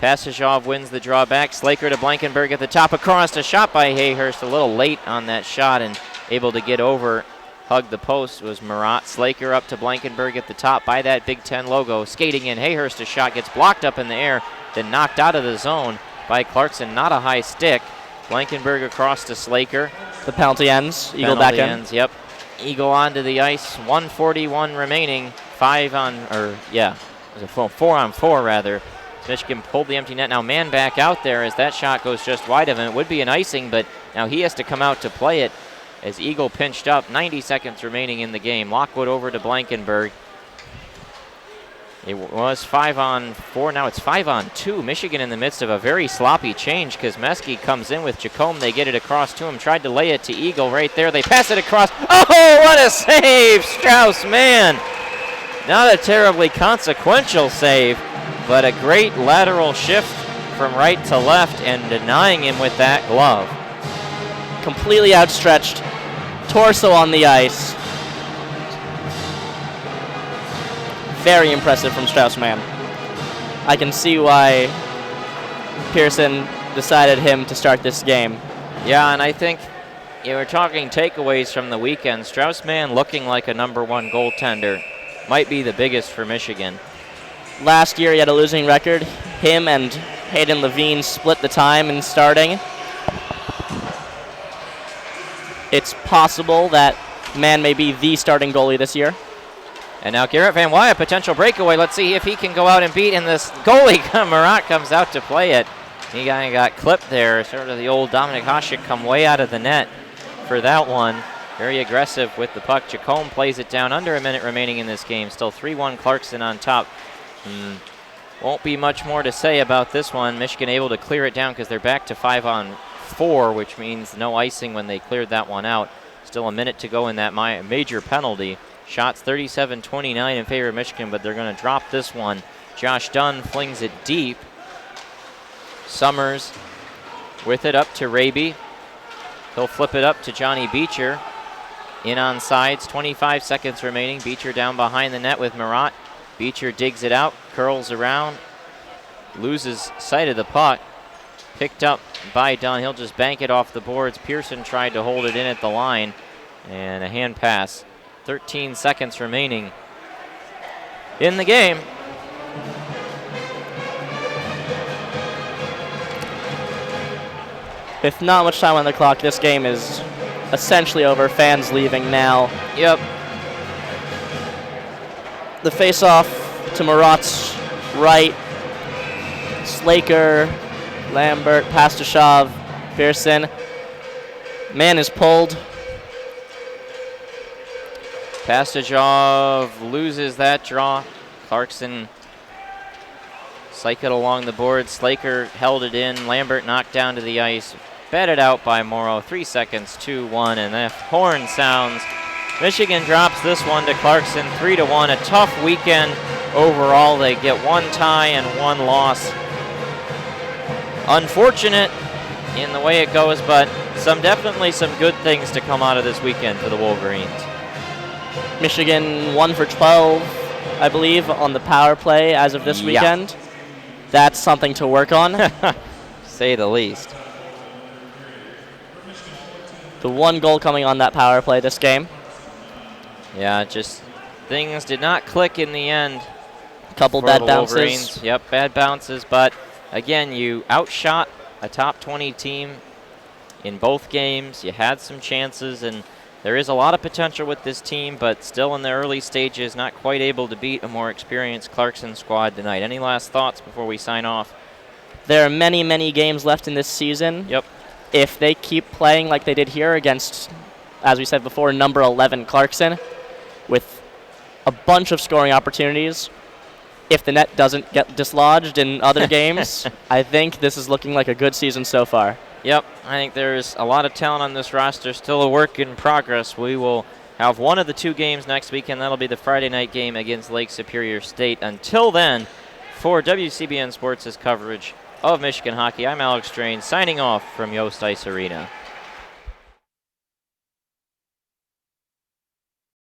Pasajov wins the draw back. Slaker to Blankenberg at the top across. A shot by Hayhurst. A little late on that shot and able to get over. Hug the post was Marat. Slaker up to Blankenberg at the top by that Big Ten logo. Skating in. Hayhurst, a shot gets blocked up in the air, then knocked out of the zone by Clarkson. Not a high stick. Blankenberg across to Slaker. The penalty ends. Eagle back in. Ends, yep. Eagle onto the ice. 1:41 remaining. 4-on-4 rather. Michigan pulled the empty net. Now man back out there as that shot goes just wide of him. It would be an icing, but now he has to come out to play it as Eagle pinched up. 90 seconds remaining in the game. Lockwood over to Blankenberg. It was 5-on-4. Now it's 5-on-2. Michigan in the midst of a very sloppy change because Meske comes in with Jacome. They get it across to him. Tried to lay it to Eagle right there. They pass it across. Oh, what a save! Strauss, man. Not a terribly consequential save, but a great lateral shift from right to left and denying him with that glove. Completely outstretched, torso on the ice. Very impressive from Strauss-Mann. I can see why Pearson decided him to start this game. Yeah, and I think you were talking takeaways from the weekend. Strauss-Mann looking like a #1 goaltender. Might be the biggest for Michigan. Last year he had a losing record. Him and Hayden Levine split the time in starting. It's possible that Mann may be the starting goalie this year. And now Garrett Van Wye, a potential breakaway. Let's see if he can go out and beat, and this goalie, Marat, comes out to play it. He kind of got clipped there. Sort of the old Dominic Hasek come way out of the net for that one. Very aggressive with the puck. Jacome plays it down. Under a minute remaining in this game. Still 3-1 Clarkson on top. Won't be much more to say about this one. Michigan able to clear it down because they're back to 5-on-4, which means no icing when they cleared that one out. Still a minute to go in that major penalty. Shots 37-29 in favor of Michigan, but they're going to drop this one. Josh Dunn flings it deep. Summers with it up to Raby. He'll flip it up to Johnny Beecher. In on sides, 25 seconds remaining. Beecher down behind the net with Marat. Beecher digs it out, curls around, loses sight of the puck. Picked up by Dunn. He'll just bank it off the boards. Pearson tried to hold it in at the line, and a hand pass. 13 seconds remaining in the game. With not much time on the clock, this game is essentially over. Fans leaving now. Yep. the face-off to Murat's right. Slaker, Lambert, pass to Shav, Pearson. Man is pulled. Pastajov loses that draw. Clarkson cycled along the board. Slaker held it in. Lambert knocked down to the ice. Batted out by Morrow. 3 seconds, 2-1, and the horn sounds. Michigan drops this one to Clarkson, 3-1. A tough weekend overall. They get 1 tie and 1 loss. Unfortunate in the way it goes, but definitely some good things to come out of this weekend for the Wolverines. Michigan 1 for 12, I believe, on the power play as of this weekend. That's something to work on. Say the least. The 1 goal coming on that power play this game. Yeah, just things did not click in the end. Couple bad bounces. Wolverines. Yep, bad bounces, but again, you outshot a top 20 team in both games. You had some chances, and there is a lot of potential with this team, but still in the early stages, not quite able to beat a more experienced Clarkson squad tonight. Any last thoughts before we sign off? There are many, many games left in this season. Yep. If they keep playing like they did here against, as we said before, number 11 Clarkson, with a bunch of scoring opportunities, if the net doesn't get dislodged in other games, I think this is looking like a good season so far. Yep, I think there's a lot of talent on this roster, still a work in progress. We will have one of the 2 games next week, and that'll be the Friday night game against Lake Superior State. Until then, for WCBN Sports' coverage of Michigan hockey, I'm Alex Strain, signing off from Yost Ice Arena.